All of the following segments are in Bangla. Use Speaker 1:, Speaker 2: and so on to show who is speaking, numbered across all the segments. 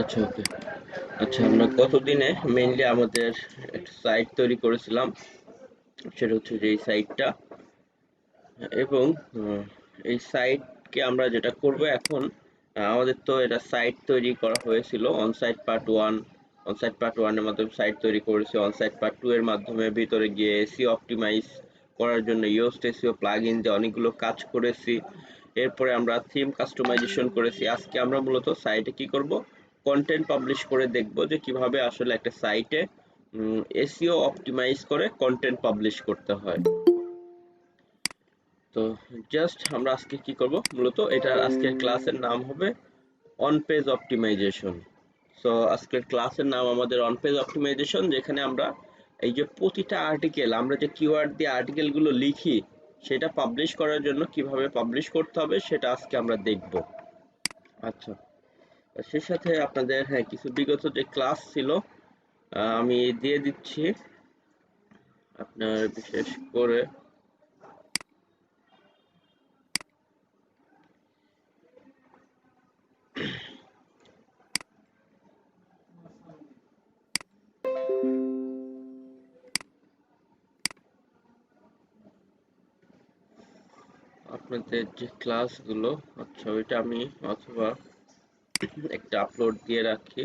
Speaker 1: আচ্ছা, ওকে। আচ্ছা, আমরা গতদিনে মেইনলি আমাদের একটা সাইট তৈরি করেছিলাম। সেটা হচ্ছে যে এই সাইটটা, এবং এই সাইটকে আমরা যেটা করব এখন, আমাদের তো এটা সাইট তৈরি করা হয়েছিল on site part 1। On site part 1 এর মাধ্যমে সাইট তৈরি করেছি। অন সাইট পার্ট 2 এর মাধ্যমে ভিতরে গিয়ে এসইও অপটিমাইজ করার জন্য ইয়োস্ট এসইও প্লাগইন দিয়ে অনেকগুলো কাজ করেছি। এরপরে আমরা থিম কাস্টমাইজেশন করেছি। আজকে আমরা মূলত সাইটে কি করব, কন্টেন্ট পাবলিশ করে দেখব যে কিভাবে আসলে একটা সাইটে এসইও অপটিমাইজ করে কন্টেন্ট পাবলিশ করতে হয়। তো জাস্ট আমরা আজকে কি করব, মূলত এটা আজকের ক্লাসের নাম হবে অন পেজ অপটিমাইজেশন। সো আজকের ক্লাসের নাম আমাদের অন পেজ অপটিমাইজেশন, যেখানে আমরা এই যে প্রতিটা আর্টিকেল, আমরা যে কিওয়ার্ড দিয়ে আর্টিকেলগুলো লিখি, সেটা পাবলিশ করার জন্য কিভাবে পাবলিশ করতে হবে সেটা আজকে আমরা দেখব। আচ্ছা, সেই সাথে আপনাদের কিছু বিগত যে ক্লাস ছিল আমি দিয়ে দিচ্ছি আপনার, বিশেষ করে আপনাদের যে ক্লাসগুলো, আচ্ছা ওইটা আমি অথবা একটা আপলোড দিয়ে রাখি।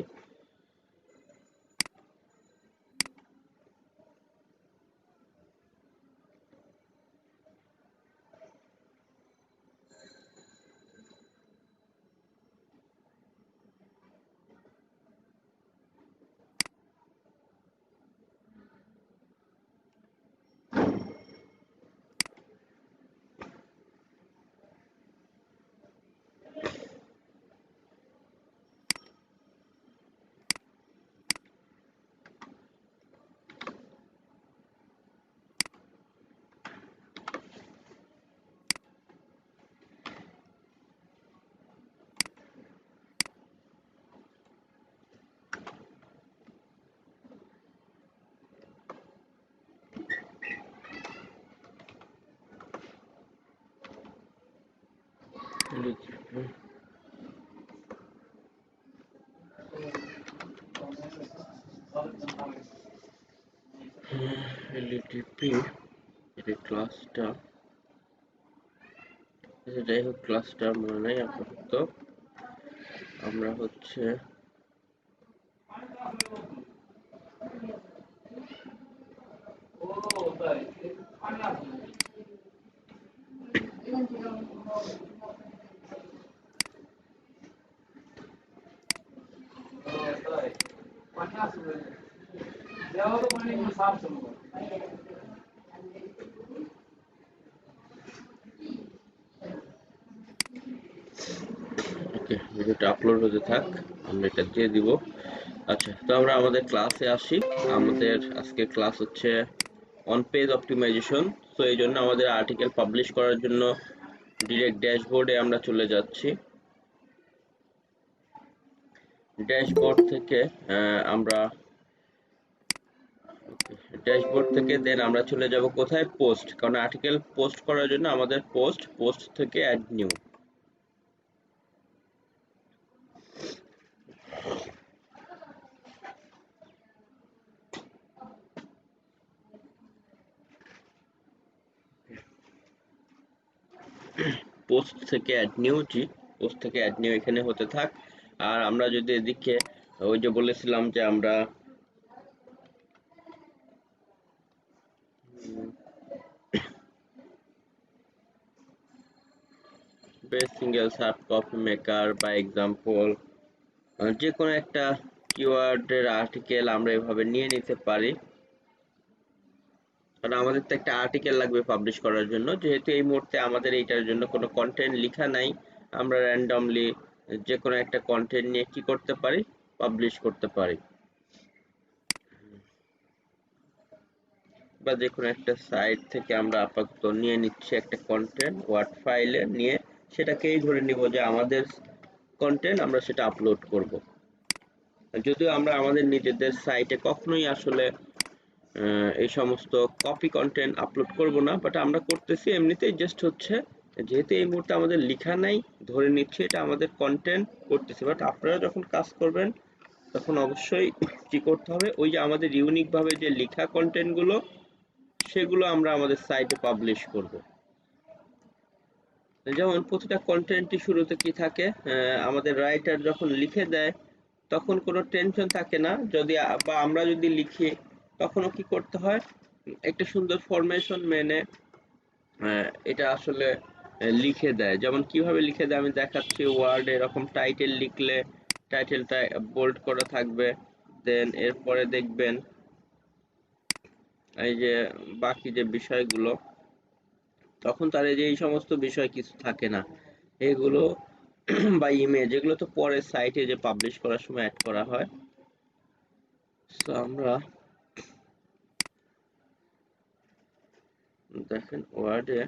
Speaker 1: এলটিপি এই ক্লাসটা, যাই হোক ক্লাসটা মনে নাই আপাতত। আমরা হচ্ছে ওকে, ভিডিওটা আপলোড হতে থাক, আমরা এটা দিয়ে দিব। আচ্ছা, তো আমরা আমাদের ক্লাসে আসি। আমাদের আজকে ক্লাস হচ্ছে অন পেজ অপটিমাইজেশন। তো এই জন্য আমাদের আর্টিকেল পাবলিশ করার জন্য ডিরেক্ট ড্যাশবোর্ডে আমরা চলে যাচ্ছি। ড্যাশবোর্ড থেকে আমরা ড্যাশবোর্ড থেকে দেন আমরা চলে যাব কোথায়, পোস্ট। কারণ আর্টিকেল পোস্ট করার জন্য আমাদের পোস্ট থেকে অ্যাড নিউ। পোস্ট থেকে অ্যাড নিউ, জি, পোস্ট থেকে অ্যাড নিউ এখানে হতে থাক। আর আমরা যদি এদিকে ওই যে বলেছিলাম যে আমরা best single sub copy maker বা এক্সাম্পল, যে কোনো একটা কিওয়ার্ডের আর্টিকেল আমরা এভাবে নিয়ে নিতে পারি। কারণ আমাদের তো একটা আর্টিকেল লাগবে পাবলিশ করার জন্য, যেহেতু এই মুহূর্তে আমাদের এইটার জন্য কোনো কন্টেন্ট লেখা নাই, আমরা র্যান্ডমলি যে কোনো একটা কন্টেন্ট নিয়ে কি করতে পারি, পাবলিশ করতে পারি। বা যে কোনো একটা সাইট থেকে আমরা আপাতত নিয়ে নিচ্ছি একটা কন্টেন্ট ওয়ার্ড ফাইলে নিয়ে, সেটাকেই ধরে নিব যে আমাদের কন্টেন্ট, আমরা সেটা আপলোড করব। যদিও আমরা আমাদের নিজেদের সাইটে কখনোই আসলে এই সমস্ত কপি কন্টেন্ট আপলোড করব না, বাট আমরা করতেছি এমনিতেই, জাস্ট হচ্ছে যেহেতু এই মুহূর্তে আমাদের লেখা নাই, ধরে নিচ্ছি এটা আমাদের কন্টেন্ট করতেছে, বাট আপনারা যখন কাজ করবেন তখন অবশ্যই কি করতে হবে, ওই যে আমাদের ইউনিক ভাবে যে লেখা কন্টেন্ট গুলো সেগুলো আমরা আমাদের সাইটে পাবলিশ করব। যেমন প্রতিটা কন্টেন্টই শুরুতে কি থাকে, আমাদের রাইটার যখন লিখে দেয় তখন কোনো টেনশন থাকে না, যদি বা আমরা যদি লিখি তখনও কি করতে হয়, একটা সুন্দর ফরমেশন মেনে এটা আসলে লিখে দেয়। যেমন কিভাবে লিখে দেয় আমি দেখাচ্ছি। ওয়ার্ড এরকম টাইটেল লিখলে টাইটেলটা বোল্ড করা থাকবে, দেন এরপরে দেখবেন এই যে বাকি যে বিষয়গুলো, তখন তার এই যে এই সমস্ত বিষয় কিছু থাকে না এগুলো বা ইমেজ, এগুলো তো পরে সাইটে যে পাবলিশ করার সময় অ্যাড করা হয়। সো আমরা দেখেন ওয়ার্ডে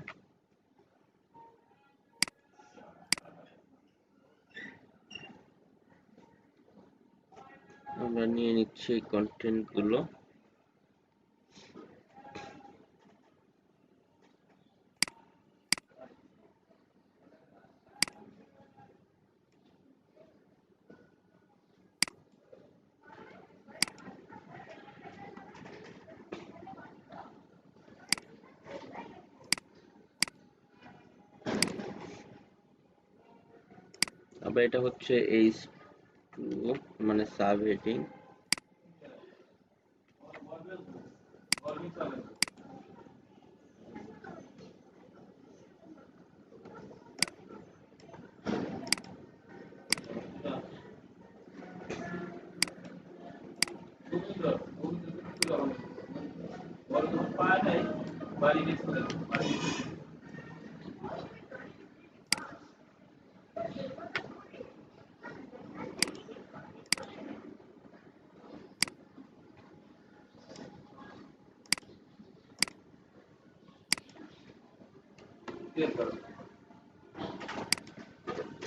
Speaker 1: আমরা নিয়ে নিচ্ছি এই কন্টেন্ট গুলো। আবার এটা হচ্ছে H2, মানে সাব হেডিং।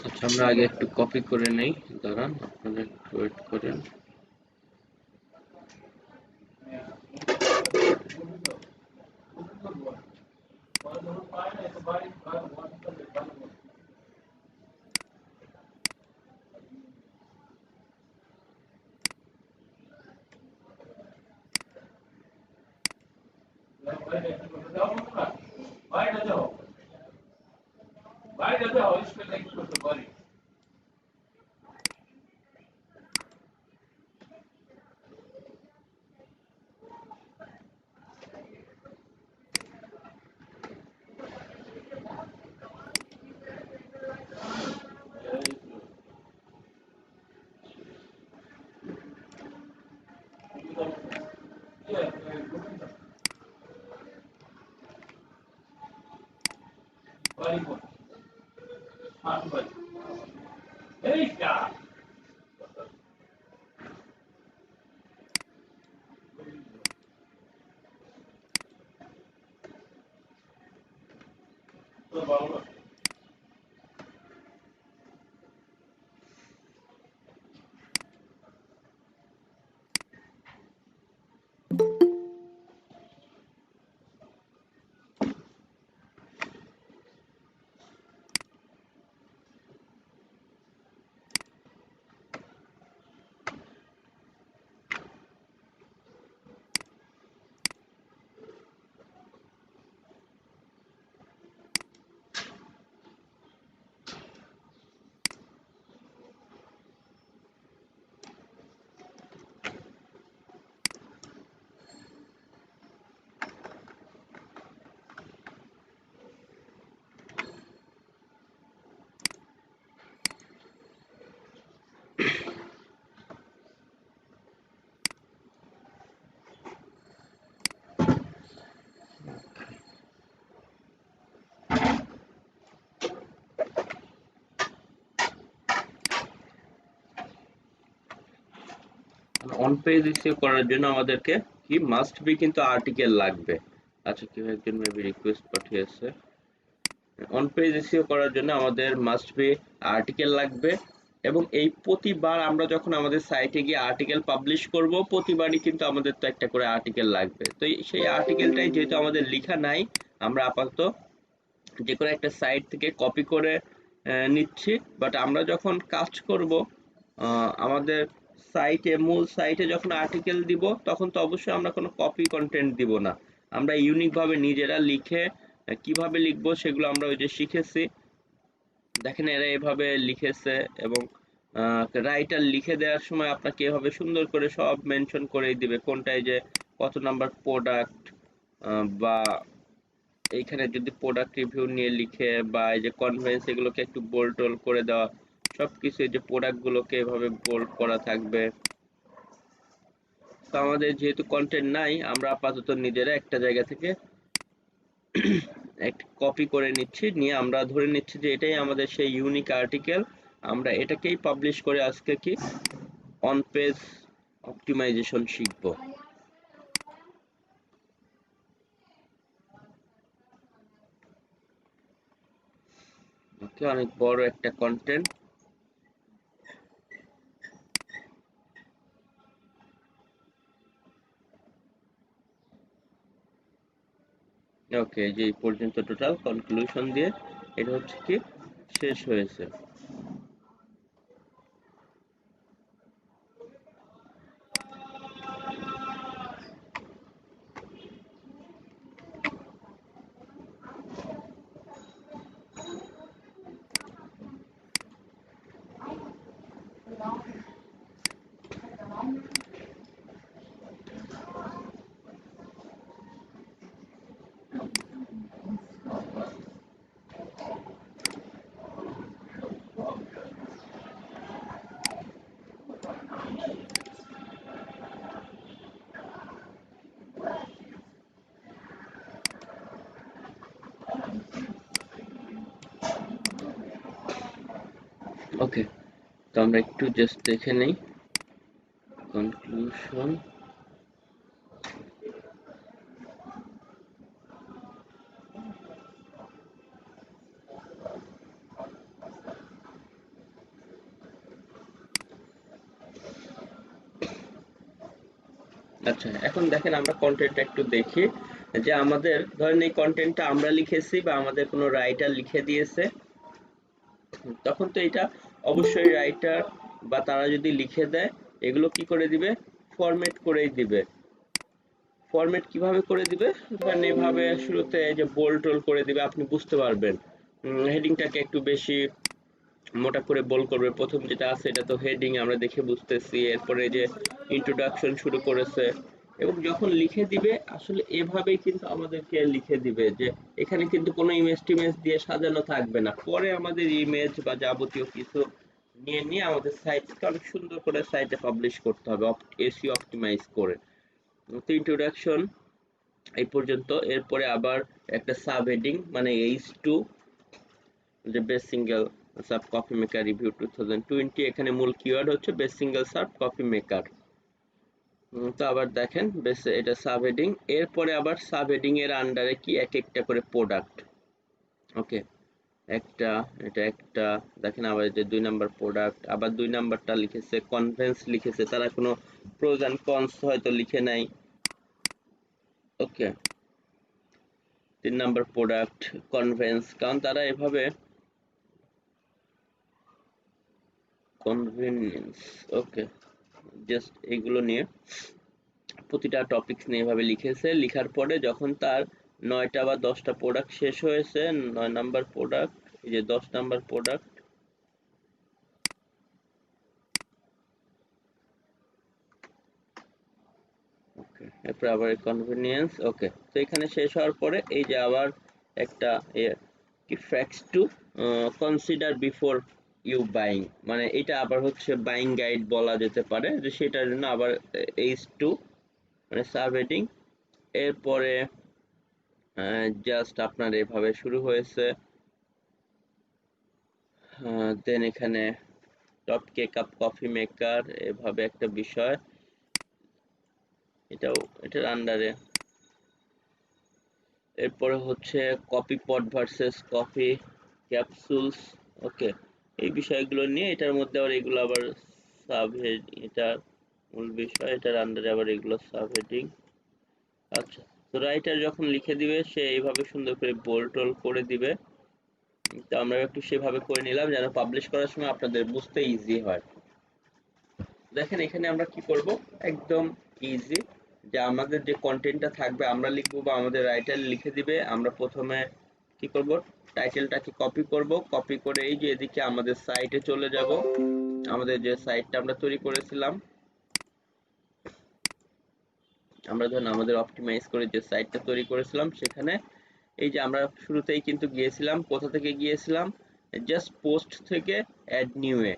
Speaker 1: আচ্ছা, আমরা আগে একটু কপি করে নেই, দাঁড়ান আপনারা একটু ওয়েট করেন। অন পেজ এসইও করার জন্য আমাদেরকে কি মাস্ট বি কিন্তু আর্টিকেল লাগবে। আচ্ছা, কেউ একজন মেবি রিকোয়েস্ট পাঠিয়েছে। অন পেজ এসইও করার জন্য আমাদের মাস্ট বি আর্টিকেল লাগবে, এবং এই প্রতিবার আমরা যখন আমাদের সাইটে গিয়ে আর্টিকেল পাবলিশ করব প্রতিবারই কিন্তু আমাদের তো একটা করে আর্টিকেল লাগবে। তো সেই আর্টিকেলটাই যেহেতু আমাদের লেখা নাই, আমরা আপাতত যে কোনো একটা সাইট থেকে কপি করে নিচ্ছি, বাট আমরা যখন কাজ করব আমাদের মূল সাইটে যখন আর্টিকেল দিব তখন তো অবশ্যই আমরা কোনো কপি কন্টেন্ট দিব না। আমরা ইউনিক ভাবে নিজেরা লিখে কিভাবে লিখবো সেগুলো আমরা ওই যে শিখেছি। দেখেন এরা এভাবে লিখেছে, এবং রাইটার লিখে দেওয়ার সময় আপনাকে এভাবে সুন্দর করে সব মেনশন করেই দিবে কোনটায় যে কত নাম্বার প্রোডাক্ট, বা এইখানে যদি প্রোডাক্ট রিভিউ নিয়ে লিখে, বা এই যে কনভেন্স এগুলোকে একটু বোল্ড টোল করে দেওয়া, সবকিছু এই যে প্রোডাক্ট গুলোকে এভাবে বোল্ড করা থাকবে। তো আমাদের যেহেতু কন্টেন্ট নাই, আমরা আপাতত নিজেরা একটা জায়গা থেকে একটা কপি করে নিচ্ছি, নিয়ে আমরা ধরে নিচ্ছি যে এটাই আমাদের সেই ইউনিক আর্টিকেল। আমরা এটাকেই পাবলিশ করে আজকে কি অন পেজ অপটিমাইজেশন শিখবো। ওকে, অনেক বড় একটা কন্টেন্ট। ওকে, যে এই পর্যন্ত টোটাল কনক্লুশন দিয়ে এটা হচ্ছে কি শেষ হয়েছে। ওকে, তো আমরা একটু জাস্ট দেখে নেই কনক্লুশন। আচ্ছা, এখন দেখেন আমরা কন্টেন্টটা একটু দেখি, যে আমাদের ধরেন এই কন্টেন্টটা আমরা লিখেছি বা আমাদের কোনো রাইটার লিখে দিয়েছে, তখন তো এটা অবশ্যই রাইটার বা তারা যদি লিখে দেয় এগুলো কি করে দিবে, ফরম্যাট করেই দিবে। ফরম্যাট কিভাবে করে দিবে, ধরেন এভাবে শুরুতে যে বোল্ড টোল করে দিবে, আপনি বুঝতে পারবেন। হেডিংটাকে একটু বেশি মোটা করে বোল্ড করবে, প্রথম যেটা আছে এটা তো হেডিং আমরা দেখে বুঝতেছি, এরপরে যে ইন্ট্রোডাকশন শুরু করেছে, এবং যখন লিখে দিবে আসলে এভাবেই কিন্তু আমাদেরকে লিখে দিবে, যে এখানে কিন্তু কোনো ইমেজ টিমেজ দিয়ে সাজানো থাকবে না, পরে আমাদের ইমেজ বা যাবতীয় কিছু নিয়ে নিয়ে আমাদের সাইটকে অনেক সুন্দর করে সাইটে পাবলিশ করতে হবে এসইও অপটিমাইজ করে। তো ইন্ট্রোডাকশন এই পর্যন্ত, এরপরে আবার একটা সাব হেডিং মানে H2, যে best single sub coffee maker review 2020, এখানে মূল কিওয়ার্ড হচ্ছে best single sub coffee maker. তো আবার দেখেন বেশ এটা সাব হেডিং, এরপরে আবার সাব হেডিং এর আন্ডারে কি এক একটা করে প্রোডাক্ট। ওকে, একটা, এটা একটা, দেখেন আবার যে 2 নাম্বার প্রোডাক্ট, আবার 2 নাম্বারটা লিখেছে কনভেন্স লিখেছে, তারা কোনো প্রোজ এন্ড কনস হয়তো লিখে নাই। ওকে, 3 নাম্বার প্রোডাক্ট কনভেন্স, কারণ তারা এভাবে কনভেনিয়েন্স। ওকে, জাস্ট এগুলো নিয়ে প্রতিটা টপিকস নিয়ে এভাবে লিখেছে, লিখার পরে যখন তার 9টা বা 10টা প্রোডাক্ট শেষ হয়েছে, 9 নাম্বার প্রোডাক্ট, এই যে 10 নাম্বার প্রোডাক্ট, ওকে, এরপর আবার কনভেনিয়েন্স। ওকে, তো এখানে শেষ হওয়ার পরে এই যে আবার একটা কি facts to consider before you buying, মানে এটা আবার হচ্ছে বাইং গাইড বলা যেতে পারে, যে সেটার জন্য আবার H2 মানে সাব হেডিং। এরপরে জাস্ট আপনার এভাবে শুরু হয়েছে, দেন এখানে top cake up coffee maker এভাবে একটা বিষয়, এটাও এটার আন্ডারে। এরপরে হচ্ছে কপি পট ভার্সেস কফি ক্যাপসুলস। ওকে, এই বিষয়গুলো নিয়ে এটার মধ্যে আবার এগুলো আবার সাব হেড, এটা মূল বিষয়, এটার আন্ডারে আবার এগুলো সাব হেডিং। আচ্ছা, তো রাইটার যখন লিখে দিবে সে এইভাবে সুন্দর করে বোল্ড টোল করে দিবে, তো আমরা একটু সেভাবে করে নিলাম যেন পাবলিশ করার সময় আপনাদের বুঝতে ইজি হয়। দেখেন এখানে আমরা কি করব, একদম ইজি, যে আমাদের যে কন্টেন্টটা থাকবে আমরা লিখবো বা আমাদের রাইটার লিখে দিবে। আমরা প্রথমে কি করব, টাইটেলটাকে কপি করব, কপি করে এই যে এদিকে আমাদের সাইটে চলে যাব। আমাদের যে সাইটটা আমরা তৈরি করেছিলাম, আমরা ধরুন আমাদের অপটিমাইজ করে যে সাইটটা তৈরি করেছিলাম সেখানে এই যে আমরা শুরুতেই কিন্তু গিয়েছিলাম, কোথা থেকে গিয়েছিলাম, জাস্ট পোস্ট থেকে অ্যাড নিউ এ।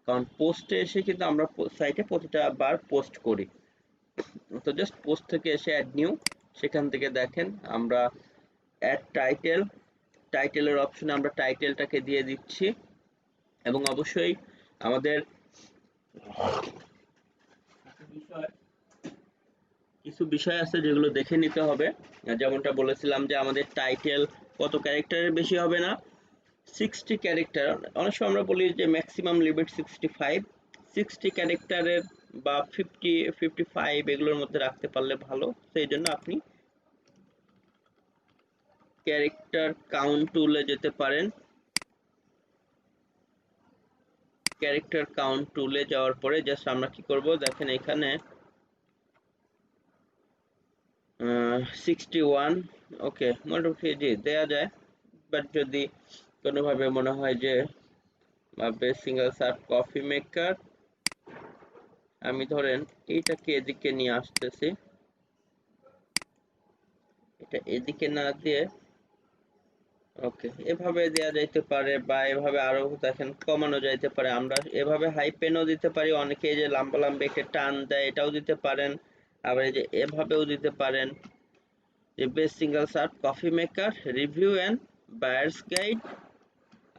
Speaker 1: কারণ পোস্টে এসে কিন্তু আমরা সাইটে প্রতিটা বার পোস্ট করি, তো জাস্ট পোস্ট থেকে এসে অ্যাড নিউ, সেখান থেকে দেখেন আমরা অ্যাড টাইটেল, টাইটেলের অপশনে আমরা টাইটেলটাকে দিয়ে দিচ্ছি। এবং অবশ্যই আমাদের কিছু বিষয় আছে যেগুলো দেখে নিতে হবে। যেমনটা বলেছিলাম যে আমাদের টাইটেল কত ক্যারেক্টারের বেশি হবে না, 60 ক্যারেক্টার। অনেক সময় আমরা বলি যে ম্যাক্সিমাম লিমিট 65, 60 ক্যারেক্টারের বা 55 এগুলোর মধ্যে রাখতে পারলে ভালো। সেই জন্য আপনি ক্যারেক্টার কাউন্ট টুলে যেতে পারেন। ক্যারেক্টার কাউন্ট টুলে যাওয়ার পরে জাস্ট আমরা কি করব, দেখেন এখানে 61, ওকে মোটামুটি জি দেয়া যায়। বাট যদি কোনোভাবে মনে হয় যে সিঙ্গেল সার্ভ কফি মেকার, আমি ধরেন এইটাকে এদিকে নিয়ে আসতেছি, এটা এদিকে না দিয়ে ওকে এভাবে দেয়া যাইতে পারে, বা এভাবে আরো দেখেন কমানো যাইতে পারে। আমরা এভাবে হাই পেনও দিতে পারি, অনেকে এই যে লম্বা লম্বা একে টান দেয় এটাও দিতে পারেন, আবার এই যে এভাবেও দিতে পারেন যে best single serve coffee maker review and buyers guide.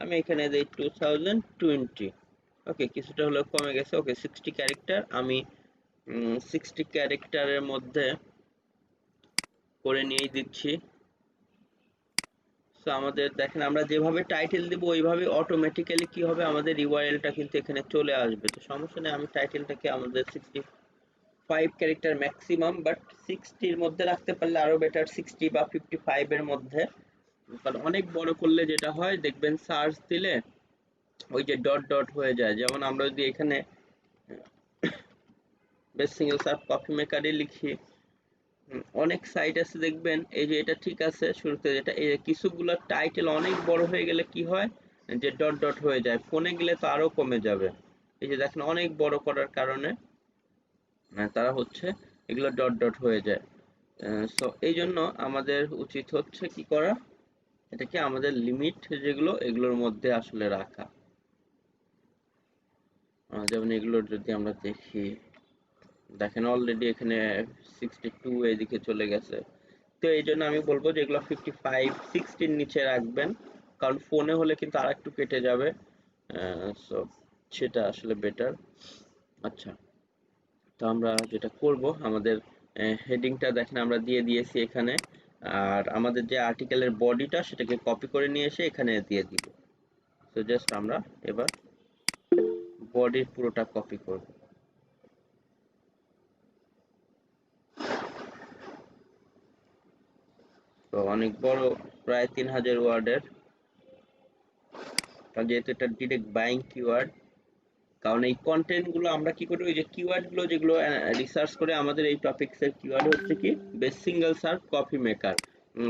Speaker 1: আমি এখানে দিই 2020, ওকে কিছুটা হলেও কমে গেছে। ওকে 60 ক্যারেক্টার, আমি 60 ক্যারেক্টারের মধ্যে করে নিয়েই দিচ্ছি। সো আমাদের দেখেন আমরা যেভাবে টাইটেল দিব ওইভাবে অটোমেটিক্যালি কি হবে, আমাদের ইউআরএলটা কিন্তু এখানে চলে আসবে। তো সমস্যা নেই, আমি টাইটেলটাকে আমাদের 65 ক্যারেক্টার ম্যাক্সিমাম, বাট 60 এর মধ্যে রাখতে পারলে আরো বেটার, 60 বা 55 এর মধ্যে। কারণ অনেক বড় করলে যেটা হয় দেখবেন সার্চ দিলে ওই যে ডট ডট হয়ে যায়। যেমন আমরা যদি এখানে বেস্ট সিঙ্গেল সার্ভ কফি মেকারে লিখি, অনেক সাইট আছে দেখবেন এই যে এটা ঠিক আছে শুরুতে, যেটা এই কিছুগুলো টাইটেল অনেক বড় হয়ে গেলে কি হয় যে ডট ডট হয়ে যায়, ফোনে গেলে তো আরো কমে যাবে। এই যে দেখেন অনেক বড় করার কারণে তারা হচ্ছে এগুলো ডট ডট হয়ে যায়। সো এই জন্য আমাদের উচিত হচ্ছে কি করা, এটাকে আমাদের লিমিট যেগুলো এগুলোর মধ্যে আসলে রাখা। যেমন এগুলোর যদি আমরা দেখি, দেখেন অলরেডি এখানে 62 এদিকে চলে গেছে। তো এই জন্য আমি বলবো যে এগুলো 55 60 এর নিচে রাখবেন, কারণ ফোনে হলে কিন্তু আর একটু কেটে যাবে। সো সেটা আসলে বেটার। আচ্ছা, তো আমরা যেটা করব, আমাদের হেডিংটা দেখেন আমরা দিয়ে দিয়েছি এখানে, আর আমাদের যে আর্টিকেলের বডিটা সেটাকে কপি করে নিয়ে এসে এখানে দিয়ে দিব। তো জাস্ট আমরা এবার বডির পুরোটা কপি করব। তো অনেক বড়, প্রায় 3000 ওয়ার্ডের, কারণ যেহেতু এটা ডিরেক্ট বাইং কিওয়ার্ড। কারণ এই কন্টেন্ট গুলো আমরা কি করি, ওই যে কিওয়ার্ড গুলো যেগুলো রিসার্চ করে, আমাদের এই টপিকস এর কিওয়ার্ড হচ্ছে কি best single serve coffee maker.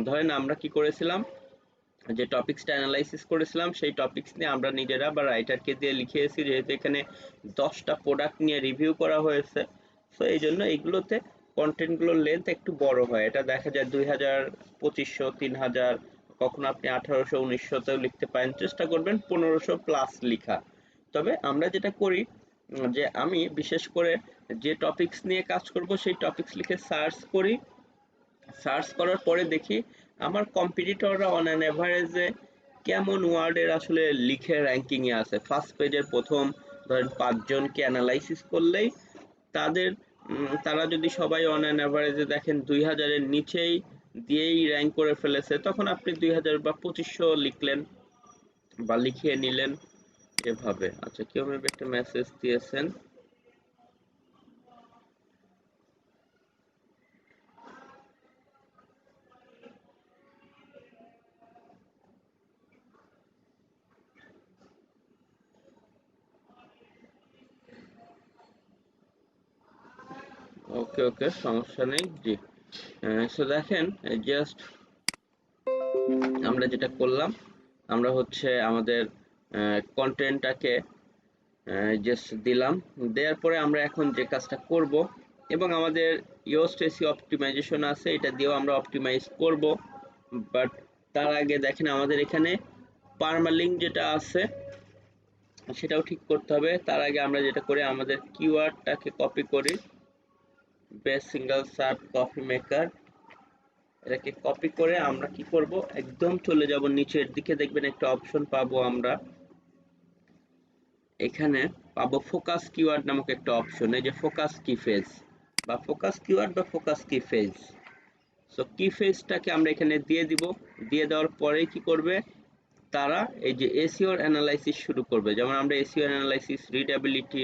Speaker 1: ধরেন আমরা কি করেছিলাম, যে টপিকসটা অ্যানালাইসিস করেছিলাম সেই টপিকস নিয়ে আমরা নিজেরা বা রাইটারকে দিয়ে লিখিয়েছি, যেহেতু এখানে 10টা প্রোডাক্ট নিয়ে রিভিউ করা হয়েছে। সো এই জন্য এইগুলোতে কন্টেন্টগুলোর লেন্থ একটু বড় হয়, এটা দেখা যায় 2000, 2500, 3000, কখনো আপনি 1800, 1900তেও লিখতে পারেন। চেষ্টা করবেন 1500 প্লাস লিখা। তবে আমরা যেটা করি যে আমি বিশেষ করে যে টপিকস নিয়ে কাজ করব সেই টপিকস লিখে সার্চ করি, সার্চ করার পরে দেখি আমার কম্পিটিটররা অন অ্যান এভারেজে কেমন ওয়ার্ডের আসলে লিখে র্যাঙ্কিং এ আছে। ফার্স্ট পেজের প্রথম ধরেন 5 জনকে অ্যানালাইসিস করলেই তাদের তারা যদি সবাই অন অ্যান এভারেজে দেখেন 2000-এর নিচেই দিয়েই র্যাঙ্ক করে ফেলেছে, তখন আপনি 2000 বা 2500 লিখলেন বা লিখিয়ে নিলেন এভাবে। আচ্ছা, কেউ মেবি একটা মেসেজ দিয়েছেন। ওকে ওকে, সমস্যা নেই জি। সো দেখেন, জাস্ট আমরা যেটা করলাম, আমরা হচ্ছে আমাদের কন্টেন্টটাকে জাস্ট দিলাম, দেওয়ার পরে আমরা এখন যে কাজটা করব, এবং আমাদের ইয়োস্ট এসিও অপটিমাইজেশন আছে, এটা দিয়েও আমরা অপটিমাইজ করব। বাট তার আগে দেখেন আমাদের এখানে পারমালিঙ্ক যেটা আছে সেটাও ঠিক করতে হবে। তার আগে আমরা যেটা করি, আমাদের কিওয়ার্ডটাকে কপি করি, best single search coffee maker, এটাকে কপি করে আমরা কি করব, একদম চলে যাব নিচের দিকে, দেখবেন একটা অপশন পাবো আমরা, এখানে পাবো ফোকাস কিওয়ার্ড নামক একটা অপশন, এই যে ফোকাস কি ফেজ বা ফোকাস কিওয়ার্ড বা ফোকাস কি ফেজ। সো কি ফেজটাকে আমরা এখানে দিয়ে দিব, দিয়ে দেওয়ার পরে কি করবে তারা, এই যে এসইও অ্যানালাইসিস শুরু করবে। যেমন আমরা এসইও অ্যানালাইসিস, রিডেবিলিটি,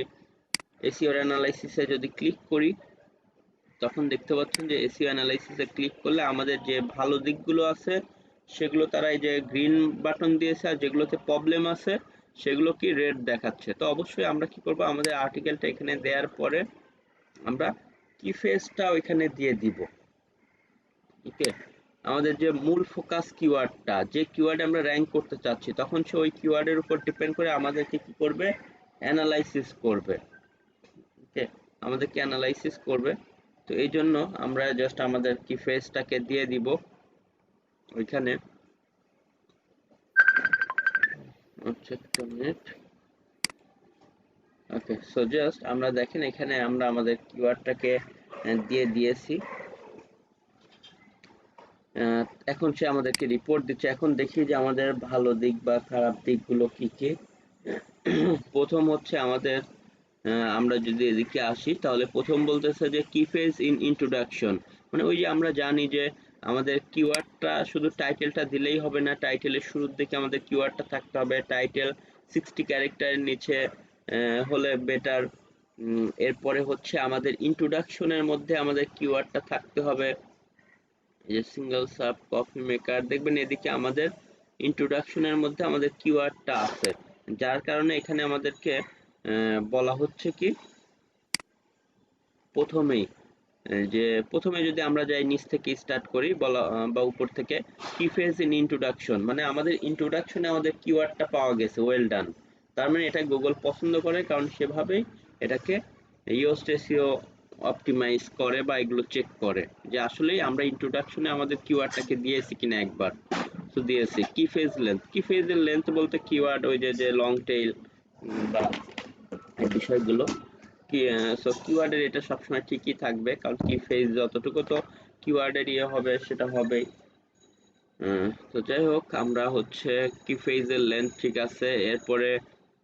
Speaker 1: এসইও অ্যানালাইসিসে যদি ক্লিক করি, তখন দেখতে পাচ্ছেন যে এসইও অ্যানালাইসিসে ক্লিক করলে আমাদের যে ভালো দিকগুলো আছে সেগুলো তারা এই যে গ্রিন বাটন দিয়েছে, আর যেগুলোতে প্রবলেম আছে সেগুলো কি রেড দেখাচ্ছে। তো অবশ্যই আমরা কি করব, আমাদের আর্টিকেলটা এখানে দেওয়ার পরে আমরা কি ফেজটা ওইখানে দিয়ে দিব। ওকে, আমাদের যে মূল ফোকাস কিওয়ার্ডটা, যে কিওয়ার্ড আমরা র্যাঙ্ক করতে চাচ্ছি, তখন সে ওই কিওয়ার্ডের উপর ডিপেন্ড করে আমাদেরকে কি করবে, অ্যানালাইসিস করবে। ওকে, আমাদেরকে অ্যানালাইসিস করবে। তো এই জন্য আমরা জাস্ট আমাদের কি ফেজটাকে দিয়ে দিব ওইখানে। আচ্ছা একটা মিনিট। ওকে, সো জাস্ট আমরা দেখেন এখানে আমরা আমাদের কিওয়ার্ডটাকে দিয়ে দিয়েছি। এখন সে আমাদেরকে রিপোর্ট দিচ্ছে। এখন দেখি যে আমাদের ভালো দিক বা খারাপ দিকগুলো কি কি। প্রথম হচ্ছে আমাদের, আমরা যদি এদিকে আসি তাহলে প্রথম বলতেছে যে কি ফেজ ইন ইন্ট্রোডাকশন, মানে ওই যে আমরা জানি যে আমাদের কিওয়ার্ডটা শুধু টাইটেলটা দিলেই হবে না, টাইটেলের শুরুর দিকে আমাদের কিওয়ার্ডটা থাকতে হবে, টাইটেল 60 ক্যারেক্টারের নিচে হলে বেটার। এরপরে হচ্ছে আমাদের ইন্ট্রোডাকশনের মধ্যে আমাদের কিওয়ার্ডটা থাকতে হবে, এই যে সিঙ্গেল সাব কফি মেকার, দেখবেন এদিকে আমাদের ইন্ট্রোডাকশনের মধ্যে আমাদের কিওয়ার্ডটা আছে, যার কারণে এখানে আমাদেরকে বলা হচ্ছে কি প্রথমেই, যে প্রথমে যদি আমরা যাই নিচ থেকে স্টার্ট করি বলা, বা উপর থেকে, কি ফেজ ইন ইন্ট্রোডাকশন, মানে আমাদের ইন্ট্রোডাকশনে আমাদের কিওয়ার্ডটা পাওয়া গেছে, ওয়েল ডান। তার মানে এটা গুগল পছন্দ করে, কারণ সেভাবেই এটাকে ইয়োস্ট এসইও অপটিমাইজ করে বা এগুলো চেক করে যে আসলেই আমরা ইন্ট্রোডাকশনে আমাদের কিওয়ার্ডটাকে দিয়েছি কিনা একবার। তো দিয়েছি। কি ফেজ লেন্থ, কি ফেজের লেন্থ বলতে কিওয়ার্ড ওই যে যে লং টেইল বা এই বিষয়গুলো কি, সো কিওয়ার্ডের এটা সবসময় ঠিকই থাকবে, কারণ কি ফেজ যতটুকু তো কিওয়ার্ডের ইয়ে হবে সেটা হবেই। তো যাই হোক, আমরা হচ্ছে কি ফেজের লেন্থ ঠিক আছে। এরপরে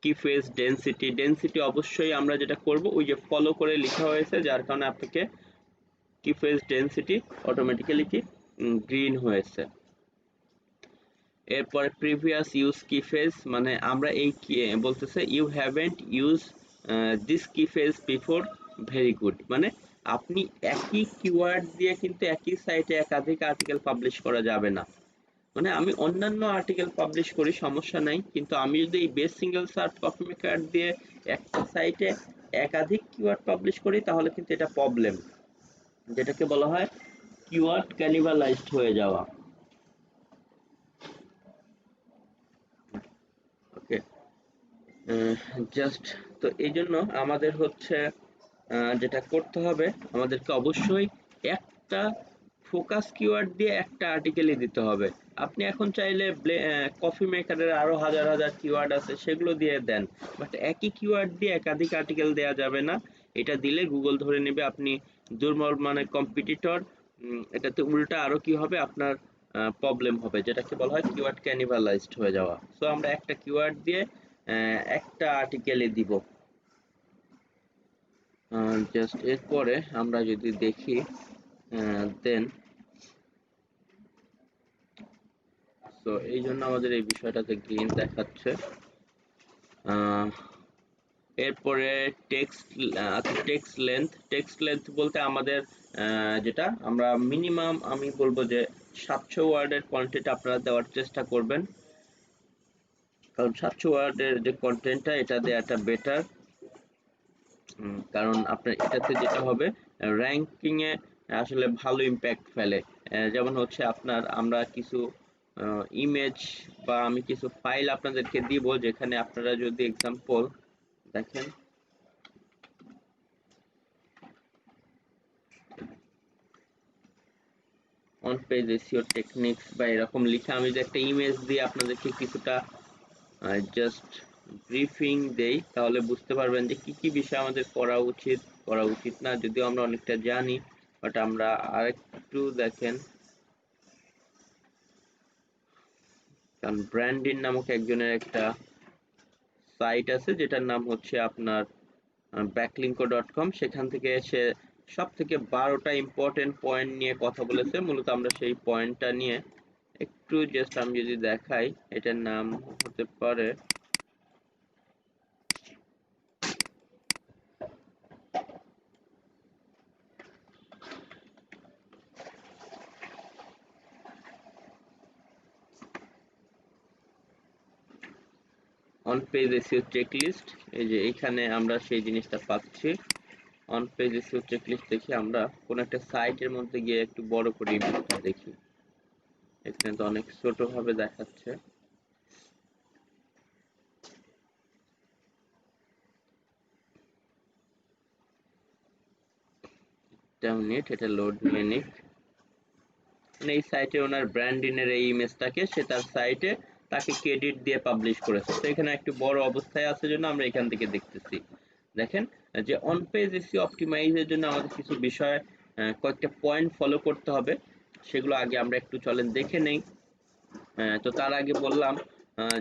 Speaker 1: কি ফেজ ডেনসিটি, ডেনসিটি অবশ্যই আমরা যেটা করব ওই যে ফলো করে লেখা হয়েছে, যার কারণে আপনাকে কি ফেজ ডেনসিটি অটোমেটিক্যালি কি গ্রিন হয়েছে। এরপরে প্রিভিয়াস ইউজ কি ফেজ, মানে আমরা এই বলতেছে ইউ হ্যাভেন্ট ইউজ দিস কি ফেজ বিফোর, ভেরি গুড, মানে আপনি একই কিওয়ার্ড দিয়ে কিন্তু একই সাইটে একাধিক আর্টিকেল পাবলিশ করা যাবে না। মানে আমি অন্যান্য আর্টিকেল পাবলিশ করি সমস্যা নাই, কিন্তু আমি যদি এই best single search copy maker দিয়ে একটা সাইটে একাধিক কিওয়ার্ড পাবলিশ করি তাহলে কিন্তু এটা প্রবলেম, যেটাকে বলা হয় কিওয়ার্ড ক্যানিবালাইজড হয়ে যাওয়া। ওকে, জাস্ট, তো এই জন্য আমাদের হচ্ছে যেটা করতে হবে, আমাদেরকে অবশ্যই একটা ফোকাস কিওয়ার্ড দিয়ে একটা আর্টিকেলই দিতে হবে। আপনি এখন চাইলে কফি মেকারের আরো হাজার হাজার কিওয়ার্ড আছে সেগুলো দিয়ে দেন, বাট একই কিওয়ার্ড দিয়ে একাধিক আর্টিকেল দেওয়া যাবে না। এটা দিলে গুগল ধরে নেবে আপনি দুর্বল মানে কম্পিটিটর। এটাতে উল্টা আরো কি হবে, আপনার প্রবলেম হবে, যেটাকে বলা হয় কিওয়ার্ড ক্যানিবালাইজড হয়ে যাওয়া। সো আমরা একটা কিওয়ার্ড দিয়ে একটা আর্টিকেলে দিব। জাস্ট এরপরে আমরা যদি দেখি, দেন সো এই জন্য আমাদের এই বিষয়টাতে গ্রিন দেখাচ্ছে। এরপরে টেক্সট, আচ্ছা টেক্সট লেন্থ বলতে আমাদের যেটা আমরা মিনিমাম, আমি বলবো যে 700 ওয়ার্ডের কন্টেন্ট আপনারা দেওয়ার চেষ্টা করবেন, কারণ 700 ওয়ার্ডের যে কন্টেন্টটা এটা দেওয়াটা বেটার। কারণ আপনার এটাতে যেটা হবে র্যাঙ্কিং এ আসলে ভালো ইম্প্যাক্ট ফেলে। যেমন হচ্ছে আমরা কিছু ইমেজ বা আমি কিছু ফাইল আপনাদেরকে দিব, যেখানে আপনারা যদি এক্সাম্পল দেখেন, অন পেজ এসইও টেকনিক্স বা এরকম লিখে আমি যদি একটা ইমেজ দিয়ে আপনাদেরকে কিছুটা জাস্ট ব্রিফিং দেই, তাহলে বুঝতে পারবেন যে কি কি বিষয় আমাদের করা উচিত না, যদিও আমরা অনেকটা জানি। বাট আমরা আরেকটু দেখেন, কারণ ব্র্যান্ডিন নামক একজনের একটা সাইট আছে যেটার নাম হচ্ছে আপনার backlinko.com। সেখান থেকে সে সব থেকে 12টা ইম্পর্টেন্ট পয়েন্ট নিয়ে কথা বলেছে। মূলত আমরা সেই পয়েন্টটা নিয়ে একটু জাস্ট আমি যদি দেখাই, এটার নাম হতে পারে অন পেজ এসইও চেকলিস্ট। এই যে এখানে আমরা সেই জিনিসটা পাচ্ছি। অন পেজ এসইও চেকলিস্ট দেখি, আমরা কোন একটা সাইটের মধ্যে গিয়ে একটু বড় করে ইমেজটা দেখি। এখানে তো অনেক ছোট ভাবে দেখাচ্ছে। মিনিট, এটা লোড নিয়ে নিক। এই সাইটে ওনার ব্র্যান্ডিনের এই ইমেজটাকে সে তার সাইটে তাকে ক্রেডিট দিয়ে পাবলিশ করেছে। তো এখানে একটু বড় অবস্থায় আছে জন্য আমরা এখান থেকে দেখতেছি। দেখেন যে অন পেজ এসইও অপটিমাইজের জন্য আমাদের কিছু বিষয়, কয়েকটা পয়েন্ট ফলো করতে হবে। সেগুলো আগে আমরা একটু চলেন দেখে নেই। তো তার আগে বললাম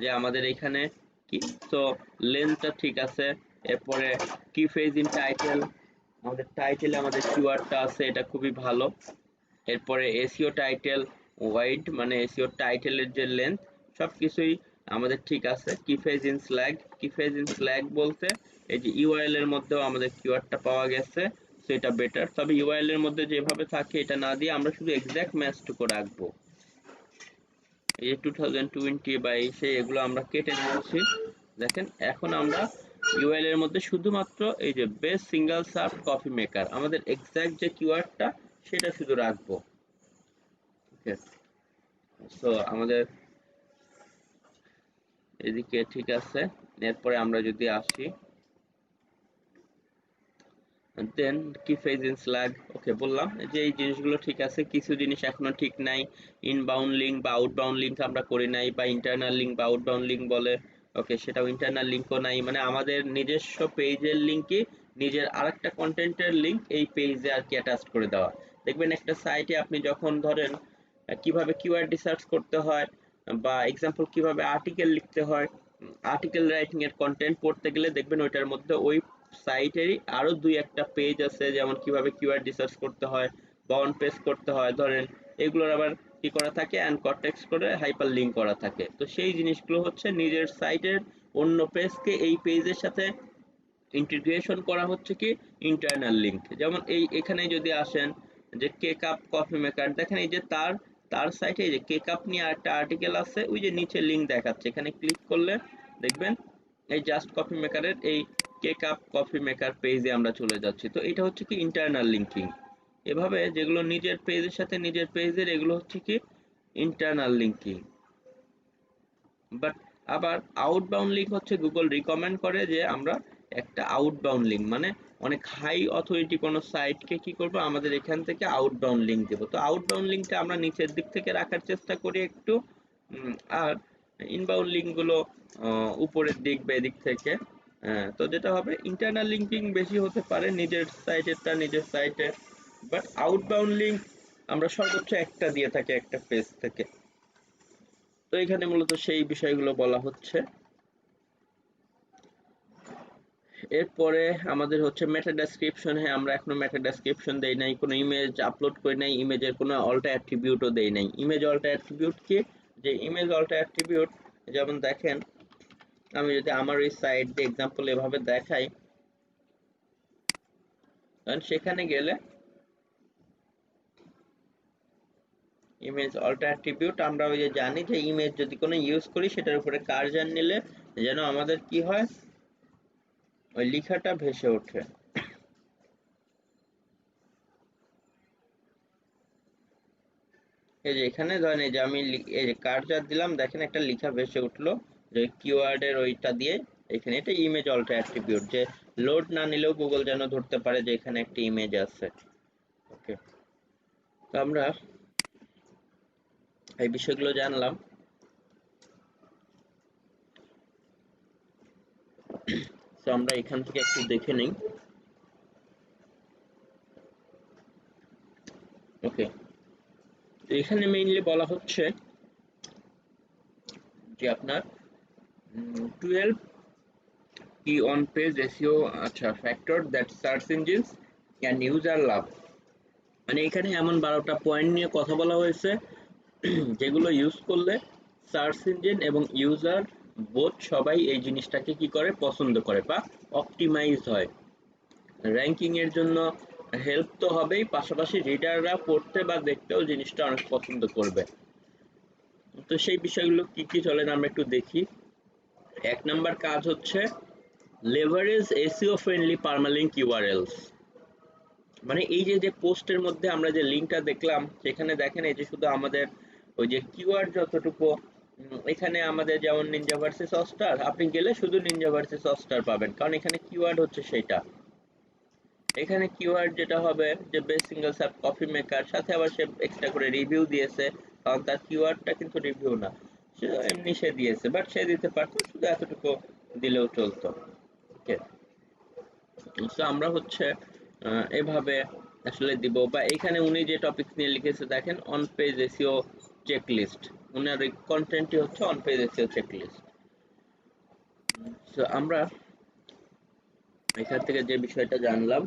Speaker 1: যে আমাদের এখানে কি, তো লেন্থটা ঠিক আছে। এরপরে কি ফেজ ইন টাইটেল, আমাদের টাইটেলে আমাদের কিওয়ার্ডটা আছে, এটা খুবই ভালো। এরপরে এসইও টাইটেল ওয়াইড, মানে এসইও টাইটেলের যে লেন্থ, সবকিছুই আমাদের ঠিক আছে। কি ফেজ ইন স্ল্যাগ বলতে এই যে ইউআরএল এর মধ্যেও আমাদের কিওয়ার্ডটা পাওয়া গেছে, সেটা বেটার। তবে ইউআরএল এর মধ্যে যেভাবে থাকে এটা না দিয়ে আমরা শুধু এক্সাক্ট ম্যাচটুকু রাখবো। এই যে 2020 বা এগুলো আমরা কেটে দিচ্ছি। দেখেন এখন আমরা ইউআরএল এর মধ্যে শুধুমাত্র এই যে best single serve coffee maker, আমাদের এক্সাক্ট যে কিওয়ার্ডটা সেটা শুধু রাখবো। ওকে, সো আমাদের এদিকে ঠিক আছে। এরপরে আমরা যদি আসি, দেন কি ফেজ ইন স্ল্যাগ, ওকে বললাম যে এই জিনিসগুলো ঠিক আছে। কিছু জিনিস এখনো ঠিক নাই, ইনবাউন্ড লিঙ্ক বা আউটবাউন্ড লিঙ্ক আমরা করি নাই, বা ইন্টারনাল লিঙ্ক বা আউটবাউন্ড লিঙ্ক বলে, ওকে সেটাও ইন্টারনাল লিঙ্কও নাই। মানে আমাদের নিজস্ব পেজের লিঙ্কে নিজের আরেকটা কন্টেন্টের লিঙ্ক এই পেজে আর কি অ্যাটাচ করে দেওয়া। দেখবেন একটা সাইটে আপনি যখন ধরেন কিভাবে কিওয়ার্ড রিসার্চ করতে হয়, বা এক্সাম্পল কিভাবে আর্টিকেল লিখতে হয়, আর্টিকেল রাইটিং এর কন্টেন্ট পড়তে গেলে দেখবেন ওইটার মধ্যে ওই সাইটেরই আরো দুই একটা পেজ আছে, যেমন কিভাবে কিওয়ার্ড রিসার্চ করতে হয় বা অন পেজ করতে হয় ধরেন, এগুলোর আবার কি করা থাকে, অ্যানকর টেক্সট করে হাইপার লিঙ্ক করা থাকে। তো সেই জিনিসগুলো হচ্ছে নিজের সাইটের অন্য পেজকে এই পেজের সাথে ইন্টিগ্রেশন করা হচ্ছে কি ইন্টারনাল লিঙ্ক। যেমন এখানে যদি আসেন যে কেক আপ কফি মেকার, দেখেন এই যে তার তার সাইটে এই যে কেক আপ নিয়ে একটা আর্টিকেল আছে, ওই যে নিচে লিঙ্ক দেখাচ্ছে, এখানে ক্লিক করলে দেখবেন এই জাস্ট কফি মেকারের এই কেক আপ কফি মেকার পেজে আমরা চলে যাচ্ছি। তো এটা হচ্ছে কি ইন্টারনাল লিঙ্কিং। এভাবে যেগুলো নিজের পেজের সাথে নিজের পেজের, এগুলো হচ্ছে কি ইন্টারনাল লিঙ্কিং। বাট আবার আউটবাউন্ড লিঙ্ক হচ্ছে গুগল রিকমেন্ড করে যে আমরা একটা আউটবাউন্ড লিঙ্ক, মানে অনেক হাই অথরিটি কোনো সাইটকে কি করব, আমাদের এখান থেকে আউটবাউন্ড লিঙ্ক দেবো। তো আউটবাউন্ড লিঙ্কটা আমরা নিচের দিক থেকে রাখার চেষ্টা করি একটু, আর ইনবাউন্ড লিঙ্কগুলো উপরের দিক বা এদিক থেকে। তো যেটা হবে ইন্টারনাল লিঙ্কিং বেশি হতে পারে নিজের সাইটেরটা নিজের সাইটে, বাট আউটবাউন্ড লিঙ্ক আমরা সর্বোচ্চ একটা দিয়ে থাকি একটা পেজ থেকে। তো এখানে মূলত সেই বিষয়গুলো বলা হচ্ছে। এরপরে আমাদের হচ্ছে মেটা ডেসক্রিপশন। হ্যাঁ, আমরা এখনো মেটা ডেসক্রিপশন দেই নাই, কোনো ইমেজ আপলোড করি নাই, ইমেজের কোনো অল্টা অ্যাট্রিবিউটও দেই নাই। ইমেজ অল্টা অ্যাট্রিবিউট কি, যে ইমেজ অল্টা অ্যাট্রিবিউট যেমন দেখেন, আমি যদি আমার ওই সাইট দিয়ে এক্সাম্পল এভাবে দেখাই, কারণ সেখানে গেলে ইমেজ অল্টা অ্যাট্রিবিউট, আমরা ওই যে জানি যে ইমেজ যদি কোনো ইউজ করি সেটার উপরে কার্সর নিলে যেন আমাদের কি হয়, ওই লেখাটা ভেসে ওঠে। এই যে এখানে ধরেন এই যে আমি এই যে কার্সার দিলাম, দেখেন একটা লেখা ভেসে উঠলো যে কিওয়ার্ডের ওইটা দিয়ে এখানে এটা ইমেজ অল্টার অ্যাট্রিবিউট, যে লোড না নিলেও গুগল যেন ধরতে পারে যে এখানে একটা ইমেজ আছে। ওকে, তো আমরা এই বিষয়গুলো জানলাম। তো আমরা এখান থেকে একটু দেখে নিই। ওকে, তো এখানে মেইনলি বলা হচ্ছে যে আপনার 12 কি অন পেজ এসইও, আচ্ছা, factor that search engines can user love. মানে এখানে এমন 12টা পয়েন্ট নিয়ে কথা বলা হয়েছে যেগুলো ইউজ করলে সার্চ ইঞ্জিন এবং ইউজার বোথ সবাই এই জিনিসটাকে কি করে, পছন্দ করে বা অপটিমাইজ হয়। র্যাঙ্কিং এর জন্য হেল্প তো হবেই, পাশাপাশি রিডাররা পড়তে বা দেখতেও জিনিসটা অনেক পছন্দ করবে। তো সেই বিষয়গুলো কি কি চলেন আমরা একটু দেখি। 1 নাম্বার কাজ হচ্ছে লেভারেজ এসইও ফ্রেন্ডলি পার্মালিঙ্ক ইউআরএলস। মানে এই যে যে পোস্টের মধ্যে আমরা যে লিঙ্কটা দেখলাম, সেখানে দেখেন এই যে শুধু আমাদের ওই যে কিওয়ার্ড যতটুকু, এখানে আমাদের যেমন নিনজা ভার্সেস অস্টার, আপনি গেলে শুধু নিনজা ভার্সেস অস্টার পাবেন, কারণ এখানে কিওয়ার্ড হচ্ছে সেইটা। এখানে কিওয়ার্ড যেটা হবে যে best single sub coffee maker, সাথে আবার সে এক্সট্রা করে রিভিউ দিয়েছে, কারণ তার কিওয়ার্ডটা কিন্তু রিভিউ না, সে এমনি সে দিয়েছে, বাট সে দিতে পারতো, শুধু এতটুকু দিলেও চলতো। ওকে, তো আমরা হচ্ছে এভাবে আসলে দিব। বা এখানে উনি যে টপিক নিয়ে লিখেছে দেখেন, অন পেজ এসইও চেকলিস্ট, উনার কন্টেন্টটি হচ্ছে অন পেজ এসইও চেকলিস্ট। তো আমরা এখান থেকে যে বিষয়টা জানলাম,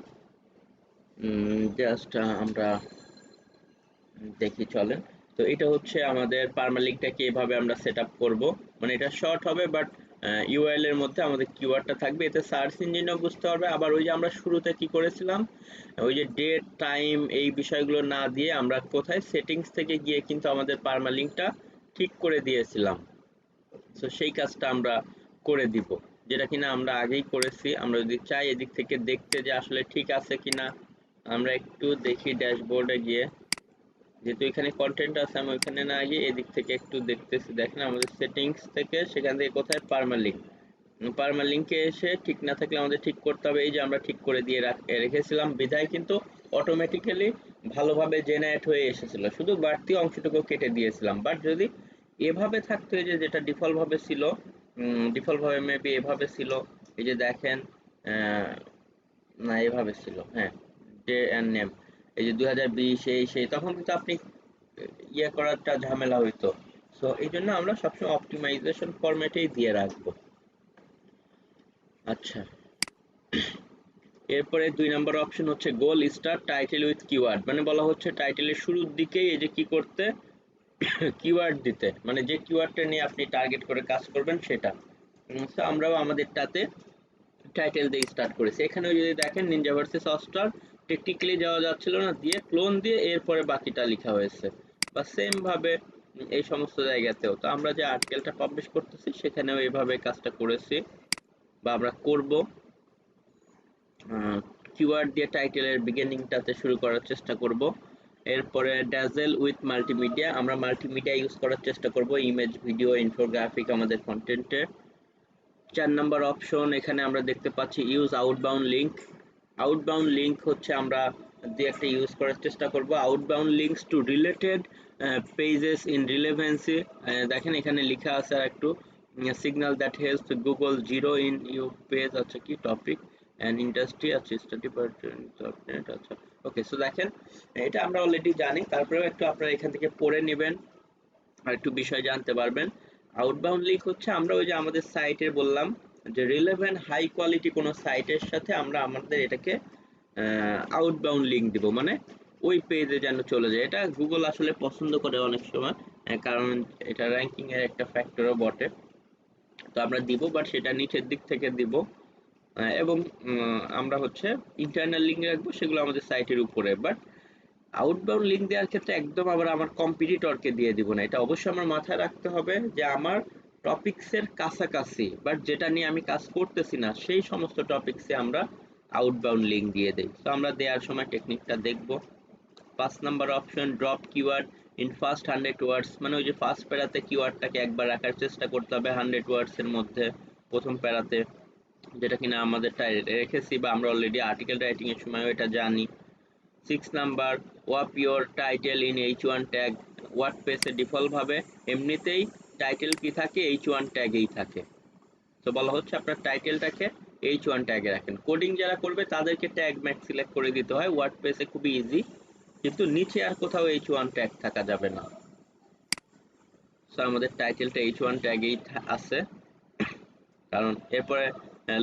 Speaker 1: জাস্ট আমরা দেখি চলেন। তো এটা হচ্ছে আমাদের পারমালিঙ্কটাকে এভাবে আমরা সেট আপ করবো। মানে এটা শর্ট হবে, বাট ইউআরএল এর মধ্যে আমাদের কিওয়ার্ডটা থাকবে, এতে সার্চ ইঞ্জিনও বুঝতে পারবে। আবার ওই যে আমরা শুরুতে কি করেছিলাম, ওই যে ডেট টাইম এই বিষয়গুলো না দিয়ে আমরা কোথায় সেটিংস থেকে গিয়ে কিন্তু আমাদের পারমালিঙ্কটা ঠিক করে দিয়েছিলাম। তো সেই কাজটা আমরা করে দিব, যেটা কিনা আমরা আগেই করেছি। আমরা যদি চাই এদিক থেকে দেখতে যে আসলে ঠিক আছে কিনা, আমরা একটু দেখি ড্যাশবোর্ডে গিয়ে, যেহেতু এখানে কন্টেন্ট আছে, আমি ওইখানে না গিয়ে এদিক থেকে একটু দেখতেছি। দেখেন আমাদের সেটিংস থেকে, সেখান থেকে কোথায় পারমালিঙ্ক, পারমালিঙ্কে এসে ঠিক না থাকলে আমাদের ঠিক করতে হবে। এই যে আমরা ঠিক করে দিয়ে রেখেছিলাম, বিধায় কিন্তু অটোমেটিক্যালি ভালোভাবে জেনারেট হয়ে এসেছিল, শুধু বাড়তি অংশটুকু কেটে দিয়েছিলাম। বাট যদি এভাবে থাকতো, এই যে যেটা ডিফল্ট ভাবে ছিল, ডিফল্ট ভাবে মেবি এভাবে ছিল, এই যে দেখেন, না এভাবে ছিল, হ্যাঁ, ডে এন্ড নেম, এই যে 2020 এই সেই, তখন কিন্তু আপনি ইয়ে করাটা ঝামেলা হইতো। সো এই জন্য আমরা সবসময় অপটিমাইজেশন ফরম্যাটেই দিয়ে রাখবো। আচ্ছা, এরপরে 2 নম্বর অপশন হচ্ছে গোল স্টার টাইটেল উইথ কিওয়ার্ড। মানে বলা হচ্ছে টাইটেলের শুরুর দিকেই এই যে কি করতে, কিওয়ার্ড দিতে, মানে যে কিওয়ার্ডটা নিয়ে আপনি টার্গেট করে কাজ করবেন সেটা। তো আমরাও আমাদেরটাতে টাইটেল দিয়ে স্টার্ট করেছি। এখানেও যদি দেখেন নিনজা ভার্সেস অস্টার টেকনিক্যালি যাওয়া যাচ্ছিল না, দিয়ে ক্লোন দিয়ে এরপরে বাকিটা লেখা হয়েছে। বা সেম ভাবে এই সমস্ত জায়গাতেও, তো আমরা যে আর্টিকেলটা পাবলিশ করতেছি সেখানেও এইভাবে কাজটা করেছি বা আমরা করব। কিওয়ার্ড দিয়ে টাইটেলের বিগিনিংটাতে শুরু করার চেষ্টা করব। এরপরে ড্যাজেল উইথ মাল্টিমিডিয়া, আমরা মাল্টিমিডিয়া ইউজ করার চেষ্টা করব, ইমেজ, ভিডিও, ইনফোগ্রাফিক আমাদের কন্টেন্টে। 4 নম্বর অপশন এখানে আমরা দেখতে পাচ্ছি use outbound link. Outbound link হচ্ছে আমরা দিয়ে একটা ইউজ করার চেষ্টা করব, outbound links to related pages in relevancy. দেখেন এখানে লেখা আছে আর একটু, signal that helps Google zero in your page, আচ্ছা কি টপিক অ্যান্ড ইন্ডাস্ট্রি, আচ্ছা স্টাডি পার্ট, আচ্ছা। ওকে, সো দেখেন এটা আমরা অলরেডি জানি, তারপরেও একটু আপনারা এখান থেকে পড়ে নেবেন আর একটু বিষয় জানতে পারবেন। আউটবাউন্ড লিঙ্ক হচ্ছে আমরা ওই যে আমাদের সাইটের বললাম যে রিলেভেন্ট হাই কোয়ালিটি কোনো সাইটের সাথে আমরা আমাদের এটাকে আউটবাউন্ড লিঙ্ক দিব, মানে ওই পেজে যেন চলে যায়। এটা গুগল আসলে পছন্দ করে অনেক সময়, কারণ এটা র্যাঙ্কিং এর একটা ফ্যাক্টরও বটে। তো আমরা দিব, বাট সেটা নিচের দিক থেকে দিব। এবং আমরা হচ্ছে ইন্টারনাল লিঙ্ক রাখবো, সেগুলো আমাদের সাইটের উপরে। বাট আউটবাউন্ড লিঙ্ক দেওয়ার ক্ষেত্রে একদম আবার আমার কম্পিটিটরকে দিয়ে দিব না, এটা অবশ্যই আমার মাথায় রাখতে হবে যে আমার টপিকসের কাছাকাছি, বাট যেটা নিয়ে আমি কাজ করতেছি না সেই সমস্ত টপিকসে আমরা আউটবাউন্ড লিঙ্ক দিয়ে দেই। তো আমরা দেওয়ার সময় টেকনিকটা দেখব। 5 number option drop keyword in first 100 words, মানে ওই যে ফার্স্ট প্যারাতে কিওয়ার্ডটাকে একবার রাখার চেষ্টা করতে হবে 100 ওয়ার্ডস এর মধ্যে প্রথম প্যারাতে, যেটা কিনা আমাদের রেখেছি বা আমরা অলরেডি আর্টিকেল রাইটিং এর সময় এটা জানি। 6 number, wrap your title in H1 tag. ওয়ার্ডপ্রেসে ডিফল্ট ভাবে এমনিতেই টাইটেল কি থাকে, H1 ট্যাগেই থাকে। তো বলা হচ্ছে আপনার টাইটেলটাকে H1 ট্যাগে রাখেন। কোডিং যারা করবে তাদেরকে ট্যাগ ম্যাক্স সিলেক্ট করে দিতে হয়, ওয়ার্ডপ্রেসে খুবই ইজি, কিন্তু নিচে আর কোথাও H1 ট্যাগ থাকা যাবে না। সো আমাদের টাইটেলটা H1 ট্যাগেই আছে। কারণ এরপরে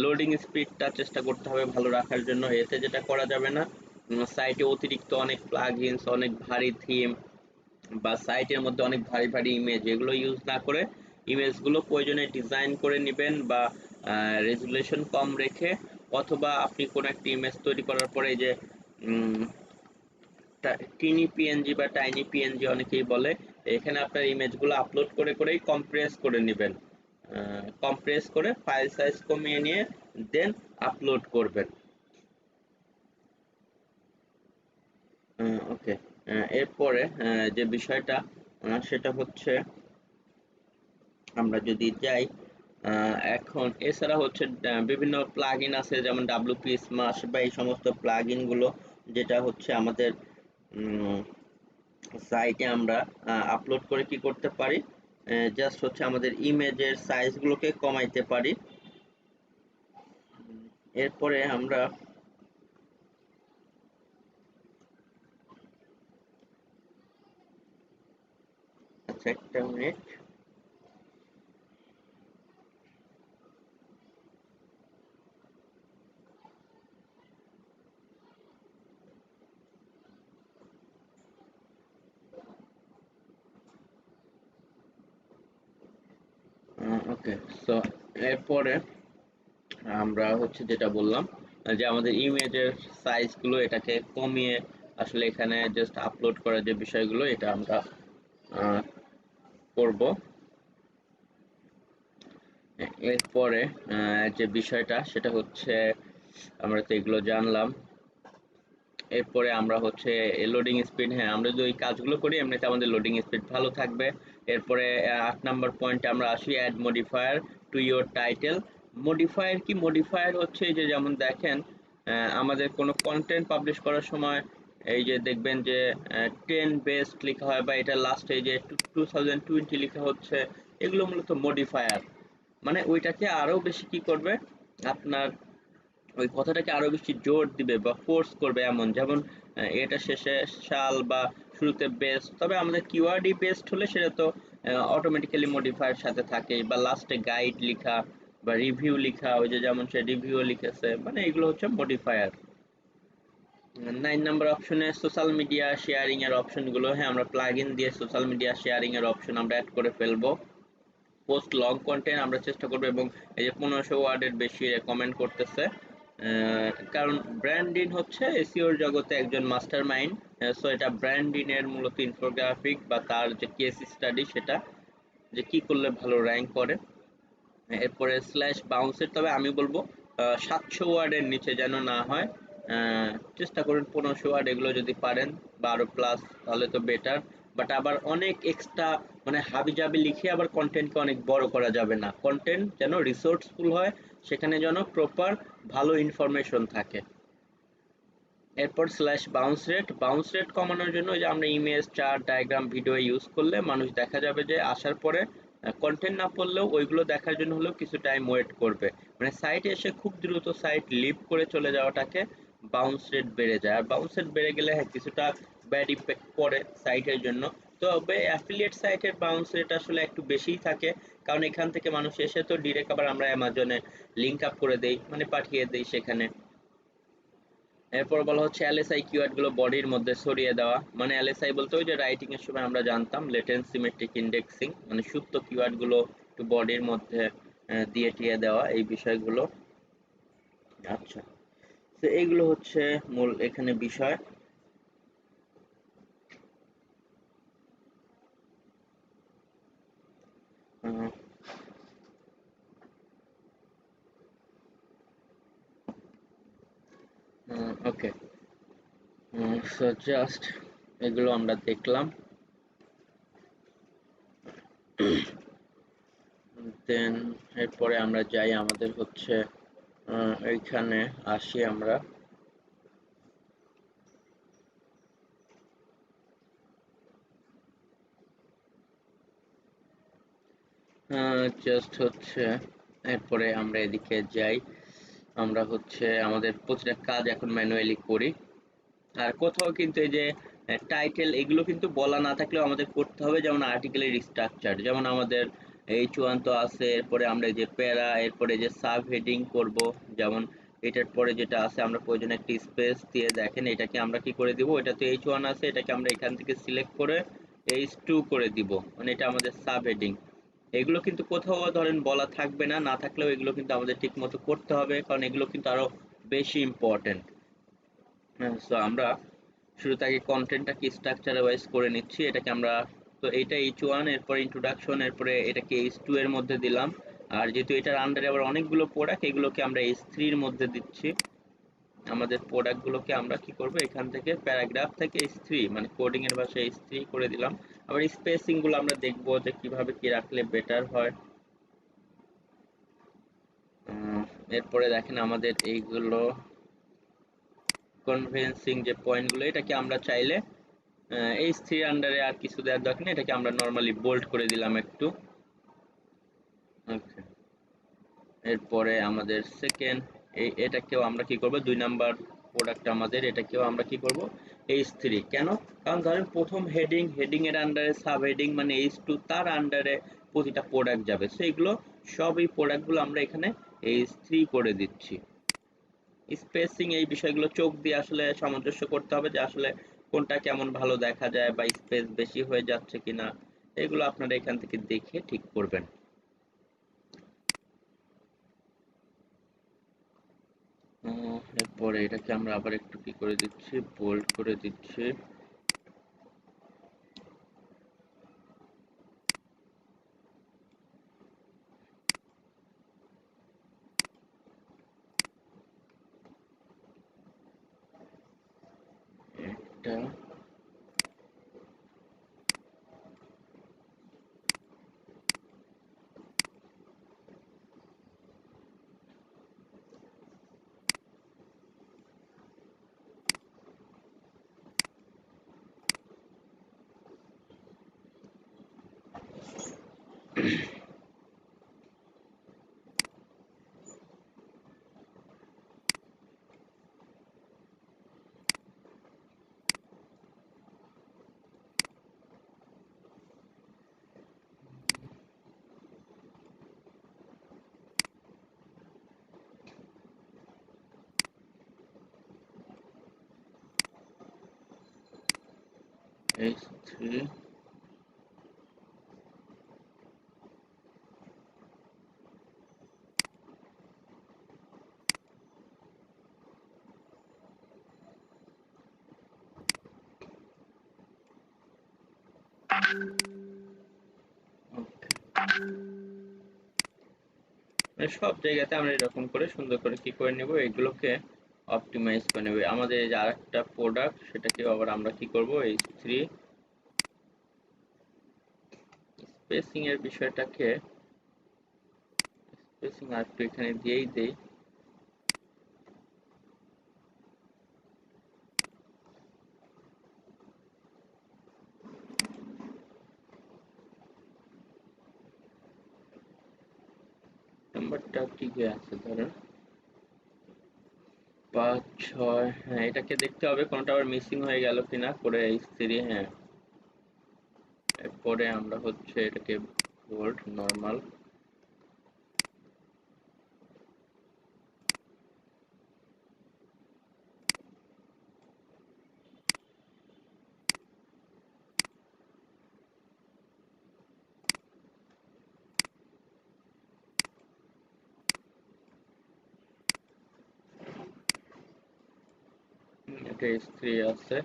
Speaker 1: লোডিং স্পিডটা চেষ্টা করতে হবে ভালো রাখার জন্য। এতে যেটা করা যাবে না, সাইটে অতিরিক্ত অনেক প্লাগইনস, অনেক ভারী থিম বা সাইটের মধ্যে অনেক ভারী ভারী ইমেজ, এগুলো ইউজ না করে ইমেজগুলো প্রয়োজনে ডিজাইন করে নেবেন বা রেজুলেশন কম রেখে, অথবা আপনি কোনো একটা ইমেজ তৈরি করার পরে যে টিনি পিএনজি বা টাইনি পিএনজি অনেকেই বলে, এখানে আপনার ইমেজগুলো আপলোড করে করেই কম্প্রেস করে নেবেন, কম্প্রেস করে ফাইল সাইজ কমিয়ে নিয়ে দেন আপলোড করবেন। ওকে, এরপরে যে বিষয়টা সেটা হচ্ছে আমরা যদি যাই, এখন এছাড়া হচ্ছে বিভিন্ন প্লাগইন আছে, যেমন WP স্মাশ বা এই সমস্ত প্লাগইন গুলো, যেটা হচ্ছে আমাদের সাইটে আমরা আপলোড করে কি করতে পারি, জাস্ট হচ্ছে আমাদের ইমেজের সাইজগুলোকে কমাইতে পারি। এরপরে আমরা আচ্ছা একটা মিনিট, ওকে। সো এরপরে আমরা হচ্ছে যেটা বললাম যে আমাদের ইমেজের সাইজগুলো এটাকে কমিয়ে আসলে এখানে জাস্ট আপলোড করার যে বিষয়গুলো এটা আমরা করব। এরপরে যে বিষয়টা সেটা হচ্ছে আমরা তো এগুলো জানলাম। এরপরে আমরা হচ্ছে লোডিং স্পিড, হ্যাঁ আমরা যদি ওই কাজগুলো করি এমনিতে আমাদের লোডিং স্পিড ভালো থাকবে। এরপরে 8 নাম্বার পয়েন্টে আমরা আসি, add modifier to your title. Modifier কি? মডিফায়ার হচ্ছে এই যে যেমন দেখেন আমাদের কোনো কন্টেন্ট পাবলিশ করার সময় এই যে দেখবেন যে 10 বেস্ট লেখা হয় বা এটা লাস্টে যে 2020 লেখা হচ্ছে, এগুলো মূলত মডিফায়ার। মানে ওইটাকে আরো বেশি কি করবে, আপনার ওই কথাটাকে আরো বেশি জোর দিবে বা ফোর্স করবে, এমন যেমন এটা শেষে শাল বা শুরুতে বেস্ট, তবে আমাদের কিওয়ার্ডই বেস্ট হলে সেটা তো অটোমেটিক্যালি মডিফায়ার সাথে থাকে, বা লাস্টে গাইড লিখা বা রিভিউ লিখা, ওই যে যেমন সে রিভিউ লিখেছে, মানে এগুলো হচ্ছে মডিফায়ার। 9 নাম্বার অপশনে সোশ্যাল মিডিয়া শেয়ারিং এর অপশন গুলো, হ্যাঁ আমরা প্লাগইন দিয়ে সোশ্যাল মিডিয়া শেয়ারিং এর অপশন আমরা অ্যাড করে ফেলবো। পোস্ট লং কন্টেন্ট আমরা চেষ্টা করবো, এবং এই যে 1500 ওয়ার্ডের বেশি রেকমেন্ড করতেছে, কারণ ব্র্যান্ডিন হচ্ছে এসইওর জগতে একজন মাস্টার মাইন্ড। সো এটা ব্র্যান্ডিনের মূলত ইনফোগ্রাফিক বা তার যে কেস স্টাডি সেটা, যে কি করলে ভালো র্যাঙ্ক করে। এরপরে স্ল্যাশ বাউন্সের, তবে আমি বলবো 700 ওয়ার্ডের নিচে যেন না হয়। চেষ্টা করুন 1500 ওয়ার্ড, এগুলো যদি পারেন বা আরো প্লাস তাহলে তো বেটার। বাট আবার অনেক এক্সট্রা মানে হাবিজাবি লিখে আবার কন্টেন্টকে অনেক বড় করা যাবে না, কন্টেন্ট যেন রিসোর্সফুল হয়, সেখানে যেন প্রপার ভালো ইনফরমেশন থাকে। এরপর স্ল্যাশ বাউন্স রেট কমানোর জন্য যে আমরা image, chart, diagram, video use করলে মানুষ দেখা যাবে যে আসার পরে কন্টেন্ট না পড়লেও ওইগুলো দেখার জন্য হলেও কিছু টাইম ওয়েট করবে, মানে সাইটে এসে খুব দ্রুত সাইট লিভ করে চলে যাওয়াটাকে বাউন্স রেট বেড়ে যায়। আর বাউন্স রেট বেড়ে গেলে হ্যাঁ কিছুটা ব্যাড ইফেক্ট পড়ে সাইটের জন্য। তবে অ্যাফিলিয়েট সাইটের বাউন্স রেট আসলে একটু বেশিই থাকে, কারণ এখান থেকে মানুষ এসে তো ডিরেক্ট আবার আমরা অ্যামাজনে লিঙ্ক আপ করে দেই, মানে পাঠিয়ে দেই সেখানে। এরপর বলা হচ্ছে এলএসআই কিওয়ার্ড গুলো বডির মধ্যে ছড়িয়ে দেওয়া, মানে এলএসআই বলতে ওই যে রাইটিং এর সময় আমরা জানতাম লেটেন্ট সিমেট্রিক ইন্ডেক্সিং, মানে সুপ্ত কিওয়ার্ড গুলো একটু বডির মধ্যে দিয়ে টিয়ে দেওয়া, এই বিষয়গুলো। আচ্ছা, তো এইগুলো হচ্ছে মূল এখানে বিষয়। ওকে, সো জাস্ট এগুলো আমরা দেখলাম। দেন এরপরে আমরা যাই আমাদের হচ্ছে এইখানে আসি আমরা জাস্ট হচ্ছে এরপরে আমরা এদিকে যাই আমরা হচ্ছে আমাদের প্রতিটা কাজ এখন ম্যানুয়ালি করি আর কোথাও কিন্তু এই যে টাইটেল এগুলো কিন্তু বলা না থাকলেও আমাদের করতে হবে যেমন আর্টিকেলের স্ট্রাকচার যেমন আমাদের H1 তো আছে এরপরে আমরা এই যে প্যারা এরপরে যে সাব হেডিং করব যেমন এটার পরে যেটা আছে আমরা প্রয়োজনে একটি স্পেস দিয়ে দেখেন এটাকে আমরা কি করে দিব এটা তো H1 আছে এটাকে আমরা এখান থেকে সিলেক্ট করে H2 করে দিব মানে এটা আমাদের সাব হেডিং এগুলো কিন্তু কোথাও ধরেন বলা থাকবে না না থাকলেও এগুলো কিন্তু আমাদের ঠিক মতো করতে হবে কারণ এগুলো কিন্তু আরো বেশি ইম্পর্টেন্ট সো আমরা শুরুতে আগে কন্টেন্টটাকে স্ট্রাকচার ওয়াইজ করে নিচ্ছি এটাকে আমরা তো এইটা H1 এরপরে ইন্ট্রোডাকশন এরপরে এটাকে H2 এর মধ্যে দিলাম আর যেহেতু এটার আন্ডারে আবার অনেকগুলো প্রোডাক্ট এগুলোকে আমরা H3 এর মধ্যে দিচ্ছি আমাদের প্রোডাক্টগুলোকে আমরা কি করব এখান থেকে প্যারাগ্রাফ থেকে H3 মানে কোডিং এর ভাষায় H3 করে দিলাম আবার স্পেসিং গুলো আমরা দেখব যে কিভাবে কি রাখলে বেটার হয় এরপরে দেখেন আমাদের এইগুলো কনভেন্সিং যে পয়েন্টগুলো এটাকে আমরা চাইলে H3 আন্ডারে আর কিছু দেওয়ার দরকার নেই এটাকে আমরা নরমালি বোল্ড করে দিলাম একটু ওকে এরপরে আমাদের সেকেন্ড এটাকেও আমরা কি করব 2 নাম্বার প্রোডাক্ট আমাদের এটাকেও আমরা কি করব H3 কেন কারণ ধরেন প্রথম হেডিং এর আন্ডারে সাব হেডিং মানে H2 তার আন্ডারে প্রতিটা প্রোডাক্ট যাবে সেগুলো সব এই প্রোডাক্টগুলো আমরা এখানে H3 করে দিচ্ছি স্পেসিং এই বিষয়গুলো চোখ দিয়ে আসলে সামঞ্জস্য করতে হবে যে আসলে কোনটা কেমন ভালো দেখা যায় বা স্পেস বেশি হয়ে যাচ্ছে কিনা এগুলো আপনারা এখান থেকে দেখে ঠিক করবেন এরপরে এটাকে আমরা আবার একটু কি করে দিচ্ছি বোল্ড করে দিচ্ছি এটা H3 সব জায়গাতে আমরা এরকম করে সুন্দর করে কি করে নেব এগুলোকে অপটিমাইজ করে নেব আমাদের এই যে আরেকটা প্রোডাক্ট সেটাকে আবার আমরা কি করব H3 স্পেসিং এর বিষয়টাকে স্পেসিং আর একটু এখানে দিয়েই দেই নাম্বারটা ঠিকই আছে ধরেন 5 6 হ্যাঁ এটাকে দেখতে হবে কোনটা আবার মিসিং হয়ে গেল কিনা করে H3 হ্যাঁ এরপরে আমরা হচ্ছে এটাকে বোল্ড নরমাল এটা H3 আছে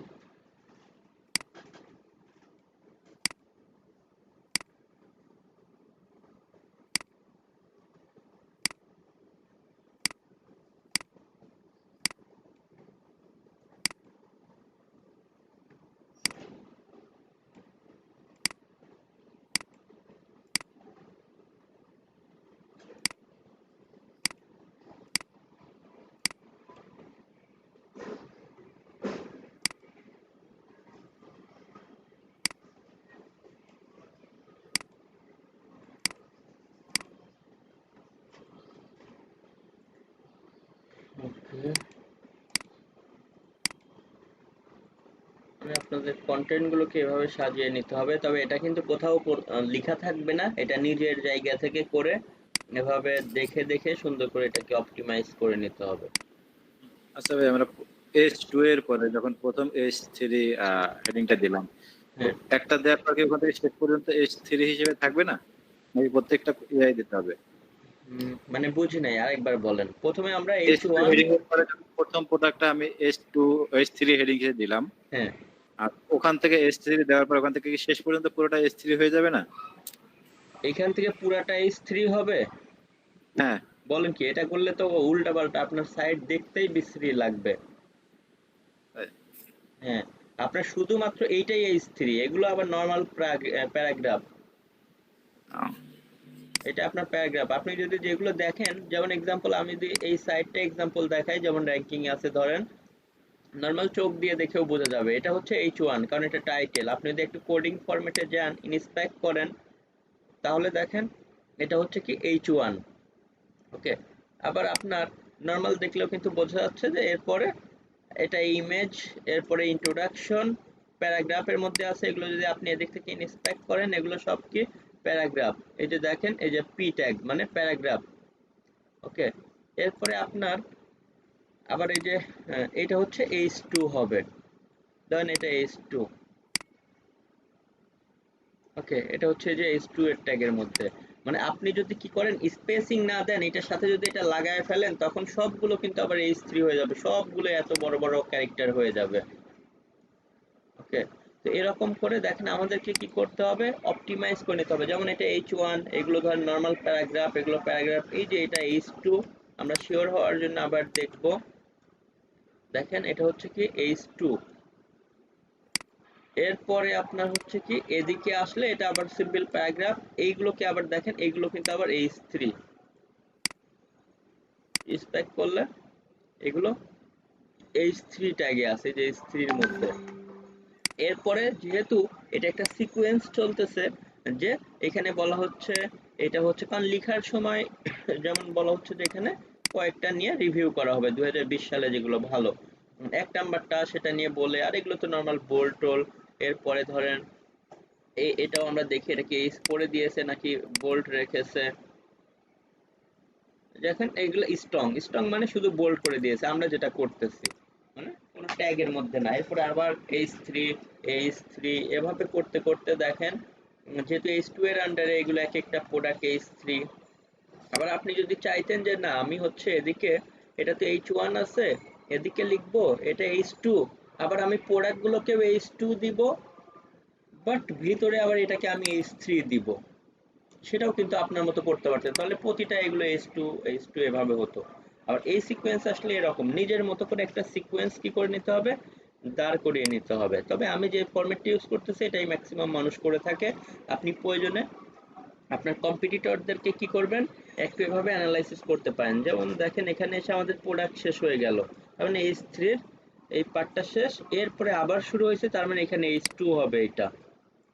Speaker 1: আপনাদের কন্টেন্ট গুলোকে এভাবে সাজিয়ে নিতে হবে, তবে এটা কিন্তু কোথাও লেখা থাকবে না, এটা নিজের জায়গা থেকে করে এভাবে দেখে দেখে সুন্দর করে এটাকে অপটিমাইজ করে নিতে হবে।
Speaker 2: আচ্ছা ভাই, আমরা H2 এর পরে যখন প্রথম H3 হেডিংটা দিলাম, তো
Speaker 1: হ্যাঁ।
Speaker 2: একটা দেওয়ার পর কি ওখান থেকে শেষ পর্যন্ত H3 হিসেবে থাকবে না, নাকি প্রত্যেকটা ইয়াই দিতে হবে?
Speaker 1: মানে বুঝি নাই, আরেকবার বলেন। প্রথমে আমরা
Speaker 2: H2
Speaker 1: H1।
Speaker 2: হেডিং এর পরে যখন প্রথম প্রোডাক্টটা আমি H2 H3 হেডিং হিসেবে দিলাম,
Speaker 1: হ্যাঁ,
Speaker 2: আর ওখান থেকে H3 দেওয়ার পর ওখান থেকে কি শেষ পর্যন্ত পুরোটা H3 হয়ে যাবে না?
Speaker 1: এখান থেকে পুরাটা H3 হবে?
Speaker 2: হ্যাঁ।
Speaker 1: বলেন কি? এটা করলে তো উল্টা পাল্টা, আপনার সাইট দেখতেই বিশ্রী লাগবে। হ্যাঁ, আপনার শুধুমাত্র এইটাই H3, এগুলো আবার নর্মাল প্যারাগ্রাফ।
Speaker 2: আহ,
Speaker 1: এটা আপনার প্যারাগ্রাফ। আপনি যদি যেগুলো দেখেন, যেমন এক্সাম্পল আমি যদি এই সাইটটা এক্সাম্পল দেখাই, যেমন র্যাঙ্কিং আছে ধরেন, নর্মাল চোখ দিয়ে দেখেও বোঝা যাবে এটা হচ্ছে H1, কারণ এটা টাইটেল। আপনি যদি একটু কোডিং ফরম্যাটে যান, ইন্সপেক্ট করেন, তাহলে দেখেন এটা হচ্ছে কি H1। ওকে, আবার আপনার নর্মাল দেখলেও কিন্তু বোঝা যাচ্ছে যে এরপরে এটা ইমেজ, এরপরে ইন্ট্রোডাকশন, প্যারাগ্রাফের মধ্যে আছে। এগুলো যদি আপনি এদিক থেকে ইন্সপেক্ট করেন, এগুলো সব কি প্যারাগ্রাফ। এই যে দেখেন, এই যে পি ট্যাগ মানে প্যারাগ্রাফ। ওকে, এরপরে আপনার আবার এই যে এটা হচ্ছে H2 হবে, ধরেন এটা H2। ওকে, এটা হচ্ছে যে H2 এর ট্যাগের মধ্যে। মানে আপনি যদি কি করেন, স্পেসিং না দেন, এটার সাথে যদি এটা লাগায় ফেলেন, তখন সবগুলো কিন্তু আবার H3 হয়ে যাবে, সবগুলো এত বড় বড় ক্যারেক্টার হয়ে যাবে। ওকে, তো এরকম করে দেখেন আমাদেরকে কি করতে হবে, অপটিমাইজ করে নিতে হবে। যেমন এটা H1, এগুলো ধরেন নর্মাল প্যারাগ্রাফ, এগুলো প্যারাগ্রাফ। এই যে এটা H2, আমরা শিওর হওয়ার জন্য আবার দেখব। দেখেন এটা হচ্ছে কি H2। এরপরে আপনার হচ্ছে কি এদিকে আসলে এটা আবার সিম্পল প্যারাগ্রাফ। এইগুলোকে আবার দেখেন, এইগুলো কিন্তু আবার H3। স্পেক করলে এগুলো H3 ট্যাগে আছে, যে H3 এর মধ্যে। এরপরে যেহেতু এটা একটা সিকোয়েন্স চলতেছে, যে এখানে বলা হচ্ছে, এটা হচ্ছে কারণ লেখার সময় যেমন বলা হচ্ছে যে এখানে কয়েকটা নিয়ে রিভিউ করা হবে 2020 সালে, যেগুলো ভালো। এক নাম্বারটা সেটা নিয়ে বলে, আর এগুলো তো নর্মাল বোল্ড টোল। এরপরে ধরেন এটাও আমরা দেখি, এটা কি এইচ করে দিয়েছে নাকি বোল্ড রেখেছে। দেখেন এইগুলো স্ট্রং, স্ট্রং মানে শুধু বোল্ড করে দিয়েছে, আমরা যেটা করতেছি মানে কোনো ট্যাগের মধ্যে না। এরপরে আবার H3, H3 এভাবে করতে করতে দেখেন, যেহেতু H2 এর আন্ডারে এগুলো এক একটা প্রোডাক্ট H3। আবার আপনি যদি চাইতেন যে না, আমি হচ্ছে এদিকে, এটা তো H1 আছে, এদিকে লিখবো এটা H2, আবার আমি প্রোডাক্ট গুলোকেও H2 দিব, বাট ভিতরে আবার এটাকে আমি H3 দিব, সেটাও কিন্তু আপনার মতো করতে পারতেন। তাহলে প্রতিটা এগুলো H2 H2 এভাবে হতো। আর এই সিকোয়েন্স আসলে এরকম নিজের মতো করে একটা সিকোয়েন্স কি করে নিতে হবে, দাঁড় করিয়ে নিতে হবে। তবে আমি যে ফরম্যাটটি ইউজ করতেছি এটাই ম্যাক্সিমাম মানুষ করে থাকে। আপনি প্রয়োজনে আপনার কম্পিটিটরদেরকে কি করবেন, একটু এভাবে অ্যানালাইসিস করতে পারেন। যেমন দেখেন এখানে এসে আমাদের প্রোডাক্ট শেষ হয়ে গেল, তার মানে H3 এর এই পার্টটা শেষ, এরপরে আবার শুরু হয়েছে, তার মানে এখানে H2 হবে এটা।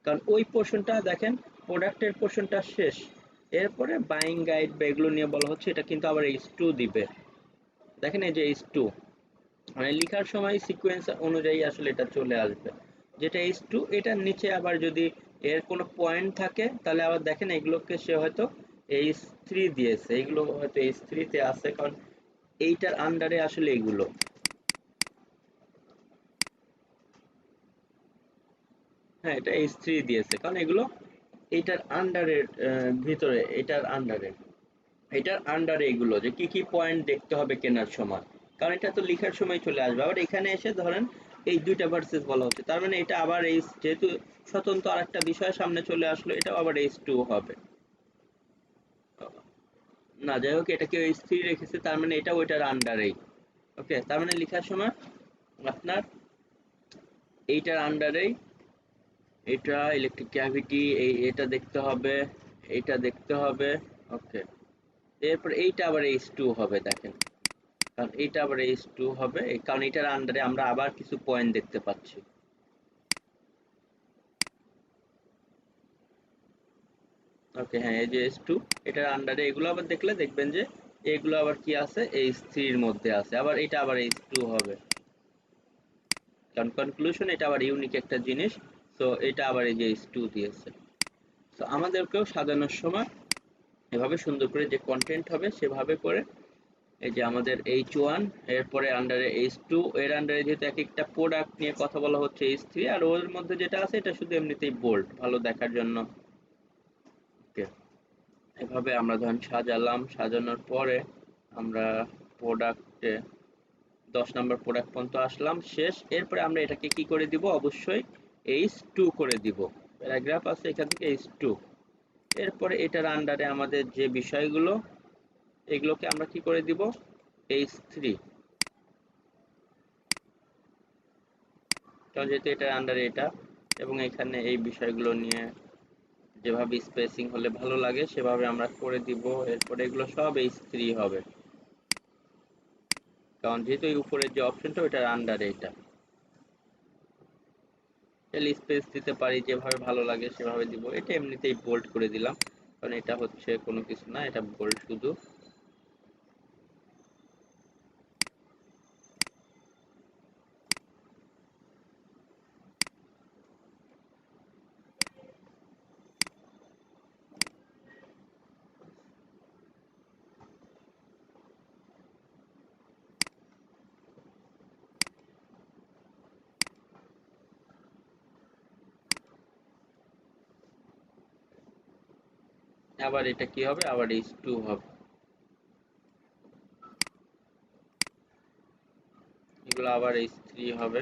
Speaker 1: কারণ ওই পোর্শনটা দেখেন, প্রোডাক্টের পোর্শনটা শেষ, এরপরে বাইং গাইড বা এগুলো নিয়ে বলা হচ্ছে, এটা কিন্তু আবার H2 দিবে। দেখেন এই যে H2, মানে লেখার সময় সিকোয়েন্স অনুযায়ী আসলে এটা চলে আসবে। যেটা H2, এটার নিচে আবার যদি এর কোনো পয়েন্ট থাকে, তাহলে আবার দেখেন এগুলোকে সে হয়তো H3 দিয়েছে, এগুলো হয়তো H3 তে আছে, কারণ এইটার আন্ডারে আসলে এগুলো। হ্যাঁ, এটা H3 দিয়েছে কারণ এগুলো এইটার আন্ডারের ভিতরে, এটার আন্ডারে এগুলো যে কি কি পয়েন্ট দেখতে হবে কেনার সময়, কারণ এটা তো লেখার সময় চলে আসবে। আবার এখানে এসে ধরেন এই দুইটা ভার্সেস বলা হচ্ছে, তার মানে এটা আবার এই যেহেতু স্বতন্ত্র আরেকটা বিষয় সামনে চলে আসলো, এটাও আবার H2 হবে না। যাই হোক, এটাকে H3 রেখেছে, তার মানে এটা ওইটার আন্ডারেই। ওকে, তার মানে লেখার সময় আপনার এইটার আন্ডারেই, এটা ইলেকট্রিক ক্যাভিটি, এটা দেখতে হবে, এইটা দেখতে হবে। ওকে, এরপর এইটা আবার H2 হবে দেখেন, কারণ এইটা আবার H2 হবে, কারণ এটার আন্ডারে আমরা আবার কিছু পয়েন্ট দেখতে পাচ্ছি। ওকে, হ্যাঁ, এই যে H2, এটার আন্ডারে এগুলো আবার দেখলে দেখবেন যে এগুলো আবার কি আছে, H3 এর মধ্যে আছে, আবার এটা আবার H2 হবে। কারণ কনক্লুশন এটা আবার ইউনিক একটা জিনিস। তো এটা আবার এই যে টু দিয়েছে। তো আমাদেরকেও সাজানোর সময় এভাবে সুন্দর করে যে কন্টেন্ট হবে সেভাবে করে এই যে আমাদের H1 এরপরে আন্ডারে H2 এর আন্ডারে যেহেতু এক একটা প্রোডাক্ট নিয়ে কথা বলা হচ্ছে H3 আর ওর মধ্যে যেটা আছে এটা শুধু এমনিতেই বোল্ড ভালো দেখার জন্য। ওকে, এভাবে আমরা ধরেন সাজালাম, সাজানোর পরে আমরা প্রোডাক্টে 10 নম্বর প্রোডাক্ট পর্যন্ত আসলাম শেষ। এরপরে আমরা এটাকে কি করে দিব, অবশ্যই H2 করে দিব। প্যারাগ্রাফ আছে এখান থেকে H2। এরপরে এটার আন্ডারে আমাদের যে বিষয়গুলো এগুলোকে আমরা কি করে দিব, H3। কারণ যেহেতু এটার আন্ডারে এটা এবং এখানে এই বিষয়গুলো নিয়ে যেভাবে স্পেসিং হলে ভালো লাগে সেভাবে আমরা করে দিব। এরপরে এগুলো সব H3 হবে, কারণ যেহেতু এই উপরের যে অপশনটা ওইটার আন্ডারে এটা। তাহলে স্পেস দিতে পারি যেভাবে ভালো লাগে সেভাবে দিব। এটা এমনিতেই বোল্ড করে দিলাম, কারণ এটা হচ্ছে কোনো কিছু না, এটা বোল্ড শুধু। আবার এটা কি হবে, আবার H2 হবে। এগুলো আবার H3 হবে।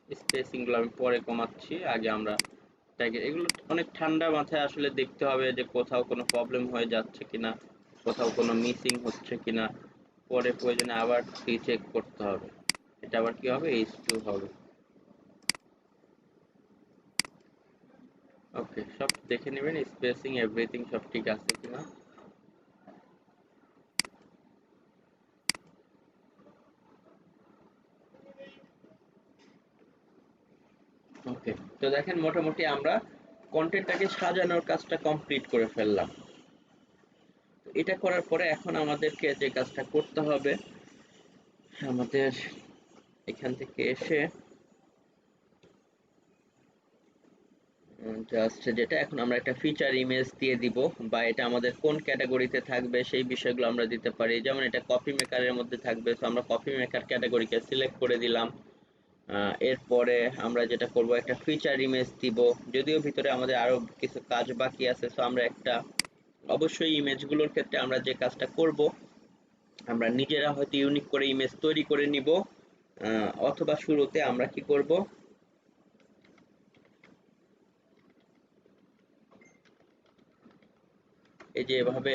Speaker 1: স্পেসিং গুলো আমি পরে কমাচ্ছি, আগে আমরা এগুলো অনেক ঠান্ডা মাথায় আসলে দেখতে হবে যে কোথাও কোনো প্রবলেম হয়ে যাচ্ছে কিনা, কোথাও কোনো মিসিং হচ্ছে কিনা, পরে প্রয়োজনে আবার চেক করতে হবে। এটা আবার কি হবে, H2 হবে। ওকে, সব দেখে নেবেন স্পেসিং এভরিথিং সব ঠিক আছে কিনা। ওকে, তো দেখেন মোটামুটি আমরা কন্টেন্টটাকে সাজানোর কাজটা কমপ্লিট করে ফেললাম। তো এটা করার পরে এখন আমাদেরকে যে কাজটা করতে হবে, আমাদের এখান থেকে এসে জাস্ট যেটা এখন আমরা একটা ফিচার ইমেজ দিয়ে দিব, বা এটা আমাদের কোন ক্যাটাগরিতে থাকবে সেই বিষয়গুলো আমরা দিতে পারি। যেমন এটা কপি মেকারের মধ্যে থাকবে, তো আমরা কপি মেকার ক্যাটাগরিকে সিলেক্ট করে দিলাম। এরপরে আমরা যেটা করব, একটা ফিচার ইমেজ দিব। যদিও ভিতরে আমাদের আরো কিছু কাজ বাকি আছে, তো আমরা একটা অবশ্যই ইমেজগুলোর ক্ষেত্রে আমরা যে কাজটা করব, আমরা নিজেরা হয়তো ইউনিক করে ইমেজ তৈরি করে নিব, অথবা শুরুতে আমরা কি করব, এই যে এভাবে,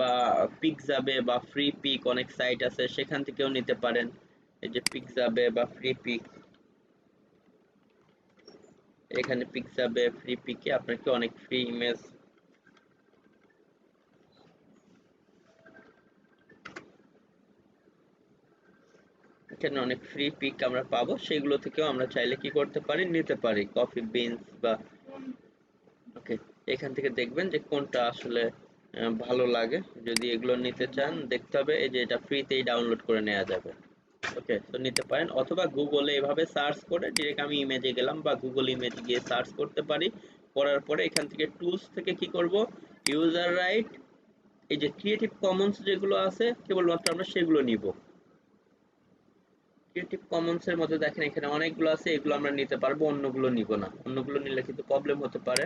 Speaker 1: বা পিকজাবে বা ফ্রি পিক অনেক সাইট আছে সেখান থেকেও নিতে পারেন। এই যে পিকজাবে বা ফ্রি পিক, এখানে পিকজাবে ফ্রি পিকে আপনাকে অনেক ফ্রি ইমেজ, এখানে অনেক ফ্রি পিক আমরা পাবো, সেগুলো থেকেও আমরা চাইলে কি করতে পারি, নিতে পারি কফি বিনস বা। ওকে, এখান থেকে দেখবেন যে কোনটা আসলে ভালো লাগে। যদি এগুলো নিতে চান দেখতে হবে, এই যে এটা ফ্রিতেই ডাউনলোড করে নেওয়া যাবে। ওকে, তো নিতে পারেন, অথবা গুগলে এভাবে সার্চ করে ডিরেক্ট আমি ইমেজে গেলাম, বা গুগল ইমেজ গিয়ে সার্চ করতে পারি। করার পরে এখান থেকে টুলস থেকে কি করব, ইউজার রাইট, এই যে ক্রিয়েটিভ কমন্স যেগুলো আছে কেবলমাত্র আমরা সেগুলো নিব। ক্রিয়েটিভ কমন্স এর মধ্যে দেখেন এখানে অনেকগুলো আছে, এগুলো আমরা নিতে পারবো, অন্যগুলো নিব না। অন্যগুলো নিলে কিন্তু প্রবলেম হতে পারে।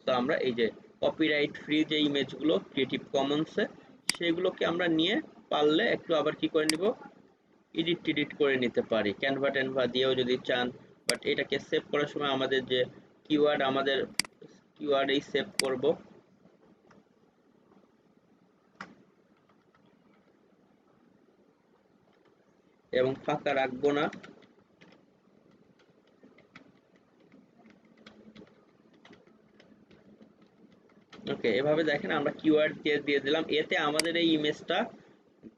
Speaker 1: তো আমরা এই যে কপিরাইট ফ্রি যে ইমেজগুলো ক্রিয়েটিভ কমন্সে, সেগুলোকে আমরা নিয়ে পারলে একটু আবার কি করে নিব, এডিট টিডিট করে নিতে পারি ক্যানভা ট্যানভা দিয়েও যদি চান। বাট এটাকে সেভ করার সময় আমাদের যে কিওয়ার্ড, আমাদের কিওয়ার্ডেই সেভ করব। এবং ফাঁকা রাখবো না। ওকে, এভাবে দেখেন আমরা কিওয়ার্ড দিয়ে দিয়ে দিলাম, এতে আমাদের এই ইমেজটা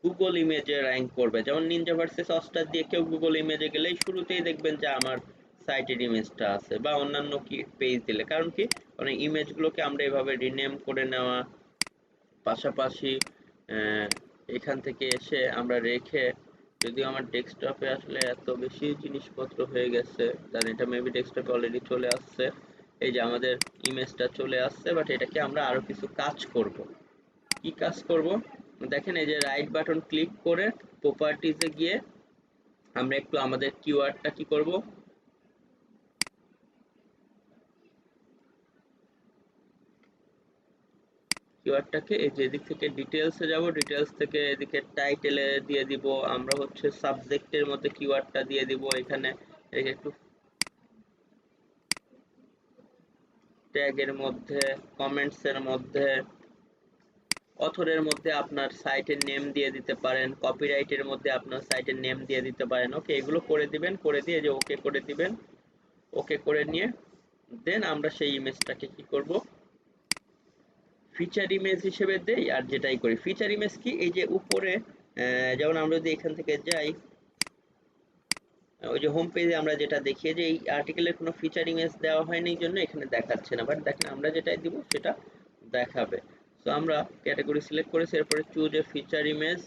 Speaker 1: গুগল ইমেজে র্যাঙ্ক করবে। যেমন নিনজা ভার্সেস অস্টার দিয়ে কেউ গুগল ইমেজে গেলেই শুরুতেই দেখবেন যে আমার সাইটের ইমেজটা আছে, বা অন্যান্য কি পেজ দিলে। কারণ কি, মানে ইমেজগুলোকে আমরা এভাবে রিনেম করে নেওয়া, পাশাপাশি আহ, এখান থেকে এসে আমরা রেখে যদিও আমার ডেস্কটপে আসলে এত বেশি জিনিসপত্র হয়ে গেছে, দেন এটা মেবি ডেস্কটপে অলরেডি চলে আসছে। এই যে আমাদের ইমেজটা চলে আসছে, বাট এটাকে আমরা আরো কিছু কাজ করব। কি কাজ করব? দেখেন এই যে রাইট বাটন ক্লিক করে প্রপার্টিজে গিয়ে আমরা একটু আমাদের কিওয়ার্ডটা কি করব, কিওয়ার্ডটাকে এই যে এদিক থেকে ডিটেলসে যাব, ডিটেলস থেকে এদিকে টাইটেলে দিয়ে দিব, আমরা হচ্ছে সাবজেক্টের মধ্যে কিওয়ার্ডটা দিয়ে দিব এখানে, একটু ট্যাগের মধ্যে, কমেন্টস এর মধ্যে, অথরের মধ্যে আপনার সাইটের নেম দিয়ে দিতে পারেন, কপিরাইটের মধ্যে আপনার সাইটের নেম দিয়ে দিতে পারেন। ওকে, এগুলো করে দিবেন, করে দিয়ে যে ওকে করে দিবেন, ওকে করে নিয়ে দেন আমরা সেই ইমেজটাকে কি করব, ফিচার ইমেজ হিসেবে দেই। আর যেটাই করি, ফিচার ইমেজ কি, এই যে উপরে যেমন আমরা যদি এখান থেকে যাই, ওই যে হোম পেজে আমরা যেটা দেখি যে এই আর্টিকেলের কোনো ফিচার ইমেজ দেওয়া হয়নি, এই জন্য এখানে দেখাচ্ছে না, বাট দেখেন আমরা যেটাই দিব সেটা দেখাবে। তো আমরা ক্যাটাগরি সিলেক্ট করেছি, এরপরে choose a feature image,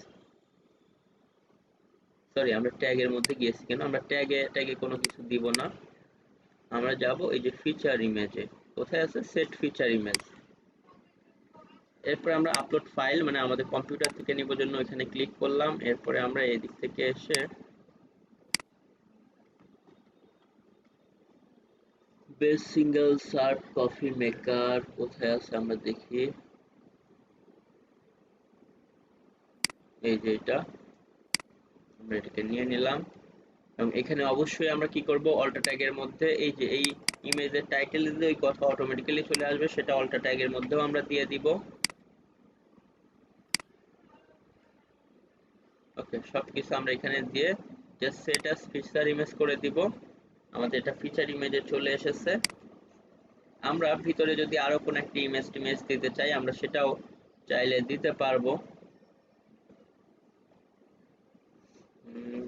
Speaker 1: sorry আমরা ট্যাগের মধ্যে গিয়েছি কেন, আমরা ট্যাগে ট্যাগে কোনো কিছু দিব না, আমরা যাব এই যে ফিচার ইমেজে, কোথায় আছে সেট ফিচার ইমেজ। এরপরে আমরা আপলোড ফাইল মানে আমাদের কম্পিউটার থেকে নিব জন্য এখানে ক্লিক করলাম। এরপরে আমরা এই দিক থেকে এসে best single serve coffee maker কোথায় আছে আমরা দেখি, এই যে এটা, আমরা এটাকে নিয়ে নিলাম। এবং এখানে অবশ্যই আমরা কি করব, অল্টা ট্যাগের মধ্যে এই যে এই ইমেজের টাইটেল দিলে ওই কথা অটোমেটিক্যালি চলে আসবে, সেটা অল্টা ট্যাগের মধ্যেও আমরা দিয়ে দিব। ওকে, সবকিছু আমরা এখানে দিয়ে just set as feature image করে দিব। আমাদের এটা ফিচার ইমেজে চলে এসেছে। আমরা ভিতরে যদি আরো কোনো একটা ইমেজ টিমেজ দিতে চাই আমরা সেটাও চাইলে দিতে পারবো।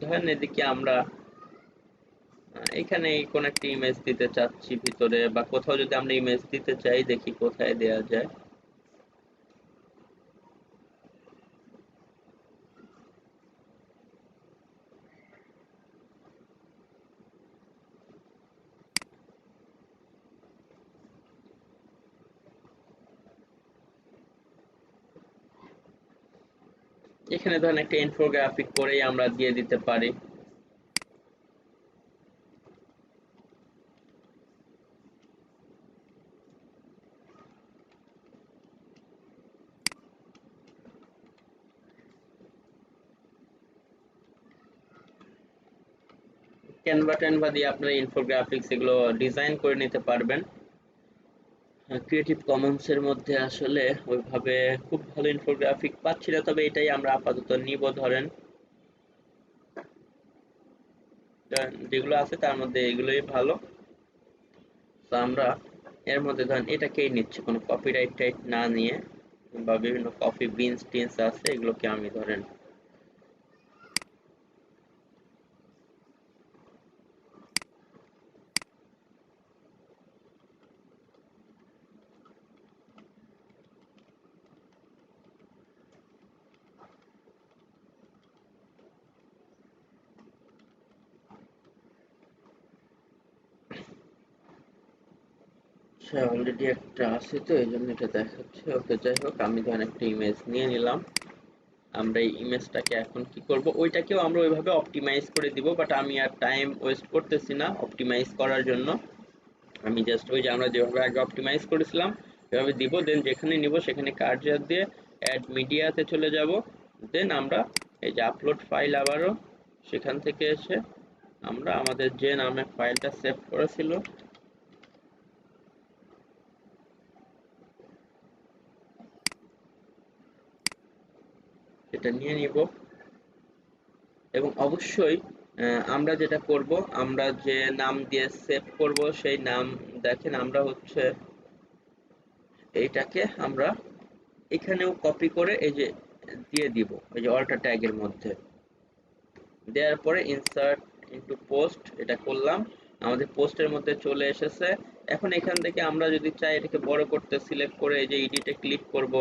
Speaker 1: ধরেন এদিকে আমরা এখানে কোন একটা ইমেজ দিতে চাচ্ছি ভিতরে, বা কোথাও যদি আমরা ইমেজ দিতে চাই, দেখি কোথায় দেয়া যায়। এখানে ধরেন একটা ইনফোগ্রাফিক করেই আমরা দিয়ে দিতে পারি। ক্যানভা ট্যানভা দিয়ে আপনারা ইনফোগ্রাফিক্স এগুলো ডিজাইন করে নিতে পারবেন। ক্রিয়েটিভ কমন্স এর মধ্যে আসলে ওইভাবে খুব ভালো ইনফোগ্রাফিক পাচ্ছি না, তবে এটাই আমরা আপাতত নিব। ধরেন যেগুলো আছে তার মধ্যে এগুলোই ভালো, তো আমরা এর মধ্যে ধরেন এটাকেই নিচ্ছি, কোনো কপিরাইট টাইট না নিয়ে, বা বিভিন্ন কফি বিনস টিনস আছে এগুলোকে আমি ধরেন অলরেডি একটা আছে তো এই জন্য এটা দেখাচ্ছে। ওকে, যাই হোক আমি ধরেন একটা ইমেজ নিয়ে নিলাম। আমরা এই ইমেজটাকে এখন কি করব, ওইটাকেও আমরা ওইভাবে অপটিমাইজ করে দিব, বাট আমি আর টাইম ওয়েস্ট করতেছি না অপটিমাইজ করার জন্য। আমি জাস্ট ওই যে আমরা যেভাবে আগে অপটিমাইজ করেছিলাম এভাবে দিব, দেন যেখানে নিব সেখানে কার্সার দিয়ে অ্যাড মিডিয়াতে চলে যাব। দেন আমরা এই যে আপলোড ফাইল, আবারও সেখান থেকে এসে আমরা আমাদের যে নামে ফাইলটা সেভ করেছিল সেটা নিয়ে নিব। এবং অবশ্যই আমরা যেটা করব, আমরা যে নাম দিয়ে সেভ করব সেই নাম, দেখেন আমরা হচ্ছে এইটাকে আমরা এখানেও কপি করে এই যে দিয়ে দিব এই যে অল্টার ট্যাগের মধ্যে, দেওয়ার পরে ইনসার্ট ইনটু পোস্ট এটা করলাম, আমাদের পোস্টের মধ্যে চলে এসেছে। এখন এখান থেকে আমরা যদি চাই এটাকে বড় করতে, সিলেক্ট করে এই যে এডিটে ক্লিক করব,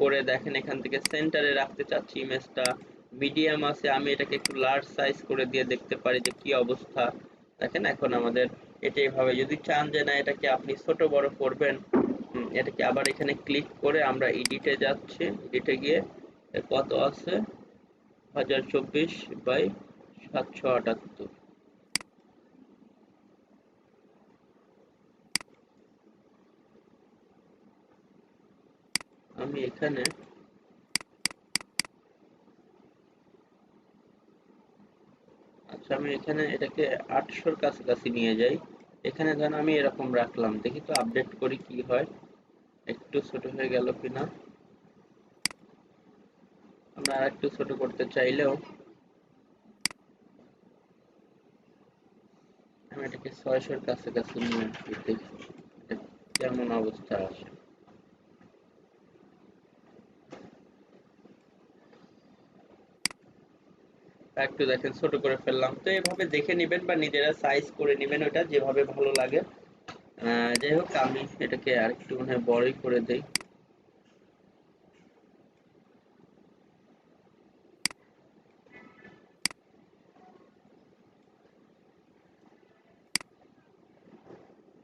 Speaker 1: করে দেখেন এখান থেকে সেন্টারে রাখতে চাচ্ছি ইমেজটা, মিডিয়াম আছে, আমি এটাকে একটু লার্জ সাইজ করে দিয়ে দেখতে পারি যে কি অবস্থা। দেখেন এখন আমাদের এটা এভাবে, যদি চান যে না এটাকে আপনি ছোট বড় করবেন, এটাকে আবার এখানে ক্লিক করে আমরা এডিটে যাচ্ছি, এডিটে গিয়ে কত আছে 1024/778। আমি এখানে আচ্ছা আমি এখানে এটাকে 800-র কাছাকাছি নিয়ে যাই। এখানে ধরেন আমি এরকম রাখলাম, দেখি তো আপডেট করি কি হয়, একটু ছোট হয়ে গেল কিনা। আমরা আর একটু ছোট করতে চাইলেও আমি এটাকে 600-র কাছাকাছি নিয়ে আসি, দেখি এটা কেমন অবস্থা আসে। একটু দেখেন ছোট করে ফেললাম। তো এভাবে দেখে নিবেন বা নিজেরা সাইজ করে নিবেন, ওটা যেভাবে ভালো লাগে। যাই হোক আমি এটাকে আরেকটু মনে হয় বড়ই করে দেই।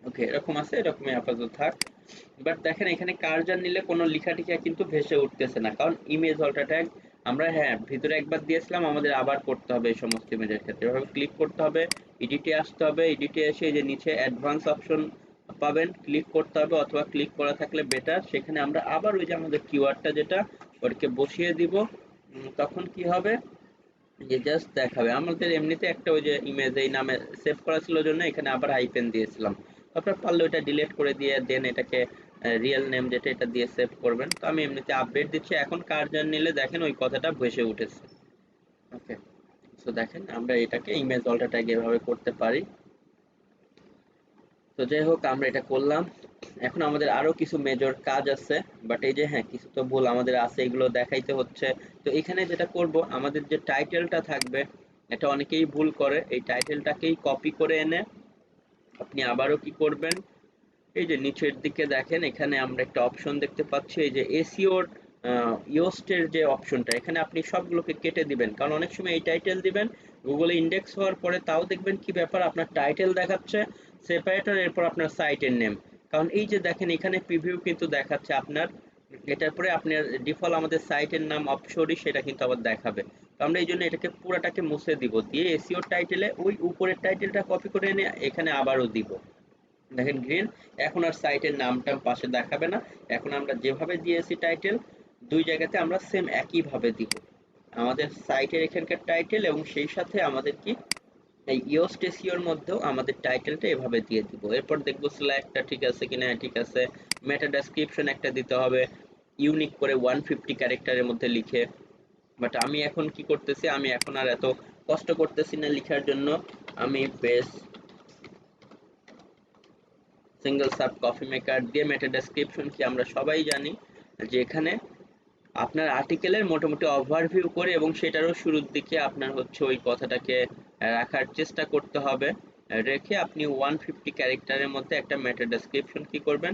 Speaker 1: ওকে, এরকম আছে, এরকমই আপাতত থাক। বাট দেখেন এখানে কার্সর নিলে কোনো লেখা টিখা কিন্তু ভেসে উঠতেছে না, কারণ ইমেজ অল্টা ট্যাগ আমরা হ্যাঁ ভিতরে একবার দিয়েছিলাম, আমাদের আবার করতে হবে এই সমস্ত ইমেজের ক্ষেত্রে। এভাবে ক্লিক করতে হবে, এডিটে আসতে হবে, এডিটে এসে এই যে নিচে অ্যাডভান্স অপশন পাবেন, ক্লিক করতে হবে, অথবা ক্লিক করা থাকলে বেটার। সেখানে আমরা আবার ওই যে আমাদের কিওয়ার্ডটা যেটা ওটাকে বসিয়ে দিব। তখন কি হবে যে জাস্ট দেখাবে আমাদের এমনিতে একটা ওই যে ইমেজ এই নামে সেভ করা ছিল জন্য এখানে আবার হাইপেন দিয়েছিলাম। আপনার পারলে ওইটা ডিলিট করে দিয়ে দেন এটাকে রিয়েল নেম যেটা এটা দিয়ে সেভ করবেন। তো আমি এমনিতে আপডেট দিচ্ছি, এখন কার্সর নিলে দেখেন ওই কথাটা ভেসে উঠেছে। ওকে, সো দেখেন আমরা এটাকে ইমেজ অল্টা ট্যাগ এভাবে করতে পারি। তো যাই হোক আমরা এটা করলাম। এখন আমাদের আরো কিছু মেজর কাজ আছে, বাট এই যে হ্যাঁ কিছু তো ভুল আমাদের আছে, এগুলো দেখাইতে হচ্ছে। তো এখানে যেটা করব, আমাদের যে টাইটেলটা থাকবে, এটা অনেকেই ভুল করে, এই টাইটেলটাকেই কপি করে এনে আপনি আবারও কি করবেন, এই যে নিচের দিকে দেখেন এখানে আমরা একটা অপশন দেখতে পাচ্ছি, এই যে এসইওর ইয়োস্টের যে অপশনটা, এখানে আপনি সবগুলোকে কেটে দিবেন, কারণ অনেক সময় এই টাইটেল দিবেন গুগলে ইন্ডেক্স হওয়ার পরে তাও দেখবেন কি ব্যাপার, আপনার টাইটেল দেখাচ্ছে সেপারেটর, এরপর আপনার সাইটের নেম। কারণ এই যে দেখেন এখানে প্রিভিউ কিন্তু দেখাচ্ছে আপনার, এটার পরে আপনার ডিফল্ট আমাদের সাইটের নাম অপশনই সেটা কিন্তু আবার দেখাবে। তো আমরা এই জন্য এটাকে পুরাটাকে মুছে দিব, দিয়ে এসইও টাইটেলে ওই উপরের টাইটেলটা কপি করে এনে এখানে আবারও দিব। দেখেন গ্রিন, এখন আর সাইটের নামটা পাশে দেখাবে না। এখন আমরা যেভাবে দিয়েছি টাইটেল, দুই জায়গাতে আমরা সেম একইভাবে দিব আমাদের সাইটের এখানকার টাইটেল, এবং সেই সাথে আমাদের কি এই ইয়োস্ট এসইওর মধ্যেও আমাদের টাইটেলটা এভাবে দিয়ে দিব। এরপর দেখবো সিলেক্টটা ঠিক আছে কিনা। হ্যাঁ, ঠিক আছে। মেটা ডেসক্রিপশন একটা দিতে হবে ইউনিক করে 150 ক্যারেক্টারের মধ্যে লিখে। বাট আমি এখন কি করতেছি, আমি এখন আর এত কষ্ট করতেছি না লিখার জন্য। আমি base single sub coffee maker দিয়ে মেটা ডেসক্রিপশন কি আমরা সবাই জানি যে এখানে আপনার আর্টিকেলের মোটামুটি ওভারভিউ করে এবং সেটারও শুরুর দিকে আপনার হচ্ছে ওই কথাটাকে রাখার চেষ্টা করতে হবে। রেখে আপনি 150 ক্যারেক্টারের মধ্যে একটা মেটা ডেসক্রিপশন কি করবেন,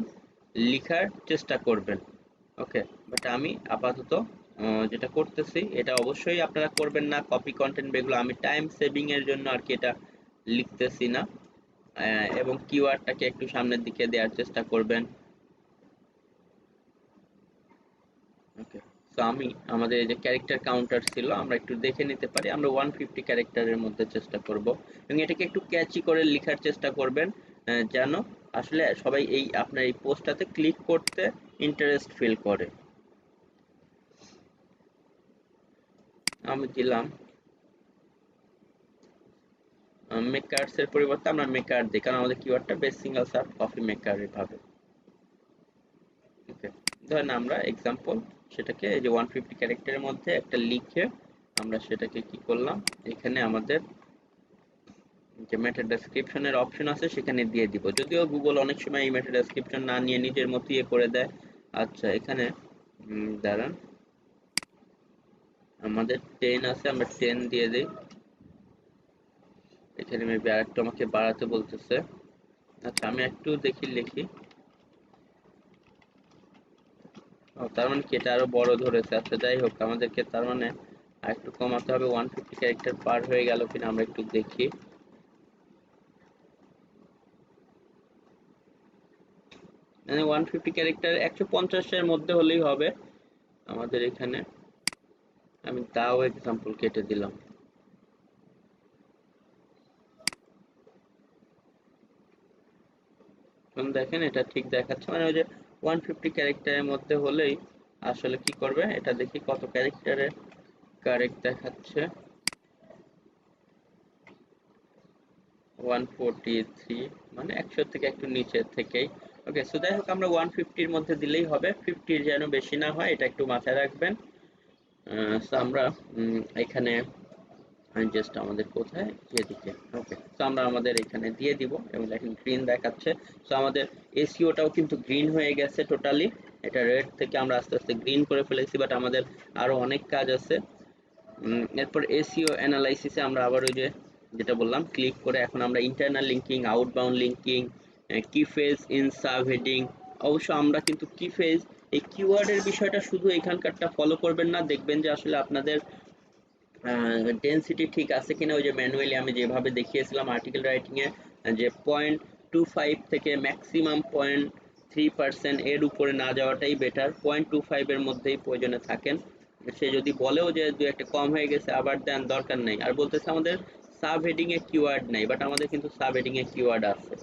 Speaker 1: লিখার চেষ্টা করবেন। ওকে, বাট আমি আপাতত যেটা করতেছি এটা অবশ্যই আপনারা করবেন না, কপি কন্টেন্ট এগুলো আমি টাইম সেভিং এর জন্য আর কি এটা লিখতেছি না। এবং কিওয়ার্ডটাকে একটু সামনের দিকে দেওয়ার চেষ্টা করবেন। ওকে, সো আমি আমাদের এই যে ক্যারেক্টার কাউন্টার ছিল আমরা একটু দেখে নিতে পারি, আমরা 150 ক্যারেক্টারের মধ্যে চেষ্টা করব, এবং এটাকে একটু ক্যাচি করে লেখার চেষ্টা করবেন, যেন আসলে সবাই এই আপনার এই পোস্টটাতে ক্লিক করতে ইন্টারেস্ট ফিল করে। আমি দিলাম মেকার্স এর পরিবর্তে আমরা মেকার দিই, কারণ আমাদের কিওয়ার্ডটা base single serve coffee maker এভাবে। ওকে, ধরেন আমরা এক্সাম্পল সেটাকে এই যে 150 ক্যারেক্টারের মধ্যে একটা লিখে আমরা সেটাকে কি করলাম, এখানে আমাদের যে মেটা ডেসক্রিপশনের অপশন আছে সেখানে দিয়ে দিব, যদিও গুগল অনেক সময় এই মেটা ডেসক্রিপশন না নিয়ে নিজের মতো ইয়ে করে দেয়। আচ্ছা এখানে দাঁড়ান, আমাদের 10 আছে, আমরা 10 দিয়ে দিই। এখানে মেবি আরেকটু আমাকে বাড়াতে বলতেছে। আচ্ছা আমি একটু দেখি লিখি। ও তার মানে কি এটা আরো বড় ধরেছে। আচ্ছা যাই হোক, আমাদেরকে তার মানে আর একটু কমাতে হবে, 150 ক্যারেক্টার পার হয়ে গেল কিনা আমরা একটু দেখি। মানে 150 ক্যারেক্টার 150 এর মধ্যে হলেই হবে আমাদের এখানে। আমি তাও এক্সাম্পল কেটে দিলাম। এখন দেখেন এটা ঠিক দেখাচ্ছে, মানে ওই যে 150 ক্যারেক্টারের মধ্যে হলেই আসলে কি করবে, এটা দেখি কত ক্যারেক্টারে কারেক্ট দেখাচ্ছে। 143, মানে 100 থেকে একটু নিচের থেকেই। ওকে, সো যাই হোক আমরা 150 এর মধ্যে দিলেই হবে, 50 যেন বেশি না হয় এটা একটু মাথায় রাখবেন। সো আমরা এখানে জাস্ট আমাদের কোথায়, যেদিকে। ওকে, তো আমরা আমাদের এখানে দিয়ে দিব এবং দেখেন গ্রিন দেখাচ্ছে। সো আমাদের এসইওটাও কিন্তু গ্রিন হয়ে গেছে টোটালি। এটা রেড থেকে আমরা আস্তে আস্তে গ্রিন করে ফেলেছি, বাট আমাদের আরো অনেক কাজ আছে। এরপর এসইও অ্যানালাইসিসে আমরা আবার ওই যে যেটা বললাম ক্লিক করে এখন আমরা ইন্টারনাল লিঙ্কিং, আউটবাউন্ড লিঙ্কিং, কি ফেজ ইন সাব হেডিং। অবশ্য আমরা কিন্তু কি ফেজ, এই কিওয়ার্ডের বিষয়টা শুধু এখানকারটা ফলো করবেন না, দেখবেন যে আসলে আপনাদের ডেন্সিটি ঠিক আছে কিনা। ওই যে ম্যানুয়ালি আমি যেভাবে দেখিয়েছিলাম আর্টিকেল রাইটিং এ, যে 0.25 থেকে ম্যাক্সিমাম 0.3% এর উপরে না যাওয়াটাই বেটার। 0.25 এর মধ্যেই প্রয়োজনে থাকেন। সে যদি বলেও যে দু একটা কম হয়ে গেছে আবার দেন, দরকার নেই। আর বলতেছে আমাদের সাব হেডিং এ কিওয়ার্ড নাই, বাট আমাদের কিন্তু সাব হেডিং এ কিওয়ার্ড আছে।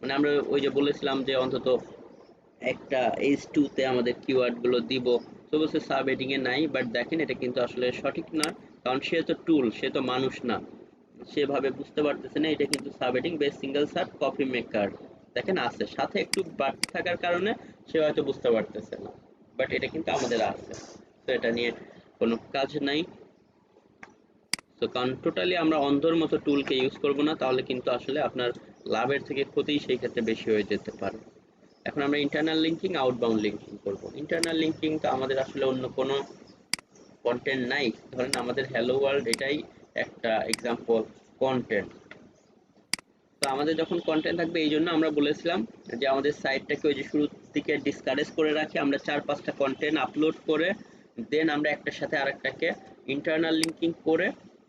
Speaker 1: মানে আমরা ওই যে বলেছিলাম যে অন্তত একটা H2 তে আমাদের কিওয়ার্ড গুলো দিব। তো বলছে সাব হেডিং এ নাই, বাট দেখেন এটা কিন্তু আসলে সঠিক না, কারণ সে তো টুল, সে তো মানুষ না। সেভাবে বুঝতে পারতেছে না এটা কিন্তু sub heading base single shirt coffee maker. দেখেন আছে, সাথে একটু বাড়তি থাকার কারণে সে হয়তো বুঝতে পারতেছে না, বাট এটা কিন্তু আমাদের আছে। তো এটা নিয়ে কোনো কাজ নাই। তো কারণ টোটালি আমরা অন্ধর মতো টুলকে ইউজ করব না, তাহলে কিন্তু আসলে আপনার লাভের থেকে ক্ষতিই সেই ক্ষেত্রে বেশি হয়ে যেতে পারে। এখন আমরা ইন্টারনাল লিঙ্কিং, আউটবাউন্ড লিঙ্কিং করব। ইন্টারনাল লিঙ্কিং তো আমাদের আসলে অন্য কোনো কন্টেন্ট নাই। ধরেন আমাদের হ্যালো ওয়ার্ল্ড এটাই একটা এক্সাম্পল কন্টেন্ট। তো আমাদের যখন কন্টেন্ট থাকবে, এই জন্য আমরা বলেছিলাম যে আমাদের সাইটটাকে ওই যে শুরুর দিকে ডিসকারেজ করে রাখি, আমরা 4-5টা কন্টেন্ট আপলোড করে দেন আমরা একটার সাথে আরেকটাকে ইন্টারনাল লিঙ্কিং করে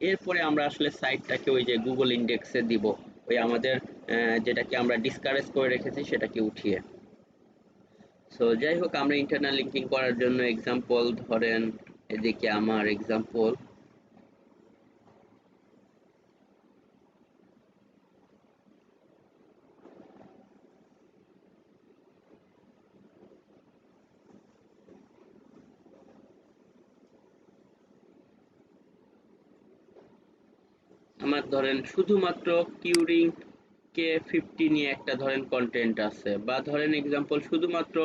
Speaker 1: এরপরে আমরা আসলে সাইটটাকে ওই যে গুগল ইন্ডেক্সে দিব, ওই আমাদের যেটাকে আমরা ডিসকারেজ করে রেখেছি সেটাকে উঠিয়ে। সো যাই হোক, আমরা ইন্টারনাল লিঙ্কিং করার জন্য এক্সাম্পল ধরেন এদিকে আমার এক্সাম্পল, আমার ধরেন শুধুমাত্র কিউরিং K50 নিয়ে একটা ধরেন কন্টেন্ট আছে, বা ধরেন এক্সাম্পল শুধুমাত্র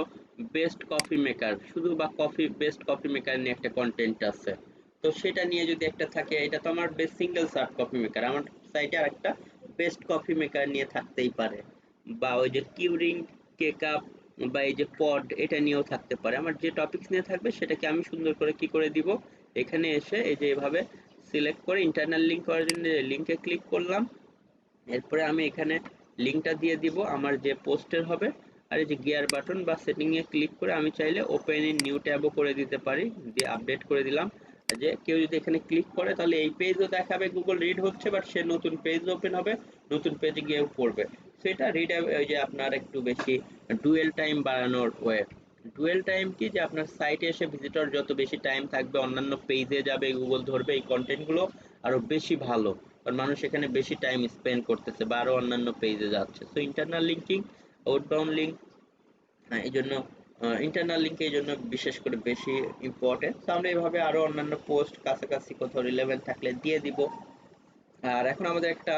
Speaker 1: বেস্ট কফি মেকার, শুধু বা কফি বেস্ট কফি মেকার নিয়ে একটা কন্টেন্ট আছে। তো সেটা নিয়ে যদি একটা থাকে, এটা তো আমার best single shirt coffee maker, আমার সাইটে আর একটা বেস্ট কফি মেকার নিয়ে থাকতেই পারে। বা ওই যে কিউরিং কেক আপ বা এই যে পড, এটা নিয়েও থাকতে পারে। আমার যে টপিকস নিয়ে থাকবে সেটাকে আমি সুন্দর করে কি করে দিব, এখানে এসে এই যে এভাবে সিলেক্ট করে ইন্টারনাল লিঙ্ক করার জন্য লিঙ্কে ক্লিক করলাম। এরপরে আমি এখানে লিঙ্কটা দিয়ে দিব আমার যে পোস্টের হবে। আর এই যে গিয়ার বাটন বা সেটিং এ ক্লিক করে আমি চাইলে ওপেন ইন নিউ ট্যাবও করে দিতে পারি, দিয়ে আপডেট করে দিলাম। যে কেউ যদি এখানে ক্লিক করে তাহলে এই পেজও দেখাবে, গুগল রিড হচ্ছে, বাট সে নতুন পেজ ওপেন হবে, নতুন পেজে গিয়েও পড়বে। সেটা রিড, ওই যে আপনার একটু বেশি ডুয়েল টাইম বাড়ানোর ওয়ে। ডুয়েল টাইম কি, যে আপনার সাইটে এসে ভিজিটর যত বেশি টাইম থাকবে অন্যান্য পেজে যাবে, গুগল ধরবে এই কন্টেন্টগুলো আরো বেশি ভালো, কারণ মানুষ এখানে বেশি টাইম স্পেন্ড করতেছে বা আরো অন্যান্য পেজে যাচ্ছে। So internal linking, outbound link, এই জন্য ইন্টারনাল লিঙ্ক এই জন্য বিশেষ করে বেশি ইম্পর্টেন্ট। তো আমরা এইভাবে আরো অন্যান্য পোস্ট কাছাকাছি কোথাও রিলেভেন্ট থাকলে দিয়ে দিব। আর এখন আমাদের একটা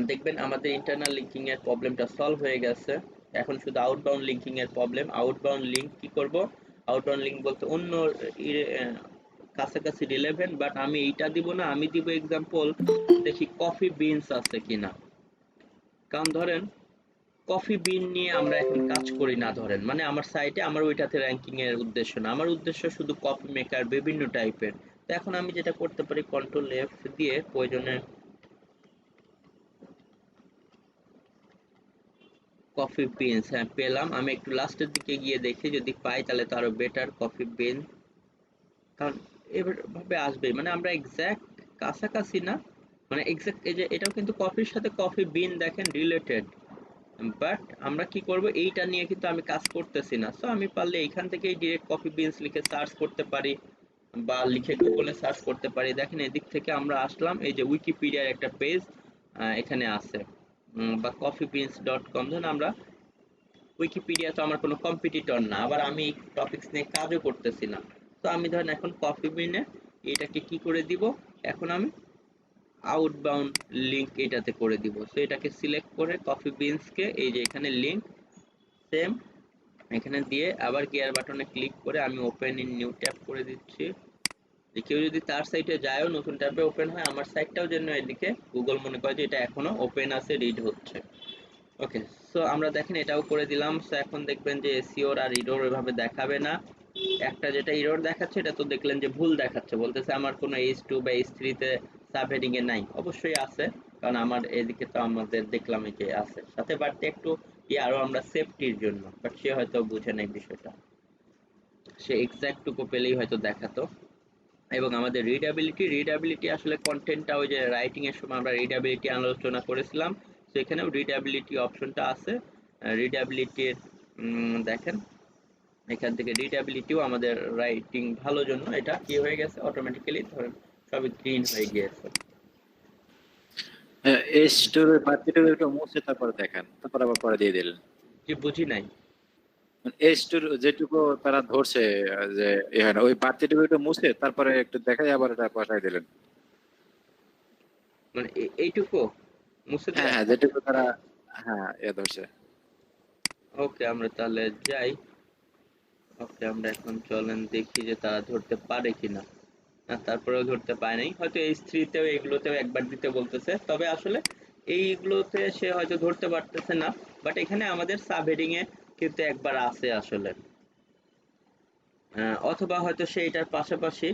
Speaker 1: দেখবেন আমাদের ইন্টারনাল লিঙ্কিং এর প্রবলেমটা সলভ হয়ে গেছে। এখন শুধু আউটবাউন্ড লিঙ্কিং এর প্রবলেম। আউটবাউন্ড লিঙ্ক কি করব, আউটবাউন্ড লিঙ্ক বলতে অন্য কাছাকাছি রিলেভেন্ট, বাট আমি এইটা দিব না, আমি দিব এক্সাম্পল দেখি কফি বিনস আছে কিনা। কারণ ধরেন কফি বিন নিয়ে আমরা এখন কাজ করি না, ধরেন মানে আমার সাইটে আমার ওইটাতে র্যাঙ্কিং এর উদ্দেশ্য না, আমার উদ্দেশ্য শুধু কফি মেকার বিভিন্ন টাইপের। তো এখন আমি যেটা করতে পারি, কন্ট্রোল এফ দিয়ে প্রয়োজনে কফি বিনস, হ্যাঁ পেলাম। আমি একটু লাস্টের দিকে গিয়ে দেখি, যদি পাই তাহলে তো আরো বেটার কফি বিন। কারণ এভাবে আসবে, মানে আমরা এক্সাক্ট কাছাকাছি না, মানে এক্সাক্ট এই যে এটাও কিন্তু কফির সাথে কফি বিন দেখেন রিলেটেড, বাট আমরা কি করব এইটা নিয়ে কিন্তু আমি কাজ করতেছি না। সো আমি পারলে এইখান থেকেই ডিরেক্ট কফি বিনস লিখে সার্চ করতে পারি বা লিখে গুগলে সার্চ করতে পারি। দেখেন এদিক থেকে আমরা আসলাম, এই যে উইকিপিডিয়ার একটা পেজ এখানে আছে, বা coffeebeans.com। ধরুন আমরা উইকিপিডিয়া তো আমার কোনো কম্পিটিটর না, আবার আমি এই টপিকস নিয়ে কাজও করতেছি না। তো আমি ধরেন এখন কফি বিনে এটাকে কি করে দিব, এখন আমি আউটবাউন্ড লিংক এটাতে করে দিব। সো এটাকে সিলেক্ট করে কফি বিনসকে এই যে এখানে লিংক সেম এখানে দিয়ে আবার গিয়ার বাটনে ক্লিক করে আমি ওপেন ইন নিউ ট্যাব করে দিচ্ছি। যে কেউ যদি তার সাইটে যায়ও নতুন ট্যাবে ওপেন হয়, আমার সাইটটাও যেন এদিকে গুগল মনে করে যে এটা এখনো ওপেন আছে, রিড হচ্ছে। ওকে, সো আমরা দেখেন এটাও করে দিলাম। সো এখন দেখবেন যে এসইওর আর ইরর এভাবে দেখাবে না। একটা যেটা ইরর দেখাচ্ছে এটা তো দেখলেন যে ভুল দেখাচ্ছে, বলতেছে আমার কোনো H2 বা H3 তে সাবহেডিং এ নাই। অবশ্যই আছে, কারণ আমার এদিকে তো আমাদের দেখলাম যে আছে সাথে, বাড়তে একটু আরো আমরা সেফটির জন্য, বাট সে হয়তো বুঝে নাই বিষয়টা, সে এক্সাক্ট টুকু পেলেই হয়তো দেখাতো। এবং আমাদের রিডাবিলিটি আসলে কন্টেন্টটা ওই যে রাইটিং এর সময় আমরা রিডাবিলিটি আলোচনা করেছিলাম, তো এখানেও রিডাবিলিটি অপশনটা আছে। রিডাবিলিটির দেখেন এখান থেকে রিডাবিলিটিও আমাদের রাইটিং ভালো জন্য এটা কি হয়ে গেছে অটোমেটিক্যালি, ধরেন সবই গ্রিন হয়ে গিয়েছে।
Speaker 2: S2 এর বাতিটা একটু মুছে তারপরে দেখান, তারপর আবার পরে দিয়ে দিলেন।
Speaker 1: কি বুঝি নাই?
Speaker 2: S2 যেটুকু তারা ধরছে যে হয় না, ওই বাতিটুকু একটু মুছে তারপরে একটু দেখাই আবার এটা বসাই দিলেন।
Speaker 1: মানে এইটুকু মুছে
Speaker 2: হ্যাঁ
Speaker 1: দেয়া?
Speaker 2: হ্যাঁ, যেটুকু তারা হ্যাঁ ধরছে।
Speaker 1: ওকে, আমরা তাহলে যাই। ওকে, আমরা এখন চলেন দেখি যে তারা ধরতে পারে কিনা। না, তারপরেও ধরতে পারে নাই, হয়তো এই স্ত্রীতেও এগুলোতেও একবার দিতে বলতেছে, তবে আসলে এইগুলোতে সে হয়তো ধরতে পারতেছে না। বাট এখানে আমাদের সাব হেডিং এ কিন্তু একবার আছে আসলে। অথবা হয়তো সে এটার পাশাপাশি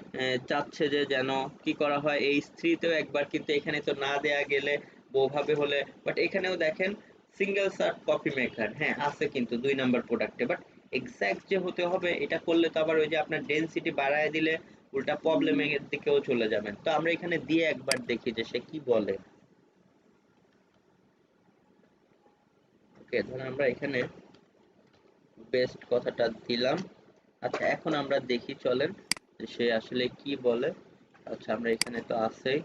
Speaker 1: চাচ্ছে যে যেন কি করা হয় এই স্ত্রীতেও একবার, কিন্তু এখানে তো না দেয়া গেলে ওভাবে হলে, বাট এখানেও দেখেন সিঙ্গেল সার্ট কপি মেকার হ্যাঁ আছে কিন্তু 2 নাম্বার প্রোডাক্টে, বাট এক্সাক্ট যে হতে হবে এটা করলে তো আবার ওই যে আপনার ডেনসিটি বাড়ায় দিলে উল্টা প্রবলেমের দিকেও চলে যাবেন। তো আমরা এখানে দিয়ে একবার দেখি যে সে কি বলে। ওকে, ধরুন আমরা এখানে বেস্ট কথাটা দিলাম। আচ্ছা, এখন আমরা দেখি চলেন যে সে আসলে কি বলে। আচ্ছা, আমরা এখানে তো আছেই।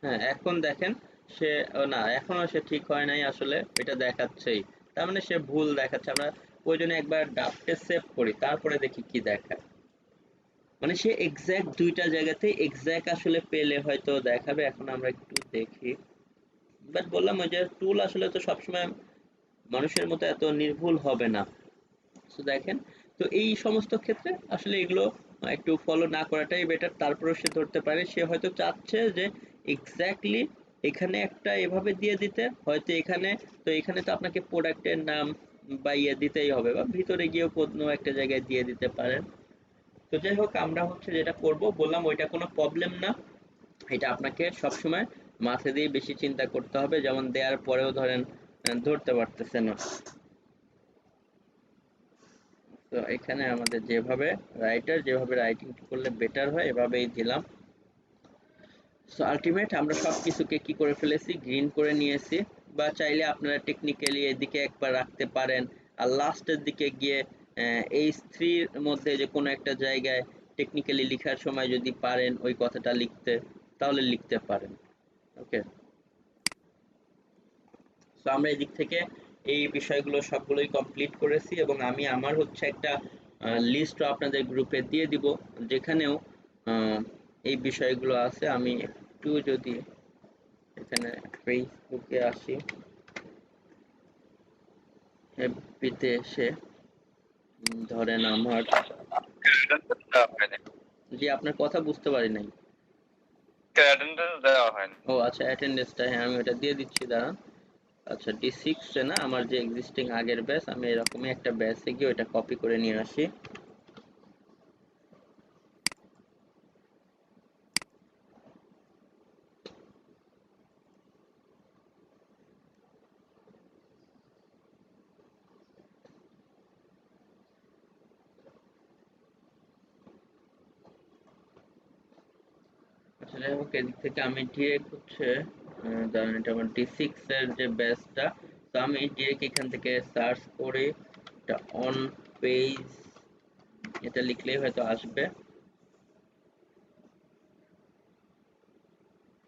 Speaker 1: হ্যাঁ, এখন দেখেন সে না, এখনো সে ঠিক হয় নাই আসলে, এটা দেখাচ্ছেই। তার মানে সে ভুল দেখাচ্ছে। আমরা প্রয়োজনে একবার ড্রাফটে সেভ করি, তারপরে দেখি কি দেখায়। মানে সে এক্সাক্ট দুইটা জায়গাতে এক্সাক্ট আসলে পেলে হয়তো দেখাবে। এখন আমরা একটু দেখি, বাট বললাম ওই যে টুল আসলে তো সবসময় মানুষের মতো এত নির্ভুল হবে না। তো দেখেন, তো এই সমস্ত ক্ষেত্রে আসলে এগুলো একটু ফলো না করাটাই বেটার। তারপরেও সে ধরতে পারে, সে হয়তো চাচ্ছে যে এক্স্যাক্টলি এখানে একটা এভাবে দিয়ে দিতে, হয়তো এখানে, তো এখানে তো আপনাকে প্রোডাক্টের নাম বা ইয়ে দিতেই হবে, বা ভিতরে গিয়েও কোনো একটা জায়গায় দিয়ে দিতে পারেন। তো যাই হোক, আমরা হচ্ছে যেটা করব বললাম ওইটা কোনো প্রবলেম না। এটা আপনাকে সবসময় মাথা দিয়ে বেশি চিন্তা করতে হবে, যেমন দেওয়ার পরেও ধরেন ধরতে পারতেছে না। তো এখানে আমাদের যেভাবে যেভাবে রাইটিং করলে বেটার হয় এভাবেই দিলাম। সো আলটিমেট আমরা সবকিছুকে কি করে ফেলেছি, গ্রিন করে নিয়েছি। বা চাইলে আপনারা টেকনিক্যালি এদিকে একবার রাখতে পারেন, আর লাস্টের দিকে গিয়ে এই স্ত্রীর মধ্যে যে কোনো একটা জায়গায় টেকনিক্যালি লেখার সময় যদি পারেন ওই কথাটা লিখতে, তাহলে লিখতে পারেন। ওকে, সো আমরা এদিক থেকে এই বিষয়গুলো সবগুলোই কমপ্লিট করেছি, এবং আমি আমার হচ্ছে একটা লিস্টও আপনাদের গ্রুপে দিয়ে দিব, যেখানেও আহ, এই বিষয়গুলো আছে। আমি একটু যদি এখানে ফেসবুকে আসি, এফবিতে এসে ধরেন আমার, জি আপনার কথা বুঝতে পারি নাই। ও আচ্ছা, অ্যাটেন্ডেন্সটা হ্যাঁ আমি ওটা দিয়ে দিচ্ছি, দাঁড়ান। আচ্ছা, D6 এ না, আমার যে এক্সিস্টিং আগের ব্যাচ, আমি এরকমই একটা ব্যাচে গিয়ে ওটা কপি করে নিয়ে আসি। যাই হোক, এদিক থেকে আমি ডিরেক্ট হচ্ছে ধরেন এটা আমার D6 এর যে ব্যাচটা, তো আমি ডিরেক্ট এখান থেকে সার্চ করে এটা অন পেজ এটা লিখলেই হয়তো আসবে।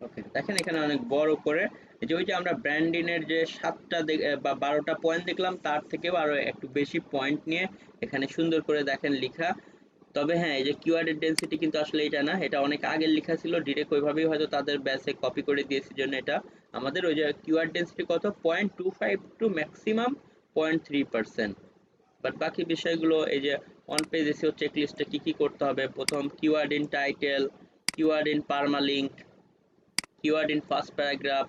Speaker 1: ওকে, দেখেন এখানে অনেক বড় করে যে ওই যে আমরা ব্র্যান্ডিনের যে 7টা বা 12টা পয়েন্ট দেখলাম, তার থেকেও আরো একটু বেশি পয়েন্ট নিয়ে এখানে সুন্দর করে দেখেন লিখা। তবে হ্যাঁ, এই যে কিওয়ার্ডের ডেনসিটি কিন্তু আসলে এটা না, এটা অনেক আগের লেখা ছিল, ডিরেক্ট ওইভাবেই হয়তো তাদের ব্যাসে কপি করে দিয়েছে, জন্য এটা আমাদের ওই যে কিওয়ার্ড ডেনসিটি কত 0.25 টু ম্যাক্সিমাম 0.3%। বাট বাকি বিষয়গুলো এই যে অন পেজ এসিও চেকলিস্টে কি কি করতে হবে, প্রথম keyword in title, keyword in permalink, keyword in first paragraph,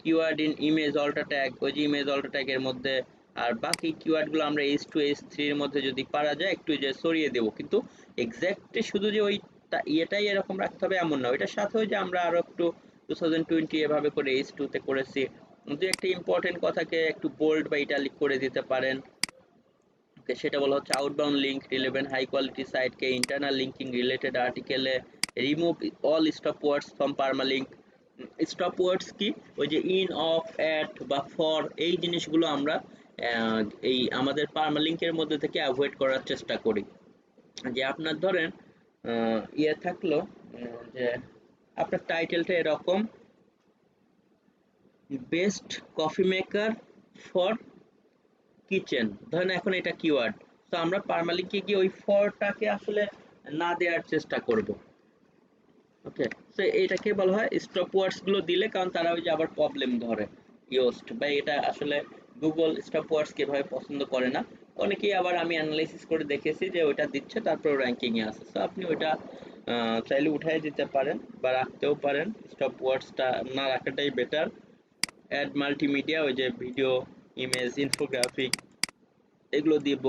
Speaker 1: keyword in image অল্টা tag, ওই যে ইমেজ অল্টা ট্যাগের মধ্যে। আর বাকি কিওয়ার্ডগুলো আমরা H2 H3 এর মধ্যে যদি পারা যায় একটু যে সরিয়ে দেবো, কিন্তু এক্স্যাক্টলি শুধু যে ওই ইয়েটাই এরকম রাখতে হবে এমন না, ওইটার সাথেও যে আমরা আরো একটু 2020 এভাবে করে H2 তে করেছি, দু একটা ইম্পর্টেন্ট কথাকে একটু বোল্ড বা ইটালিক করে দিতে পারেন। ওকে, সেটা বলা হচ্ছে outbound link, relevant high quality সাইটকে ইন্টারনাল লিঙ্কিং রিলেটেড আর্টিকেলে remove all stop words from permalink. Stop words কি, ওই যে ইন, অফ, অ্যাট বা ফর, এই জিনিসগুলো আমরা এই আমাদের পারমালিঙ্কের মধ্যে থেকে অ্যাভয়েড করার চেষ্টা করি। যে আপনার ধরেন ইয়ে থাকলো, যে আপনার টাইটেলটা এরকম, best coffee maker for kitchen, ধরেন এখন এটা কিওয়ার্ড, তো আমরা পারমালিঙ্কে গিয়ে ওই ফরটাকে আসলে না দেওয়ার চেষ্টা করব। ওকে, তো এটাকে বলা হয় স্টপ ওয়ার্ডস গুলো দিলে, কারণ তারা ওই যে আবার প্রবলেম ধরে ইয়োস্ট বা এটা আসলে গুগল স্টপ ওয়ার্ডস কিভাবে পছন্দ করে না। অনেকেই আবার আমি অ্যানালাইসিস করে দেখেছি যে ওইটা দিচ্ছে তারপর র্যাঙ্কিং এ আছে, তো আপনি ওইটা চাইলে উঠাই দিতে পারেন বা রাখতেও পারেন, স্টপ ওয়ার্ডসটা না রাখাটাই বেটার। অ্যাড মাল্টিমিডিয়া, ওই যে ভিডিও, ইমেজ, ইনফোগ্রাফিক, এগুলো দিব।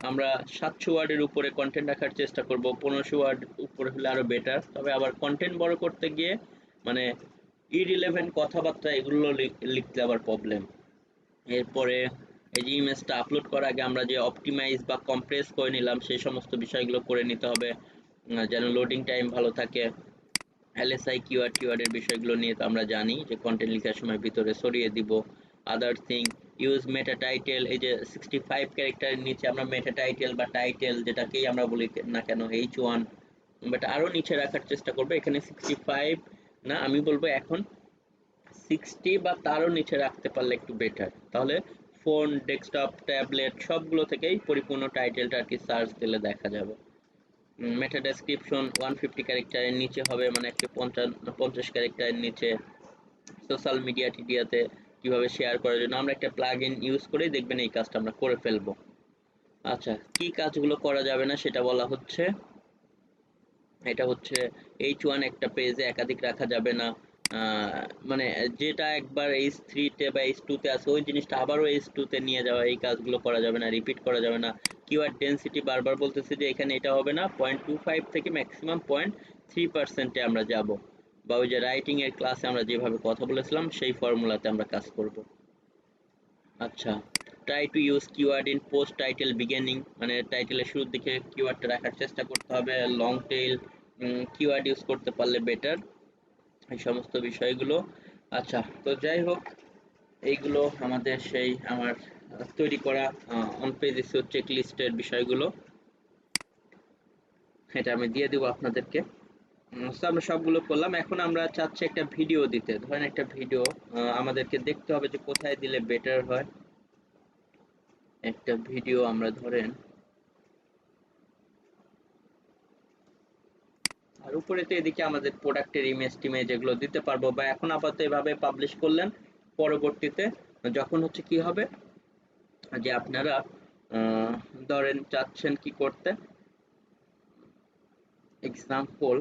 Speaker 1: আমরা 700 ওয়ার্ডের উপরে কন্টেন্ট রাখার চেষ্টা করব, 1500 ওয়ার্ড উপরে হলে আরো বেটার। তবে আবার কন্টেন্ট বড় করতে গিয়ে মানে ইরিলেভেন্ট কথাবার্তা এগুলো লিখতে আবার প্রবলেম। এরপরে এই যে ইমেজটা আপলোড করার আগে আমরা যে অপটিমাইজ বা কম্প্রেস করে নিলাম সেই সমস্ত বিষয়গুলো করে নিতে হবে, যেন লোডিং টাইম ভালো থাকে। এলএসআই কিওয়ার্ড, কিওয়ার্ডের বিষয়গুলো নিয়ে তো আমরা জানি যে কন্টেন্ট লেখার সময় ভিতরে সরিয়ে দিব। আদার থিং, ইউজ মেটা টাইটেল, এই যে 65 ক্যারেক্টারের নিচে আমরা মেটা টাইটেল বা টাইটেল যেটাকেই আমরা বলি না কেন H1, বাট আরো নিচে রাখার চেষ্টা করবো। এখানে 65 না, আমি বলবো এখন 60 বা তারও নিচে রাখতে পারলে একটু বেটার, তাহলে ফোন, ডেস্কটপ, ট্যাবলেট সবগুলো থেকেই পরিপূর্ণ টাইটেলটা আর কি সার্চ দিলে দেখা যাবে। মেটা ডেসক্রিপশন 150 ক্যারেক্টারের নিচে হবে, মানে একটু 50 ক্যারেক্টারের নিচে। সোশ্যাল মিডিয়া টিডিয়াতে কিভাবে শেয়ার করার জন্য আমরা একটা প্লাগ ইন ইউজ করে দেখবেন এই কাজটা আমরা করে ফেলবো। আচ্ছা, কি কাজগুলো করা যাবে না সেটা বলা হচ্ছে, এটা হচ্ছে H1 একটা পেজে একাধিক রাখা যাবে না। মানে যেটা একবার H3 তে বা H2 তে আছে ওই জিনিসটা আবারও H2 তে নিয়ে যাওয়া, এই কাজগুলো করা যাবে না, রিপিট করা যাবে না। কিওয়ার্ড ডেনসিটি বারবার বলতেছে যে এখানে এটা হবে না, 0.25 থেকে ম্যাক্সিমাম 0.3%-এ আমরা যাব, বা ওই যে রাইটিং এর ক্লাসে আমরা যেভাবে কথা বলেছিলাম সেই ফর্মুলাতে আমরা কাজ করব। আচ্ছা, try to use keyword in post title beginning, মানে টাইটেলের শুরুর দিকে কিওয়ার্ডটা রাখার চেষ্টা করতে হবে। লং টেইল কিওয়ার্ড ইউজ করতে পারলে বেটার, এই সমস্ত বিষয়গুলো। আচ্ছা, তো যাই হোক, এইগুলো আমাদের সেই আমার তৈরি করা অন পেজ এসইও চেক লিস্টের বিষয়গুলো, এটা আমি দিয়ে দেবো আপনাদেরকে। তো আমরা সবগুলো করলাম, এখন আমরা চাচ্ছি একটা ভিডিও দিতে। ধরেন একটা ভিডিও আমাদেরকে দেখতে হবে যে কোথায় দিলে বেটার হয়। একটা ভিডিও আমরা ধরেন, আর উপরে তো এদিকে আমাদের প্রোডাক্টের ইমেজ টিমেজ এগুলো দিতে পারবো, বা এখন আপাতত এভাবে পাবলিশ করলেন। পরবর্তীতে যখন হচ্ছে কি হবে, যে আপনারা আহ, ধরেন চাচ্ছেন কি করতে, এক্সাম্পল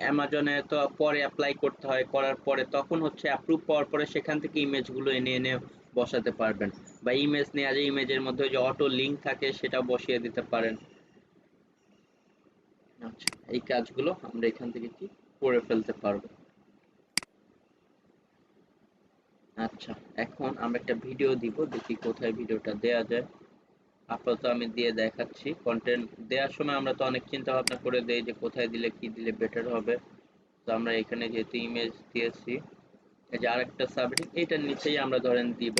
Speaker 1: অ্যামাজনে তো পরে অ্যাপ্লাই করতে হয়, করার পরে তখন হচ্ছে অ্যাপ্রুভ পাওয়ার পরে সেখান থেকে ইমেজগুলো এনে এনে বসাতে পারবেন, বা ইমেজ নেওয়া যায়, ইমেজের মধ্যে যে অটো লিঙ্ক থাকে সেটা বসিয়ে দিতে পারেন। আচ্ছা, এই কাজগুলো আমরা এখান থেকে কি করে ফেলতে পারবো। আচ্ছা, এখন আমরা একটা ভিডিও দিব, দেখি কোথায় ভিডিওটা দেয়া যায়। আপাতত আমি দিয়ে দেখাচ্ছি। কন্টেন্ট দেওয়ার সময় আমরা তো অনেক চিন্তা ভাবনা করে দেই যে কোথায় দিলে কি দিলে বেটার হবে। তো আমরা এখানে যেহেতু ইমেজ দিয়েছি, এই যে আরেকটা সাবহেডিং এটার নিচেই আমরা ধরেন দিব,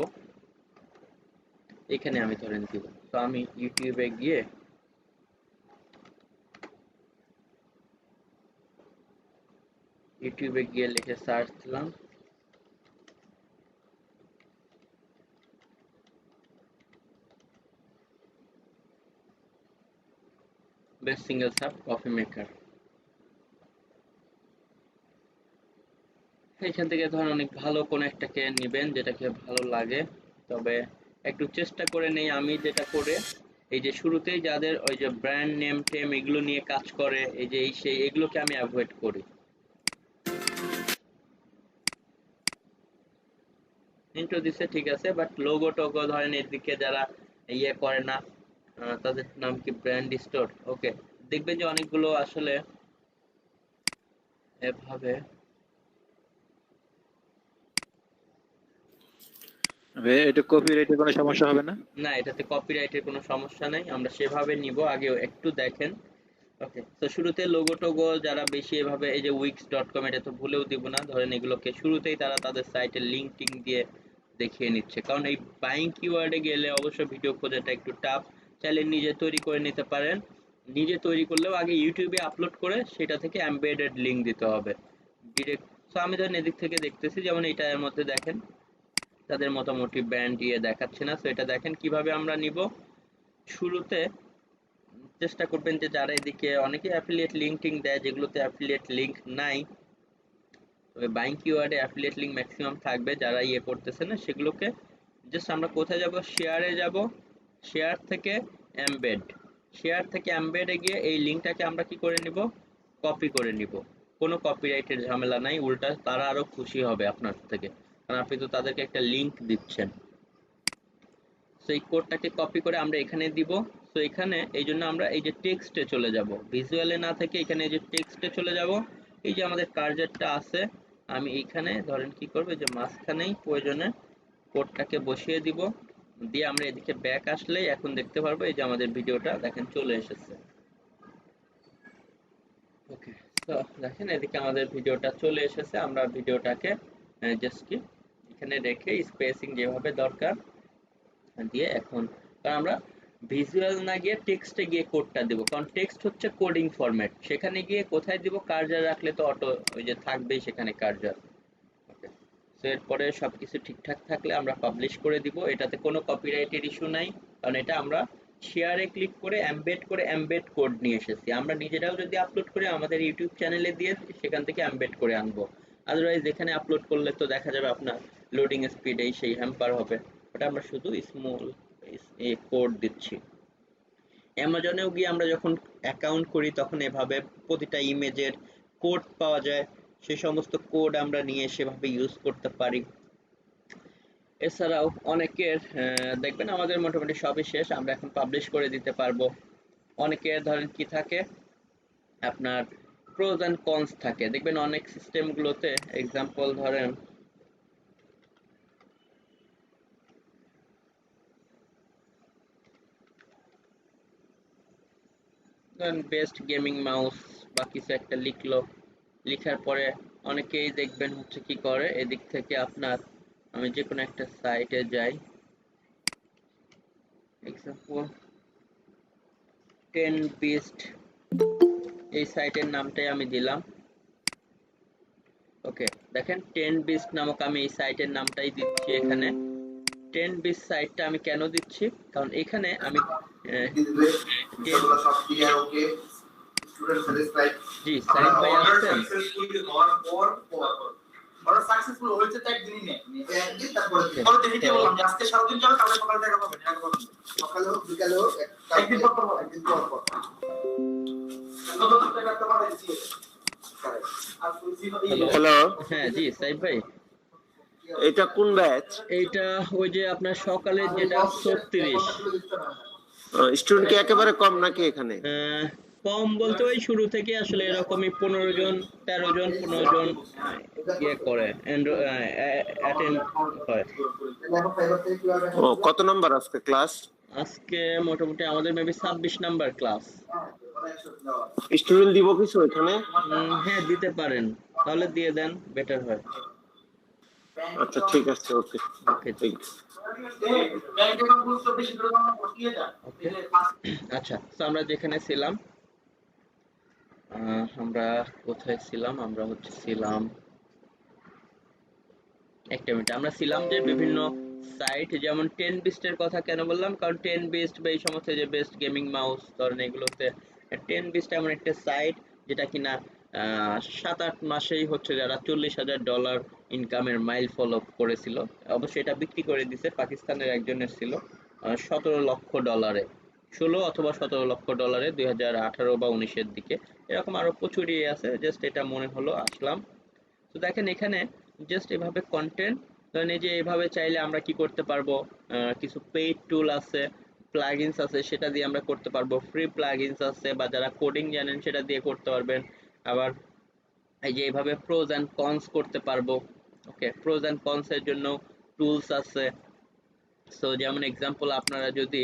Speaker 1: এখানে আমি ধরেন দিব। তো আমি ইউটিউবে গিয়ে লিখে সার্চ দিলাম best single sub coffee maker. এখান থেকে ধরেন অনেক ভালো কোনো একটাকে নেবেন যেটাকে ভালো লাগে। তবে একটু চেষ্টা করে নেই আমি যেটা করে, এই যে শুরুতেই যাদের ওই যে ব্র্যান্ড নেম টেম এগুলো নিয়ে কাজ করে, এই যে এই সেই এগুলোকে আমি অ্যাভয়েড করি। ইন্ট্রো দিছে ঠিক আছে, বাট লোগো টোগো ধরেন এদিকে যারা ইয়ে করে না, তাদের নাম কি ব্র্যান্ড স্টোর, ওকে, দেখবেন যে অনেকগুলো আসলে এভাবে।
Speaker 2: এটা কপিরাইটের কোনো সমস্যা হবে না?
Speaker 1: না, এটাতে কপিরাইটের কোনো সমস্যা নাই, আমরা সেভাবে নিব, আগে একটু দেখেন। ওকে, তো শুরুতে লোগো টোগো যারা বেশি এভাবে, এই যে wix.com, এটা তো ভুলেও দিব না, ধরেন এগুলোকে শুরুতেই তারা তাদের সাইটের লিঙ্ক টিঙ্ক দিয়ে দেখিয়ে নিচ্ছে, কারণ এই বাইং কিওয়ার্ডে গেলে অবশ্য ভিডিও খোঁজাটা একটু টাফ। চাইলে নিজে তৈরি করে নিতে পারেন, নিজে তৈরি করলেও আগে ইউটিউবে আপলোড করে সেটা থেকে এমবেডেড লিঙ্ক দিতে হবে ডিরেক্ট। তো আমি ধরেন এদিক থেকে দেখতেছি, যেমন এটার মধ্যে দেখেন তাদের মোটামুটি ব্র্যান্ড দিয়ে দেখাচ্ছে না। তো এটা দেখেন কিভাবে আমরা নিব। শুরুতে চেষ্টা করবেন যে যারা এদিকে অনেকে অ্যাফিলিয়েট লিঙ্ক টিঙ্ক দেয়, যেগুলোতে অ্যাফিলিয়েট লিঙ্ক নাই, তবে বাইং কিওয়ার্ডে অ্যাফিলিয়েট লিঙ্ক ম্যাক্সিমাম থাকবে, যারা ইয়ে করতেছে না সেগুলোকে জাস্ট আমরা কোথায় যাব, শেয়ারে যাব, শেয়ার থেকে এমবেড, শেয়ার থেকে এমবেডে গিয়ে এই লিঙ্কটাকে আমরা কি করে নিব, কপি করে নিব। কোনো কপিরাইটের ঝামেলা নাই, উল্টা তারা আরো খুশি হবে আপনার থেকে, কারণ আপনি তো তাদেরকে একটা লিঙ্ক দিচ্ছেন। সো এই কোডটাকে কপি করে আমরা এখানে দিব। সো এখানে এই জন্য আমরা এই যে টেক্সটে চলে যাব, ভিজুয়ালে না থেকে এখানে এই যে টেক্সটে চলে যাব। এই যে আমাদের কার্জারটা আছে, আমি এইখানে ধরেন কি করব, যে মাঝখানেই প্রয়োজনে কোডটাকে বসিয়ে দিব, দিয়ে আমরা এদিকে ব্যাক আসলেই এখন দেখতে পারবো এই যে আমাদের ভিডিওটা দেখেন চলে এসেছে। ওকে, তো দেখেন এদিকে আমাদের ভিডিওটা চলে এসেছে। আমরা ভিডিওটাকে জাস্ট কি এখানে রেখে স্পেসিং যেভাবে দরকার দিয়ে এখন, কারণ আমরা ভিজুয়াল না গিয়ে টেক্সটে গিয়ে কোডটা দেব, কারণ টেক্সট হচ্ছে কোডিং ফরম্যাট, সেখানে গিয়ে কোথায় দিব, কার্জার রাখলে তো অটো ওই যে থাকবেই সেখানে কার্জার। ওকে, সো এরপরে সবকিছু ঠিকঠাক থাকলে আমরা পাবলিশ করে দিব, এটাতে কোনো কপিরাইটের ইস্যু নাই, কারণ এটা আমরা শেয়ারে ক্লিক করে এমবেড কোড নিয়ে এসেছি। আমরা নিজেরাও যদি আপলোড করি আমাদের ইউটিউব চ্যানেলে দিয়ে সেখান থেকে এমবেড করে আনবো, আদারওয়াইজ এখানে আপলোড করলে তো দেখা যাবে আপনার লোডিং স্পিড এই সেই হ্যাম্পার হবে। ওটা আমরা শুধু স্মল কোড দিচ্ছি। অ্যামাজনেও গিয়ে আমরা যখন অ্যাকাউন্ট করি তখন এভাবে প্রতিটা ইমেজের কোড পাওয়া যায়, সে সমস্ত কোড আমরা নিয়ে সেভাবে ইউজ করতে পারি। এছাড়াও অনেকের দেখবেন আমাদের মোটামুটি সবই শেষ, আমরা এখন পাবলিশ করে দিতে পারবো। অনেকের ধরেন কি থাকে, আপনার প্রোজ অ্যান্ড কনস থাকে, দেখবেন অনেক সিস্টেমগুলোতে, এক্সাম্পল ধরেন বেস্ট গেমিং মাউস বা কিছু একটা লিখলো, লিখার পরে অনেকেই দেখবেন হচ্ছে কি করে, এদিক থেকে আপনার, আমি যে কোনো একটা সাইটে যাই, এক্সাম্পল 10 বেস্ট, এই সাইটের নামটাই আমি দিলাম। ওকে, দেখেন 10 বেস্ট নামক আমি এই সাইটের নামটাই দিচ্ছি এখানে। 10 বেস্ট সাইটটা আমি কেন দিচ্ছি, কারণ এখানে আমি জি সাইট ভাই আসছেন,
Speaker 3: ওরা সাকসেসফুল হয়েছে তো একদিনই নেই একদিন তারপরে দেখে বললাম যে আজকে সারাদিন যাও কালকে সকালে টাকা পাবেন, টাকা পাবেন সকালে হোক বিকালে হোক একদিন পর একদিন পর কত টাকা তো পাঠাইছি।
Speaker 2: হ্যালো,
Speaker 1: হ্যাঁ জি সাইফ ভাই,
Speaker 2: এটা কোন ব্যাচ?
Speaker 1: এইটা ওই যে আপনার সকালে যেটা 36।
Speaker 2: স্টুডেন্ট কি একেবারে কম নাকি এখানে?
Speaker 1: কম বলতে ওই শুরু থেকে আসলে এরকমই 15 জন 13 জন 15 জন ইয়ে করে অ্যাটেন্ড হয়।
Speaker 2: ও কত নাম্বার আজকে ক্লাস?
Speaker 1: আজকে মোটামুটি আমাদের মেবি 26 নাম্বার ক্লাস।
Speaker 4: স্টুডেন্ট দিব কিছু এখানে?
Speaker 1: হ্যাঁ দিতে পারেন, তাহলে দিয়ে দেন, বেটার হয়।
Speaker 4: আচ্ছা ঠিক আছে, ওকে
Speaker 1: ওকে
Speaker 4: থ্যাংক
Speaker 1: ওকে। আচ্ছা, তো আমরা যেখানে ছিলাম, আমরা কোথায় ছিলাম, আমরা হচ্ছে ছিলাম, একটা মিনিট, আমরা ছিলাম যে বিভিন্ন সাইট, যেমন 10 বিস্টের কথা কেন বললাম, কারণ 10 বিস্ট বা এই সমস্ত যে বেস্ট গেমিং মাউস ধরেন এগুলোতে 10 বিস্ট এমন একটা সাইট যেটা কিনা 7-8 মাসেই হচ্ছে যারা $40,000 ইনকামের মাইল ফলো করেছিল। অবশ্যই এটা বিক্রি করে দিছে, পাকিস্তানের একজনের ছিল $17 লক্ষ, 16 অথবা $17 লক্ষ 2018 বা 19-এর দিকে। এরকম আরো প্রচুর ইয়ে আছে, জাস্ট এটা মনে হলো আসলাম। তো দেখেন এখানে জাস্ট এভাবে কন্টেন্ট, ধরেন এই যে এভাবে চাইলে আমরা কি করতে পারবো, কিছু পেইড টুল আছে, প্লাগইনস আছে, সেটা দিয়ে আমরা করতে পারবো। ফ্রি প্লাগইনস আছে, বা যারা কোডিং জানেন সেটা দিয়ে করতে পারবেন। আবার এই যে এভাবে প্রোজ এন্ড কনস করতে পারবো। ওকে, প্রোজ এন্ড কনস এর জন্য টুলস আছে। সো যেমন এক্সাম্পল আপনারা যদি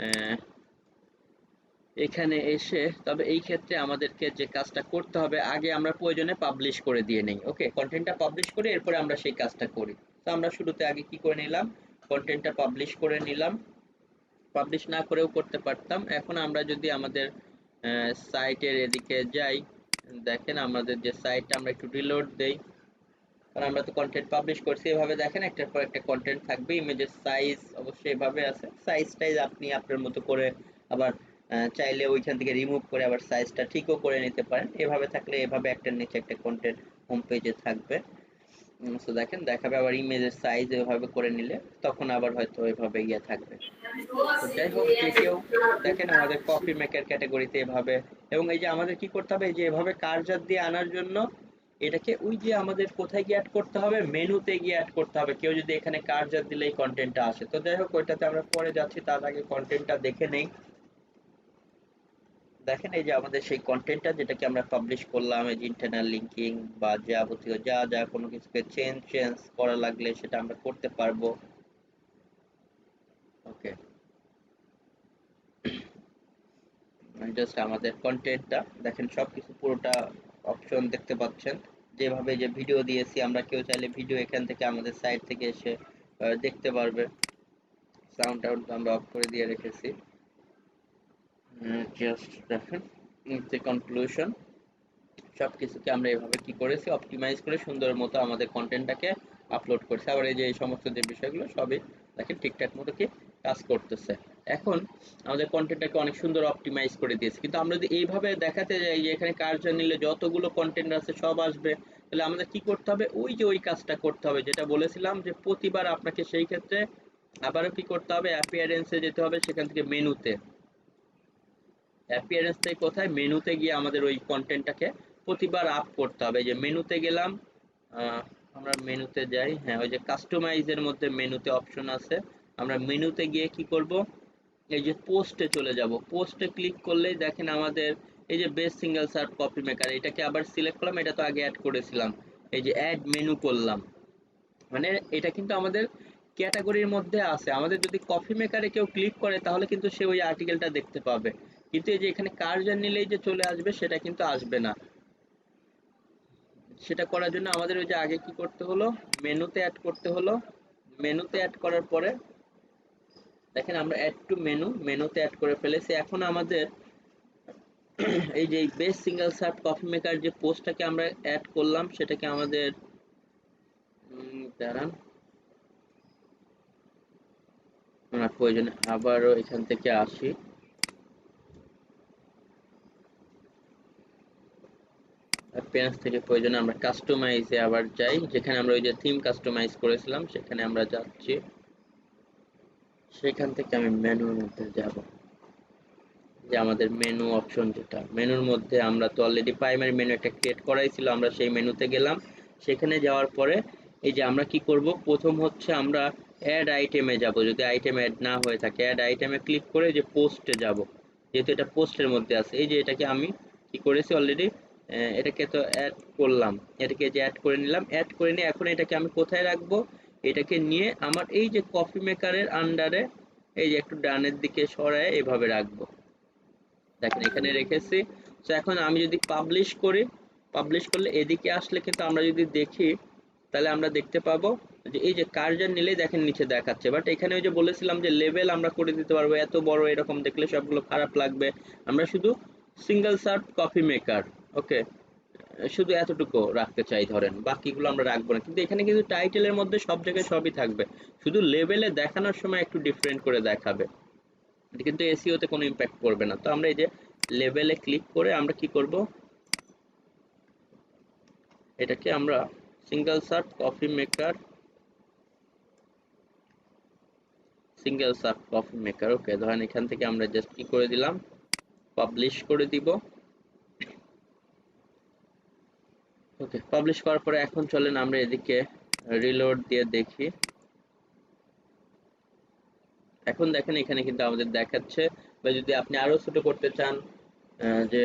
Speaker 1: আহ, এখানে এসে, তবে এই ক্ষেত্রে আমাদেরকে যে কাজটা করতে হবে, আগে আমরা প্রয়োজনে পাবলিশ করে দিয়ে নেই। ওকে, কন্টেন্টটা পাবলিশ করে এরপরে আমরা সেই কাজটা করি। তো আমরা শুরুতে আগে কি করে নিলাম, কন্টেন্টটা পাবলিশ করে নিলাম। পাবলিশ না করেও করতে পারতাম। এখন আমরা যদি আমাদের সাইটের এদিকে যাই, দেখেন আমাদের যে সাইটটা, আমরা একটু রিলোড দেই, কারণ আমরা তো কন্টেন্ট পাবলিশ করছি। এভাবে দেখেন একটার পর একটা কন্টেন্ট থাকবে। ইমেজের সাইজ অবশ্যই এভাবে আছে, সাইজ টাইজ আপনি আপনার মতো করে আবার চাইলে ওইখান থেকে রিমুভ করে আবার সাইজটা ঠিকও করে নিতে পারেন। এভাবে থাকলে এভাবে একটার নিচে একটা কন্টেন্ট হোম পেজে থাকবে। তো দেখেন দেখাবে, আবার ইমেজের সাইজ এভাবে করে নিলে তখন আবার হয়তো এভাবে ইয়ে থাকবে। তো যাই হোক, যে কেউ দেখেন আমাদের কফি মেকার ক্যাটাগরিতে এভাবে, এবং এই যে আমাদের কি করতে হবে, এই যে এভাবে কার্সার দিয়ে আনার জন্য এটাকে ওই যে আমাদের কোথায় গিয়ে অ্যাড করতে হবে, মেনুতে গিয়ে অ্যাড করতে হবে। কেউ যদি এখানে কার্সার দিলে এই কন্টেন্টটা আসে। তো যাই হোক, ওইটাতে আমরা পরে যাচ্ছি, তার আগে কন্টেন্টটা দেখে নেই। দেখেন এই যে আমাদের সেই কন্টেন্টটা যেটাকে আমরা পাবলিশ করলাম, এই যে ইন্টারনাল লিঙ্কিং বা যাবতীয় যা যা কোনো কিছুকে চেঞ্জ করা লাগলে সেটা আমরা করতে পারবো। ওকে, জাস্ট আমাদের কন্টেন্টটা দেখেন, সবকিছু পুরোটা অপশন দেখতে পাচ্ছেন। যেভাবে যে ভিডিও দিয়েছি আমরা, কেউ চাইলে ভিডিও এখান থেকে আমাদের সাইট থেকে এসে দেখতে পারবে। সাউন্ড টাউন্ড আমরা অফ করে দিয়ে রেখেছি। জাস্ট দেখেন যে কনক্লুশন, সবকিছুকে আমরা এভাবে কি করেছি, অপটিমাইজ করে সুন্দর মতো আমাদের কন্টেন্টটাকে আপলোড করছি। আবার এই যে এই সমস্ত যে বিষয়গুলো সবই দেখেন ঠিকঠাক মতো কি কাজ করতেছে। এখন আমাদের কন্টেন্টটাকে অনেক সুন্দর অপটিমাইজ করে দিয়েছি, কিন্তু আমরা যদি এইভাবে দেখাতে যাই যে এখানে কার্সর নিলে যতগুলো কন্টেন্ট আছে সব আসবে, তাহলে আমাদের কি করতে হবে, ওই যে ওই কাজটা করতে হবে যেটা বলেছিলাম, যে প্রতিবার আপনাকে সেই ক্ষেত্রে আবারও কি করতে হবে, অ্যাপিয়ারেন্সে যেতে হবে, সেখান থেকে মেনুতে, অ্যাপিয়ারেন্স থেকে কোথায়, মেনুতে গিয়ে আমাদের ওই কন্টেন্টটাকে প্রতিবার আপ করতে হবে। যে মেনুতে গেলাম, আমরা মেনুতে যাই, হ্যাঁ ওই যে কাস্টমাইজের মধ্যে মেনুতে অপশন আছে, আমরা মেনুতে গিয়ে কি করব, এই যে পোস্টে চলে যাব। পোস্টে ক্লিক করলেই দেখেন আমাদের এই যে best single serve copy maker, এটাকে আবার সিলেক্ট করলাম, এটা তো আগে অ্যাড করেছিলাম, এই যে অ্যাড মেনু করলাম, মানে এটা কিন্তু আমাদের ক্যাটাগরির মধ্যে আছে। আমাদের যদি কফি মেকারে কেউ ক্লিক করে তাহলে কিন্তু সে ওই আর্টিকেলটা দেখতে পাবে, কিন্তু এই যে এখানে কার্সর নিলেই যে চলে আসবে সেটা কিন্তু আসবে না। সেটা করার জন্য আমাদের ওই যে আগে কি করতে হলো, মেনুতে অ্যাড করতে হলো। মেনুতে অ্যাড করার পরে দেখেন আমরা অ্যাড টু মেনুতে অ্যাড করে ফেলেছি। এখন আমাদের এই যে best single serve coffee maker যে পোস্টটাকে আমরা অ্যাড করলাম, সেটাকে আমাদের দাঁড়ান, আমরা প্রয়োজনে আবারও এখান থেকে আসি। পেজ থেকে প্রয়োজনে আমরা কাস্টমাইজে আবার যাই, যেখানে আমরা ওই যে থিম কাস্টমাইজ করেছিলাম সেখানে আমরা যাচ্ছি। সেখান থেকে আমি মেনুর মধ্যে যাব, যে আমাদের মেনু অপশন, যেটা মেনুর মধ্যে আমরা তো অলরেডি প্রাইমারি মেনু একটা ক্রিয়েট করাই ছিল, আমরা সেই মেনুতে গেলাম। সেখানে যাওয়ার পরে এই যে আমরা কি করব, প্রথম হচ্ছে আমরা অ্যাড আইটেমে যাব, যদি আইটেম অ্যাড না হয়ে থাকে অ্যাড আইটেমে ক্লিক করে যে পোস্টে যাব, যেহেতু এটা পোস্টের মধ্যে আছে। এই যে এটাকে আমি কি করেছি অলরেডি, এটাকে তো অ্যাড করলাম, এটাকে যে অ্যাড করে নিলাম, অ্যাড করে নিয়ে এখন এটাকে আমি কোথায় রাখবো, এটাকে নিয়ে আমার এই যে কফি মেকারের আন্ডারে এই যে একটু ডানের দিকে সরায় এভাবে রাখবো। দেখেন এখানে রেখেছি। তো এখন আমি যদি পাবলিশ করি, পাবলিশ করলে এদিকে আসলে কিন্তু আমরা যদি দেখি তাহলে আমরা দেখতে পাবো যে এই যে কার্সর নিলেই দেখেন নিচে দেখাচ্ছে, বাট এখানে ওই যে বলেছিলাম যে লেভেল আমরা করে দিতে পারবো। এত বড় এরকম দেখলে সবগুলো খারাপ লাগবে। আমরা শুধু সিঙ্গেল সার্ভ কফি মেকার, ওকে, শুধু এতটুকু রাখতে চাই, ধরেন বাকিগুলো আমরা রাখবো না। কিন্তু এখানে কিন্তু টাইটেলের মধ্যে সব জায়গায় সবই থাকবে, শুধু লেভেলে দেখানোর সময় একটু ডিফারেন্ট করে দেখাবে, এটা কিন্তু এসইও তে কোনো ইম্প্যাক্ট করবে না। তো আমরা এই যে লেভেলে ক্লিক করে আমরা কি করব, এটাকে আমরা single serve coffee maker, single serve coffee maker, okay, ধরেন এখান থেকে আমরা জাস্ট কি করে দিলাম, পাবলিশ করে দিব। ওকে, পাবলিশ করার পরে এখন চলেন আমরা এদিকে রিলোড দিয়ে দেখি। এখন দেখেন এখানে কিন্তু আমাদের দেখাচ্ছে, বা যদি আপনি আরো ছোট করতে চান যে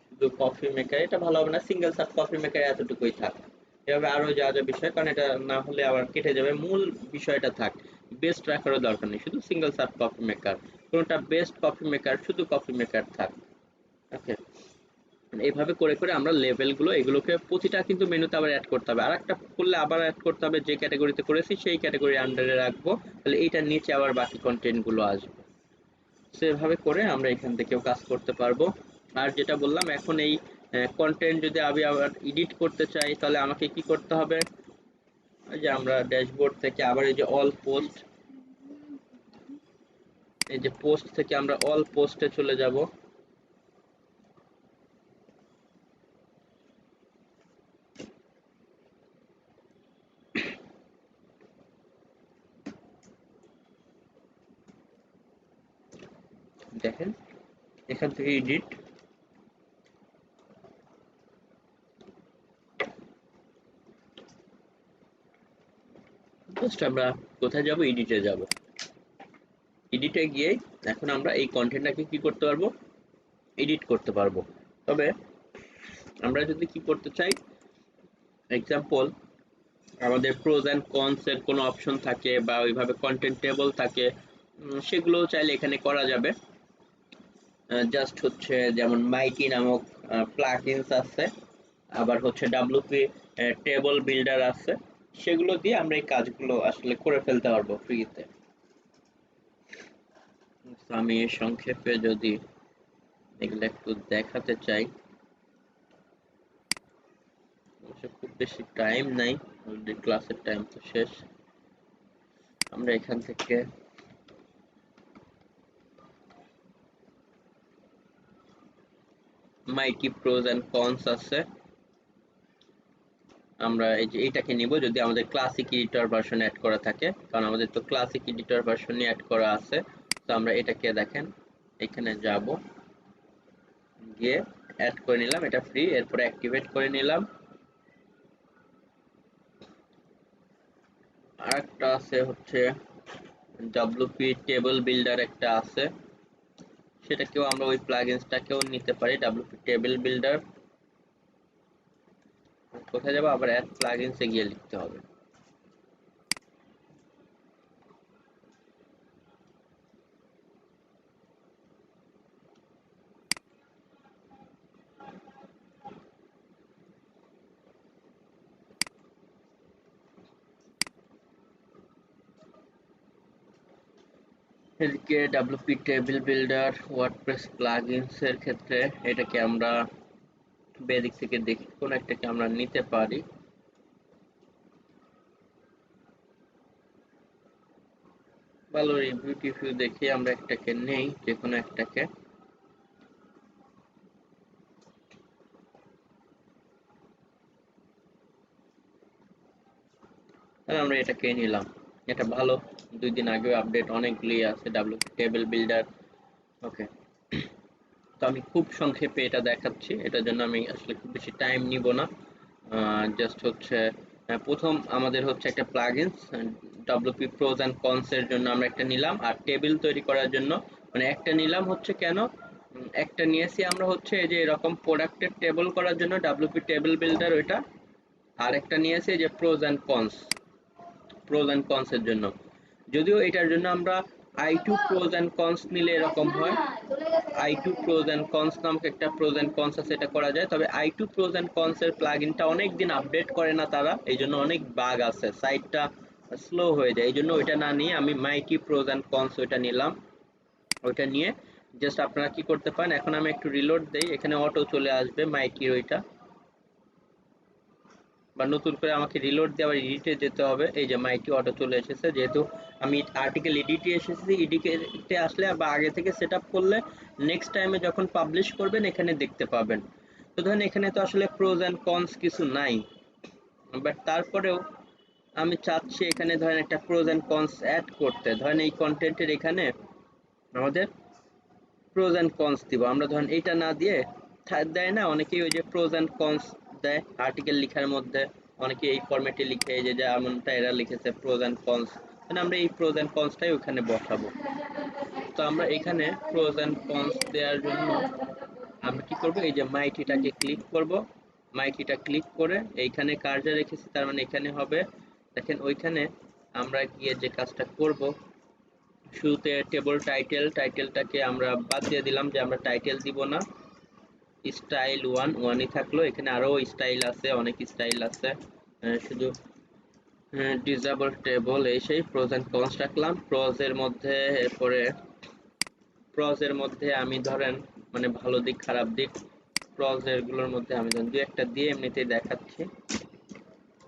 Speaker 1: শুধু কফি মেকার, এটা ভালো হবে না, সিঙ্গেল সার্ভ কফি মেকার এতটুকুই থাক। এভাবে আরো যা যা বিষয়, কারণ এটা না হলে আবার কেটে যাবে, মূল বিষয়টা থাক, বেস্ট রাখারও দরকার নেই, শুধু সিঙ্গেল সার্ভ কফি মেকার, কোনটা বেস্ট কফি মেকার, শুধু কফি মেকার থাক। ওকে, এইভাবে করে করে আমরা লেভেলগুলো এগুলোকে প্রতিটা কিন্তু মেনুতে আবার অ্যাড করতে হবে, আর একটা করলে আবার অ্যাড করতে হবে, যে ক্যাটাগরিতে করেছি সেই ক্যাটাগরি আন্ডারে রাখবো, তাহলে এইটার নিচে আবার বাকি কন্টেন্ট গুলো আসবে। সেভাবে করে আমরা এখান থেকেও কাজ করতে পারবো। আর যেটা বললাম, এখন এই কন্টেন্ট যদি আমি আবার এডিট করতে চাই তাহলে আমাকে কি করতে হবে, এই যে আমরা ড্যাশবোর্ড থেকে আবার এই যে অল পোস্ট, এই যে পোস্ট থেকে আমরা অল পোস্টে চলে যাব। দেখেন এখান থেকে এডিট, জাস্ট আমরা কোথায় যাব, এডিটে যাব। এডিটে গিয়ে এখন আমরা এই কন্টেন্টটাকে কি করতে পারবো, এডিট করতে পারবো। তবে আমরা যদি কি করতে চাই, এক্সাম্পল আমাদের প্রোজ এন্ড কনস এর কোনো অপশন থাকে বা ওইভাবে কন্টেন্ট টেবল থাকে, সেগুলো চাইলে এখানে করা যাবে। জাস্ট হচ্ছে যেমন মাইটি নামক প্লাগইনস আছে, আবার হচ্ছে ডব্লিউপি টেবল বিল্ডার আছে, সেগুলো দিয়ে আমরা এই কাজগুলো আসলে করে ফেলতে পারবো ফ্রিতে। আমি সংক্ষেপে যদি এগুলো একটু দেখাতে চাই, খুব বেশি টাইম নাই, অলরেডি ক্লাসের টাইম তো শেষ। আমরা এখান থেকে মাইটি প্রোজ এন্ড কনস আছে, আমরা এই যে এইটাকে নিব যদি আমাদের ক্লাসিক এডিটর ভার্সন অ্যাড করা থাকে, কারণ আমাদের তো ক্লাসিক এডিটর ভার্সনই অ্যাড করা আছে। তো আমরা এটাকে দেখেন এখানে যাব, গিয়ে অ্যাড করে নিলাম, এটা ফ্রি, এরপর অ্যাক্টিভেট করে নিলাম। আরেকটা আছে হচ্ছে ডব্লিউপি টেবল বিল্ডার একটা আছে, সেটাকেও আমরা ওই প্লাগইনসটাকেও নিতে পারি, ডব্লিউপি টেবল বিল্ডার। কোথায় যাব, আবার অ্যাড প্লাগইনসে গিয়ে লিখতে হবে। এদিকে WP table builder WordPress plugins এর ক্ষেত্রে এটাকে আমরা বেদিক থেকে দেখি কোন একটাকে আমরা নিতে পারি। ভালো রিভিউ টিভিউ দেখে আমরা একটাকে নেই, যে কোনো একটাকে। তাহলে আমরা এটাকে নিলাম, এটা ভালো, 2 দিন আগেও আপডেট অনেকগুলি আছে ডব্লিউপি টেবল বিল্ডার। ওকে, তো আমি খুব সংক্ষেপে এটা দেখাচ্ছি, এটার জন্য আমি আসলে খুব বেশি টাইম নিব না। জাস্ট হচ্ছে প্রথম আমাদের হচ্ছে একটা plugins WP pros and cons এর জন্য আমরা একটা নিলাম, আর টেবিল তৈরি করার জন্য মানে একটা নিলাম হচ্ছে কেন, একটা নিয়েছি আমরা হচ্ছে এই যে এরকম প্রোডাক্টের টেবল করার জন্য ডব্লিউপি টেবল বিল্ডার ওইটা, আর একটা নিয়েছি যে pros and cons, pros and cons এর জন্য। যদিও এটার জন্য আমরা i2 pros and cons নিলে এরকম হয়। i2 pros and cons নামক একটা pros and cons আছে, এটা করা যায়। তবে i2 pros and cons এর প্লাগইনটা অনেক দিন আপডেট করে না তারা, এই জন্য অনেক বাগ আছে, সাইটটা স্লো হয়ে যায়। এই জন্য ওইটা না নিয়ে আমি মাইটি pros and cons ওইটা নিলাম। ওইটা নিয়ে জাস্ট আপনারা কি করতে পারেন, এখন আমি একটু রিলোড দেই, এখানে অটো চলে আসবে মাইটির ওইটা, বা নতুন করে আমাকে রিলোড দিয়ে আবার এডিটে যেতে হবে। এই যে মাইটি অটো চলে এসেছে, যেহেতু আমি আর্টিকেল এডিটে এসেছি, এডিটে আসলে বা আগে থেকে সেট আপ করলে নেক্সট টাইমে যখন পাবলিশ করবেন এখানে দেখতে পাবেন। তো ধরেন এখানে তো আসলে প্রোজ অ্যান্ড কনস কিছু নাই, বাট তারপরেও আমি চাচ্ছি এখানে ধরেন একটা প্রোজ অ্যান্ড কনস অ্যাড করতে। ধরেন এই কন্টেন্টের এখানে আমাদের প্রোজ অ্যান্ড কনস দিব। আমরা ধরেন এইটা না দিয়ে দেয় না অনেকেই, ওই যে প্রোজ অ্যান্ড কনস দেয় আর্টিকেল লেখার মধ্যে, অনেকে এই ফরম্যাটে লিখে, এই যে যেমনটা এরা লিখেছে প্রোজ অ্যান্ড কনস, মানে আমরা এই প্রোজ অ্যান্ড কনসটাই ওখানে বসাবো। তো আমরা এখানে প্রোজ অ্যান্ড কনস দেওয়ার জন্য আমরা কি করব, এই যে মাইটিটাকে ক্লিক করব। মাইটিটা ক্লিক করে এইখানে কার্সার রেখেছি, তার মানে এখানে হবে। দেখেন ওইখানে আমরা গিয়ে যে কাজটা করব, শুরুতে টেবল টাইটেলটাকে আমরা বাদ দিয়ে দিলাম, যে আমরা টাইটেল দিব না, স্টাইল ওয়ানই থাকলো। এখানে আরো স্টাইল আছে, অনেক স্টাইল আছে, শুধু ডিসেবল টেবল এই সেই প্রোজ এন্ড কনস রাখলাম। প্রজের মধ্যে আমি ধরেন মানে ভালো দিক খারাপ দিক প্রজের গুলোর মধ্যে আমি ধরেন দু একটা দিয়ে এমনিতেই দেখাচ্ছি,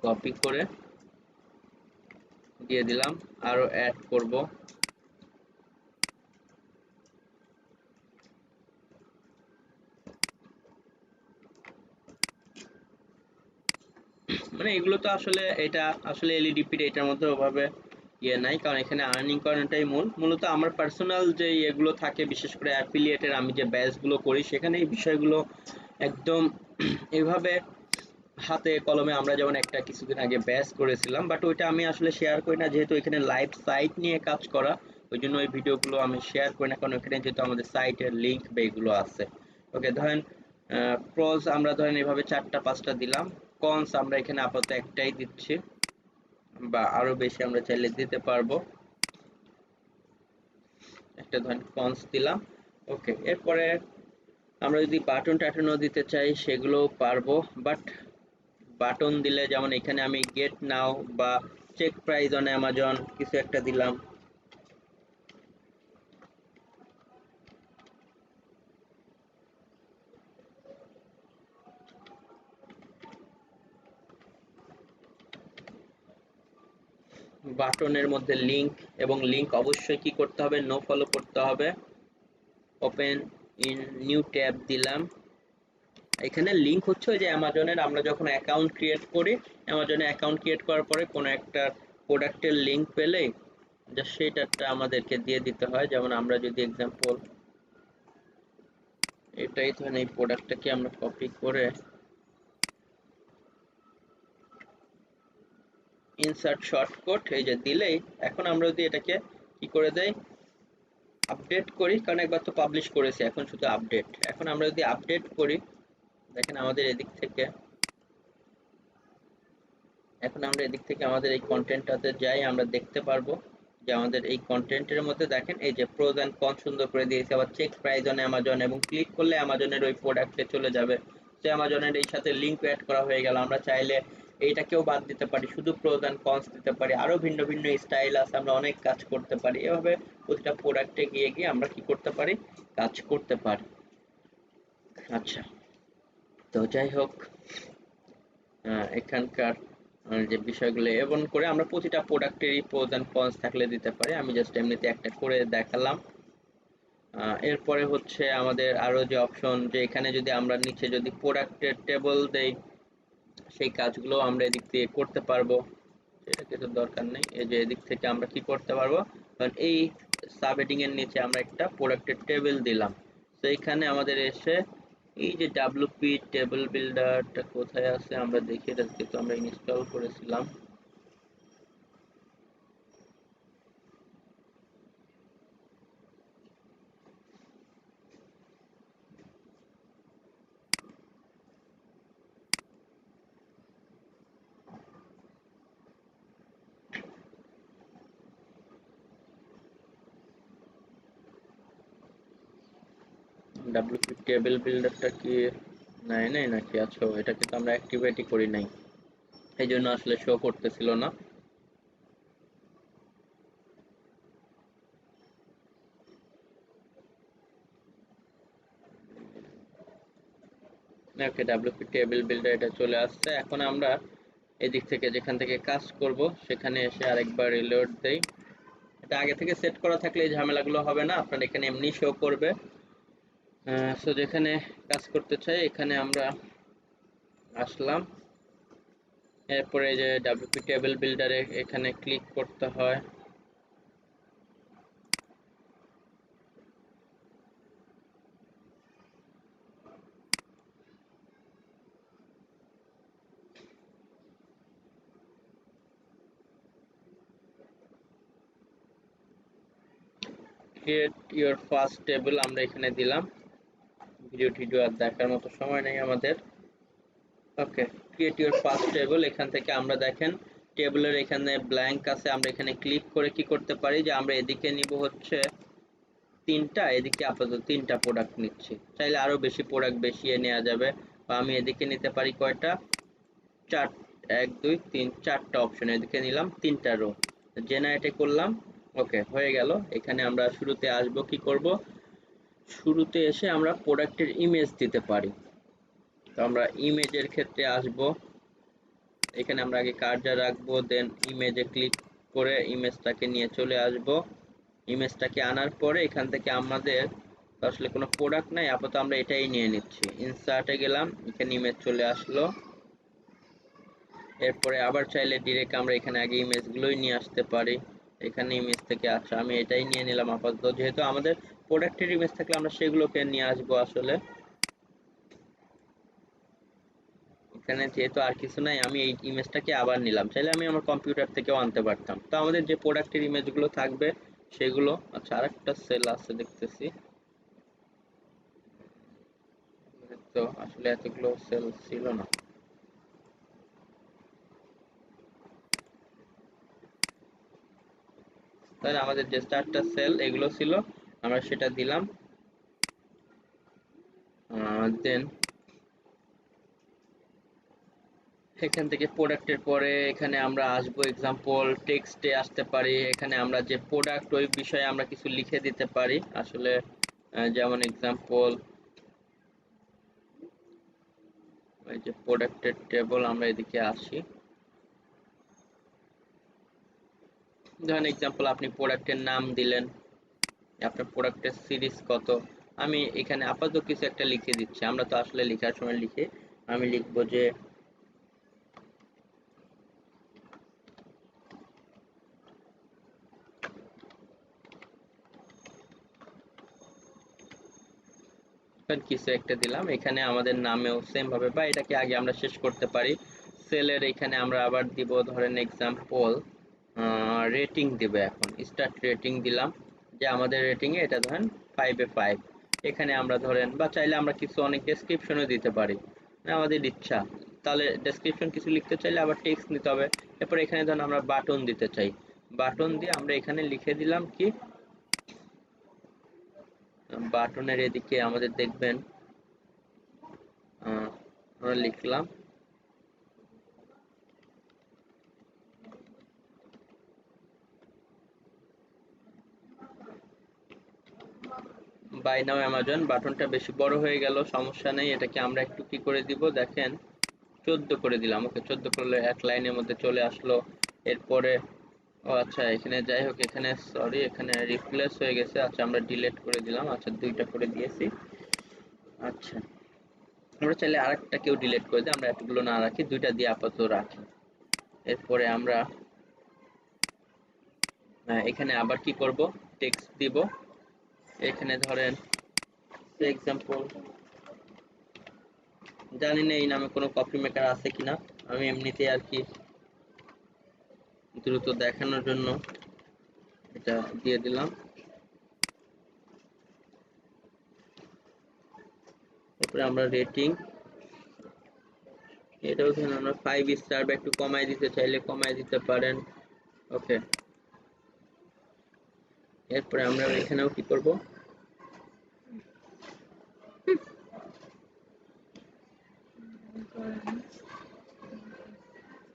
Speaker 1: কপি করে দিয়ে দিলাম, আরো অ্যাড করব। মানে এগুলো তো আসলে এটা আসলে এলইডিপি এটার মধ্যে ওভাবে নাই, কারণ এখানে আর্নিং করাটাই মূলত আমার পার্সোনাল যে এগুলো থাকে, বিশেষ করে অ্যাফিলিয়েটের আমি যে ব্যাচগুলো করি সেখানে এই বিষয়গুলো একদম এইভাবে হাতে কলমে, আমরা যেমন একটা কিছুদিন আগে ব্যাচ করেছিলাম, বাট ওইটা আমি আসলে শেয়ার করি না, যেহেতু এখানে লাইভ সাইট নিয়ে কাজ করা, ওই জন্য ওই ভিডিওগুলো আমি শেয়ার করি না, কারণ ওখানে যেহেতু আমাদের সাইটের লিঙ্ক বা এগুলো আছে। ওকে, ধরেন প্রজ আমরা ধরেন এভাবে 4টা 5টা দিলাম, কনস আমরা এখানে আপাতত একটাই দিচ্ছি, বা আরো বেশি আমরা চাইলে দিতে পারবো। একটা ধরেন কনস দিলাম। ওকে, এরপরে আমরা যদি বাটন টাটনও দিতে চাই সেগুলোও পারবো, বাট বাটন দিলে যেমন এখানে আমি গেট নাও বা চেক প্রাইস অন অ্যামাজন কিছু একটা দিলাম। বাটনের মধ্যে লিংক, এবং লিংক অবশ্যই কি করতে হবে, নো ফলো করতে হবে। ওপেন ইন নিউ ট্যাব দিলাম। এখানে লিংক হচ্ছে ওই যে অ্যামাজনের আমরা যখন অ্যাকাউন্ট ক্রিয়েট করি, অ্যামাজনে অ্যাকাউন্ট ক্রিয়েট করার পরে কোনো একটা প্রোডাক্টের লিংক পেলেই জাস্ট সেইটা আমাদেরকে দিয়ে দিতে হয়। যেমন আমরা যদি এক্সাম্পল এটাই ধরেন এই প্রোডাক্টটাকে আমরা কপি করে ইনসার্ট শর্টকাট এই যে দিলেই, এখন আমরা যদি এটাকে কি করে দেই, আপডেট করি, কারণ একবার তো পাবলিশ করেছি, এখন শুধু আপডেট। এখন আমরা যদি আপডেট করি, দেখেন আমাদের এদিক থেকে, এখন আমরা এদিক থেকে আমাদের এই কন্টেন্টটাতে যাই, আমরা দেখতে পারবো যে আমাদের এই কন্টেন্টের মধ্যে দেখেন এই যে প্রোজ এন্ড কন সুন্দর করে দিয়েছে, আবার চেক প্রাইস অন অ্যামাজন, এবং ক্লিক করলে অ্যামাজনের ওই প্রোডাক্টে চলে যাবে। তো অ্যামাজনের এই সাথে লিংক অ্যাড করা হয়ে গেল। আমরা চাইলে এইটাকেও বাদ দিতে পারি, শুধু প্রোজ এন্ড কনস দিতে পারি, আরো ভিন্ন ভিন্ন স্টাইল আছে, আমরা অনেক কাজ করতে পারি। এভাবে প্রতিটা প্রোডাক্টে গিয়ে গিয়ে আমরা কি করতে পারি, কাজ করতে পারি। আচ্ছা, তো যাই হোক, এখানকার যে বিষয়গুলো এমন করে আমরা প্রতিটা প্রোডাক্টেরই প্রোজ এন্ড কনস থাকলে দিতে পারি। আমি জাস্ট এমনিতে একটা করে দেখালাম। এরপরে হচ্ছে আমাদের আরো যে অপশন, যে এখানে যদি আমরা নিচে যদি প্রোডাক্টের টেবল দেই, সেই কাজগুলো আমরা এদিক থেকে করতে পারবো। এটা কিছু দরকার নেই, এই যে এদিক থেকে আমরা কি করতে পারবো, কারণ এই সাব হেডিং এর নিচে আমরা একটা প্রোডাক্টের টেবিল দিলাম। তো এখানে আমাদের এসে এই যে ডাব্লিউপি টেবিল বিল্ডারটা কোথায় আছে আমরা দেখি, এটা কিন্তু আমরা ইনস্টল করেছিলাম। ডাব্লিউপি টেবিল বিল্ডারটা কি নাই নাই নাকি? আচ্ছা, এটাকে তো আমরা অ্যাক্টিভেটই করি নাই, এই জন্য আসলে শো করতেছিল না। ওকে, ডাব্লিউপি টেবিল বিল্ডার এটা চলে আসছে। এখন আমরা এদিক থেকে যেখান থেকে কাজ করব সেখানে এসে আরেকবার রিলোড দেই। এটা আগে থেকে সেট করা থাকলে এই ঝামেলাগুলো হবে না, আপনার এখানে এমনি শো করবে। সো যেখানে কাজ করতে চাই এখানে আমরা আসলাম, এরপরে যে ডাব্লিউপি টেবিল বিল্ডারে এখানে ক্লিক করতে হয়। ক্রিয়েট ইওর ফার্স্ট টেবিল আমরা এখানে দিলাম। ভিডিও আর দেখার মতো সময় নেই আমাদের। ওকে, ক্রিয়েট ইওর ফার্স্ট টেবিল, এখান থেকে আমরা দেখেন টেবিলের এখানে ব্ল্যাঙ্ক আছে, আমরা এখানে ক্লিক করে কি করতে পারি যে আমরা এদিকে নিব হচ্ছে 3টা, এদিকে আপাতত 3টা প্রোডাক্ট নিচ্ছি, চাইলে আরো বেশি প্রোডাক্ট বেশিয়ে নেওয়া যাবে, বা আমি এদিকে নিতে পারি কয়টা, 4, 1 2 3 4টা অপশন এদিকে নিলাম, 3টা রো জেনারেট করলাম। ওকে, হয়ে গেল। এখানে আমরা শুরুতে আসব, কি করব, শুরুতে এসে আমরা প্রোডাক্টের ইমেজ দিতে পারি। তো আমরা ইমেজের ক্ষেত্রে আসব, এখানে আমরা আগে কার্সার রাখবো, দেন ইমেজে ক্লিক করে ইমেজটাকে নিয়ে চলে আসব। ইমেজটাকে আনার পরে এখান থেকে আমাদের আসলে কোনো প্রোডাক্ট নাই, আপাতত আমরা এটাই নিয়ে নিচ্ছি। ইনসার্টে গেলাম, এখানে ইমেজ চলে আসলো। এরপরে আবার চাইলে ডিরেক্ট আমরা এখানে আগে ইমেজগুলোই নিয়ে আসতে পারি, এখানে ইমেজ থেকে। আচ্ছা, আমি এটাই নিয়ে নিলাম আপাতত, যেহেতু আমাদের প্রোডাক্টের ইমেজ থাকলে আমরা সেগুলোকে নিয়ে আসবো। আসলে এখানে যেহেতু আর কিছু নাই, আমি এই ইমেজটাকে আবার নিলাম, চাইলে আমি আমার কম্পিউটার থেকেও আনতে পারতাম। তো আমাদের যে প্রোডাক্টের ইমেজগুলো থাকবে সেগুলো। আচ্ছা, আরেকটা সেল আছে দেখতেছি, তো আসলে এতগুলো সেল ছিল না। তাহলে আমাদের যে 4টা সেল এগুলো ছিল আমরা সেটা দিলাম। দেন এখান থেকে প্রোডাক্টের পরে এখানে আমরা আসবো এক্সাম্পল টেক্সটে আসতে পারি, এখানে আমরা যে প্রোডাক্ট ওই বিষয়ে আমরা কিছু লিখে দিতে পারি আসলে। যেমন এক্সাম্পল এই যে প্রোডাক্টের টেবল, আমরা এদিকে আসি, ধরেন এক্সাম্পল আপনি প্রোডাক্টের নাম দিলেন, আপনার প্রোডাক্টের সিরিজ কত, আমি এখানে আপাতত কিছু একটা লিখে দিচ্ছি। আমরা তো আসলে লেখার সময় লিখে আমি লিখবো যে কিছু একটা দিলাম, এখানে আমাদের নামেও সেম ভাবে, বা এটাকে আগে আমরা শেষ করতে পারি। সেলের এখানে আমরা আবার দিব ধরেন এক্সাম্পল রেটিং দিব, এখন স্টার্ট রেটিং দিলাম, যে আমাদের রেটিং এ এটা ধরেন 5 এ 5। এখানে আমরা ধরেন, বা চাইলে আমরা কিছু অনেক ডেসক্রিপশনও দিতে পারি, আমাদের ইচ্ছা। তাহলে ডেসক্রিপশন কিছু লিখতে চাইলে আবার টেক্সট নিতে হবে। এরপর এখানে ধরেন আমরা বাটন দিতে চাই, বাটন দিয়ে আমরা এখানে লিখে দিলাম কি, বাটনের এদিকে আমাদের দেখবেন আমরা লিখলাম বাই নাও অ্যামাজন। বাটনটা বেশি বড় হয়ে গেল, সমস্যা নেই, এটাকে আমরা একটু কি করে দিব দেখেন, 14 করে দিলাম। ওকে, 14 করলে এক লাইনের মধ্যে চলে আসলো। এরপরে ও আচ্ছা, এখানে যাই হোক, এখানে সরি, এখানে রিপ্লেস হয়ে গেছে। আচ্ছা, আমরা ডিলিট করে দিলাম। আচ্ছা, 2টা করে দিয়েছি। আচ্ছা, আমরা চাইলে আরেকটা কেউ ডিলিট করে দিই, আমরা এতগুলো না রাখি, 2টা দিয়ে আপাতত রাখি। এরপরে আমরা এখানে আবার কি করব, টেক্সট দিব। এখানে ধরেন এক্সাম্পল, জানি না এই নামে কোনো কপি মেকার আছে কিনা, আমি এমনিতে আর কি দ্রুত দেখানোর জন্য এটা দিয়ে দিলাম। তারপরে আমরা রেটিং, এটাও ধরেন আমরা 5 স্টার, বা একটু কমাই দিতে চাইলে কমাই দিতে পারেন। ওকে, এরপরে আমরা এখানেও কি করব,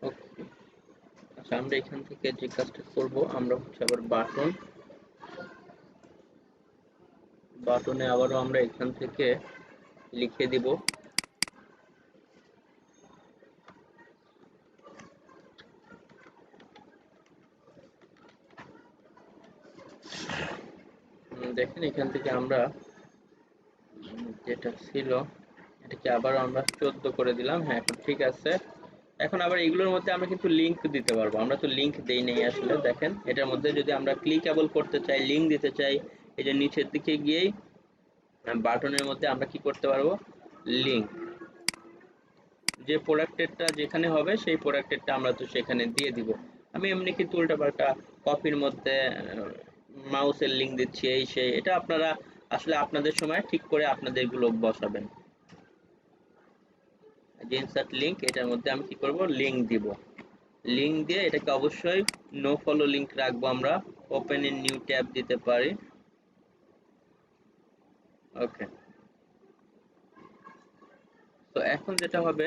Speaker 1: ওকে, আচ্ছা আমরা এখান থেকে যে কাজটা করব, আমরা হচ্ছে আবার বাটনে আবারও আমরা এখান থেকে লিখে দিব দেখেন এখান থেকে আমরা যেটা ছিল এটাকে আবার আমরা 14 করে দিলাম। হ্যাঁ, এখন ঠিক আছে। এখন আবার এগুলোর মধ্যে আমরা কিন্তু লিংক দিতে পারবো, আমরা তো লিংক দেই নাই আসলে। দেখেন এটার মধ্যে যদি আমরা ক্লিকেবল করতে চাই, লিংক দিতে চাই, এই যে নিচের দিকে গিয়েই বাটনের মধ্যে আমরা কি করতে পারবো, লিংক, যে প্রোডাক্টেরটা যেখানে হবে সেই প্রোডাক্টেরটা আমরা তো সেখানে দিয়ে দিব। আমি এমনি কিন্তু উল্টাপাল্টা কপির মধ্যে মাউসের লিংক দিচ্ছি, এই সেই, এটা আপনারা আসলে আপনাদের সময় ঠিক করে আপনাদের গুলো বসাবেন। যে ইনসার্ট লিংক, এটার মধ্যে আমি কি করব, লিংক দিব। লিংক দিয়ে এটাকে অবশ্যই নো ফলো লিংক রাখবো আমরা, ওপেন ইন নিউ ট্যাব দিতে পারি। ওকে, তো এখন যেটা হবে,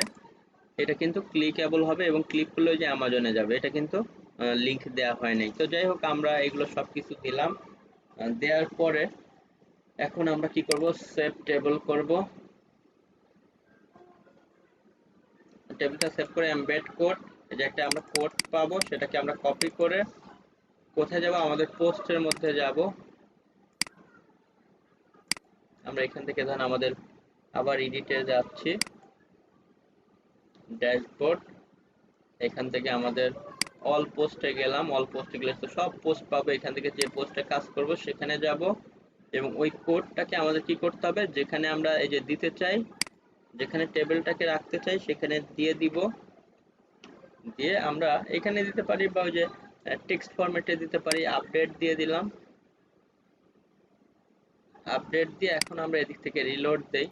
Speaker 1: এটা কিন্তু ক্লিকেবল হবে এবং ক্লিক করলে যে অ্যামাজনে যাবে, এটা কিন্তু লিংক দেওয়া হয় নাই। তো যাই হোক, আমরা এগুলো সবকিছু দিলাম। দেওয়ার পরে এখন আমরা কি করব, সেভ টেবল করব। টেবিলটা সেভ করে এমবেড কোড, এই যে একটা আমরা কোড পাবো, সেটাকে আমরা কপি করে কোথায় যাব, আমাদের পোস্টের মধ্যে যাব। আমরা এখান থেকে ধরেন আমাদের আবার এডিটে যাচ্ছি, ড্যাশবোর্ড, এখান থেকে আমাদের অল পোস্টে গেলাম। অল পোস্টে গেলে তো সব পোস্ট পাবো, এখান থেকে যে পোস্টে কাজ করব সেখানে যাব এবং ওই কোডটাকে আমাদের কি করতে হবে, যেখানে আমরা এই যে দিতে চাই, যেখানে টেবিলটাকে রাখতে চাই সেখানে দিয়ে দিব। দিয়ে আমরা এখানে দিতে পারি বা ওই যে টেক্সট ফরম্যাটে দিতে পারি। আপডেট দিয়ে দিলাম। আপডেট দিয়ে এখন আমরা এদিক থেকে রিলোড দেই।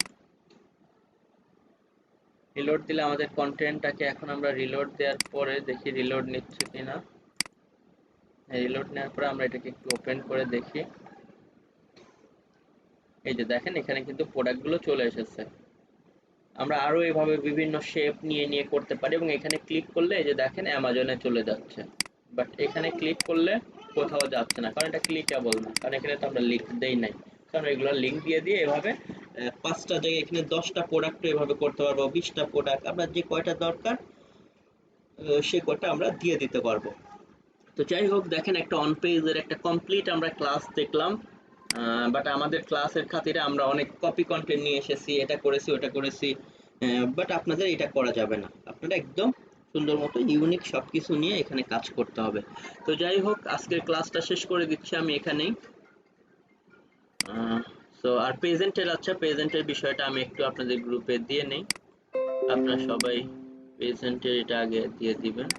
Speaker 1: রিলোড দিলে আমাদের কন্টেন্টটাকে এখন আমরা রিলোড দেওয়ার পরে দেখি রিলোড নিচ্ছে কিনা। রিলোড নেওয়ার পরে আমরা এটাকে একটু ওপেন করে দেখি। এই যে দেখেন এখানে কিন্তু প্রোডাক্টগুলো চলে এসেছে। আমরা আরো এভাবে বিভিন্ন শেপ নিয়ে করতে পারি এবং এখানে ক্লিক করলে এই যে দেখেন অ্যামাজনে চলে যাচ্ছে, বাট এখানে ক্লিক করলে কোথাও যাচ্ছে না, কারণ এটা ক্লিকেবল না, কারণ এখানে তো আমরা লিংক দেই নাই। কারণ এগুলো লিংক দিয়ে এভাবে 5টা জায়গায় এখানে 10টা প্রোডাক্ট এভাবে করতে পারবো, 20টা প্রোডাক্ট, আমরা যে কয়টা দরকার সে কয়টা আমরা দিয়ে দিতে পারবো। তো যাই হোক, দেখেন একটা অন পেজের একটা কমপ্লিট আমরা ক্লাস দেখলাম। বাট আমাদের ক্লাসের খাতিরে আমরা অনেক কপি কন্টেন্ট নিয়ে এসেছি, এটা করেছি ওটা করেছি, বাট আপনাদের এটা করা যাবে না। আপনারা একদম সুন্দর মতো ইউনিক সবকিছু নিয়ে এখানে কাজ করতে হবে। তো যাই হোক, আজকের ক্লাসটা শেষ করে দিচ্ছি আমি এখানেই। সো আর প্রেজেন্টের, আচ্ছা প্রেজেন্টের বিষয়টা আমি একটু আপনাদের গ্রুপে দিয়ে নেই। আপনারা সবাই প্রেজেন্টের এটা আগে দিয়ে দিবেন।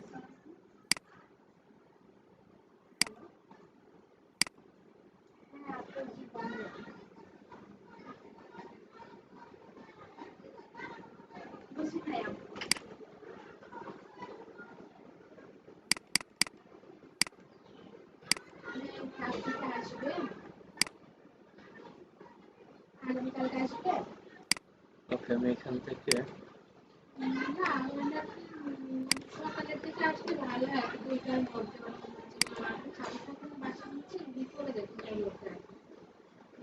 Speaker 1: ওকে, আমি এখান থেকে
Speaker 5: সকালের দিকে আসলে ভালো হয়, কিন্তু এটা আমি বলতে পারছি না যে সাড়ে সাতটা বাসা নিচ্ছে বিপরে দেখতে যাই লোকটা,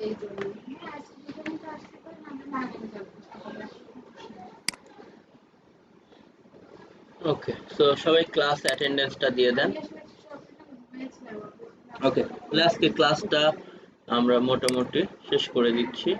Speaker 5: এই জন্য আজকে বিকেলে তো আসতে পারে না, আমরা না যাবো সকালে আসতে।
Speaker 1: ওকে, সো সবাই ক্লাস অ্যাটেন্ডেন্সটা দিয়ে দেন।
Speaker 5: আমি আসলে সবসময় ঘুমিয়েছিলাম।
Speaker 1: ওকে, আজকে ক্লাসটা আমরা মোটামুটি শেষ করে দিচ্ছি।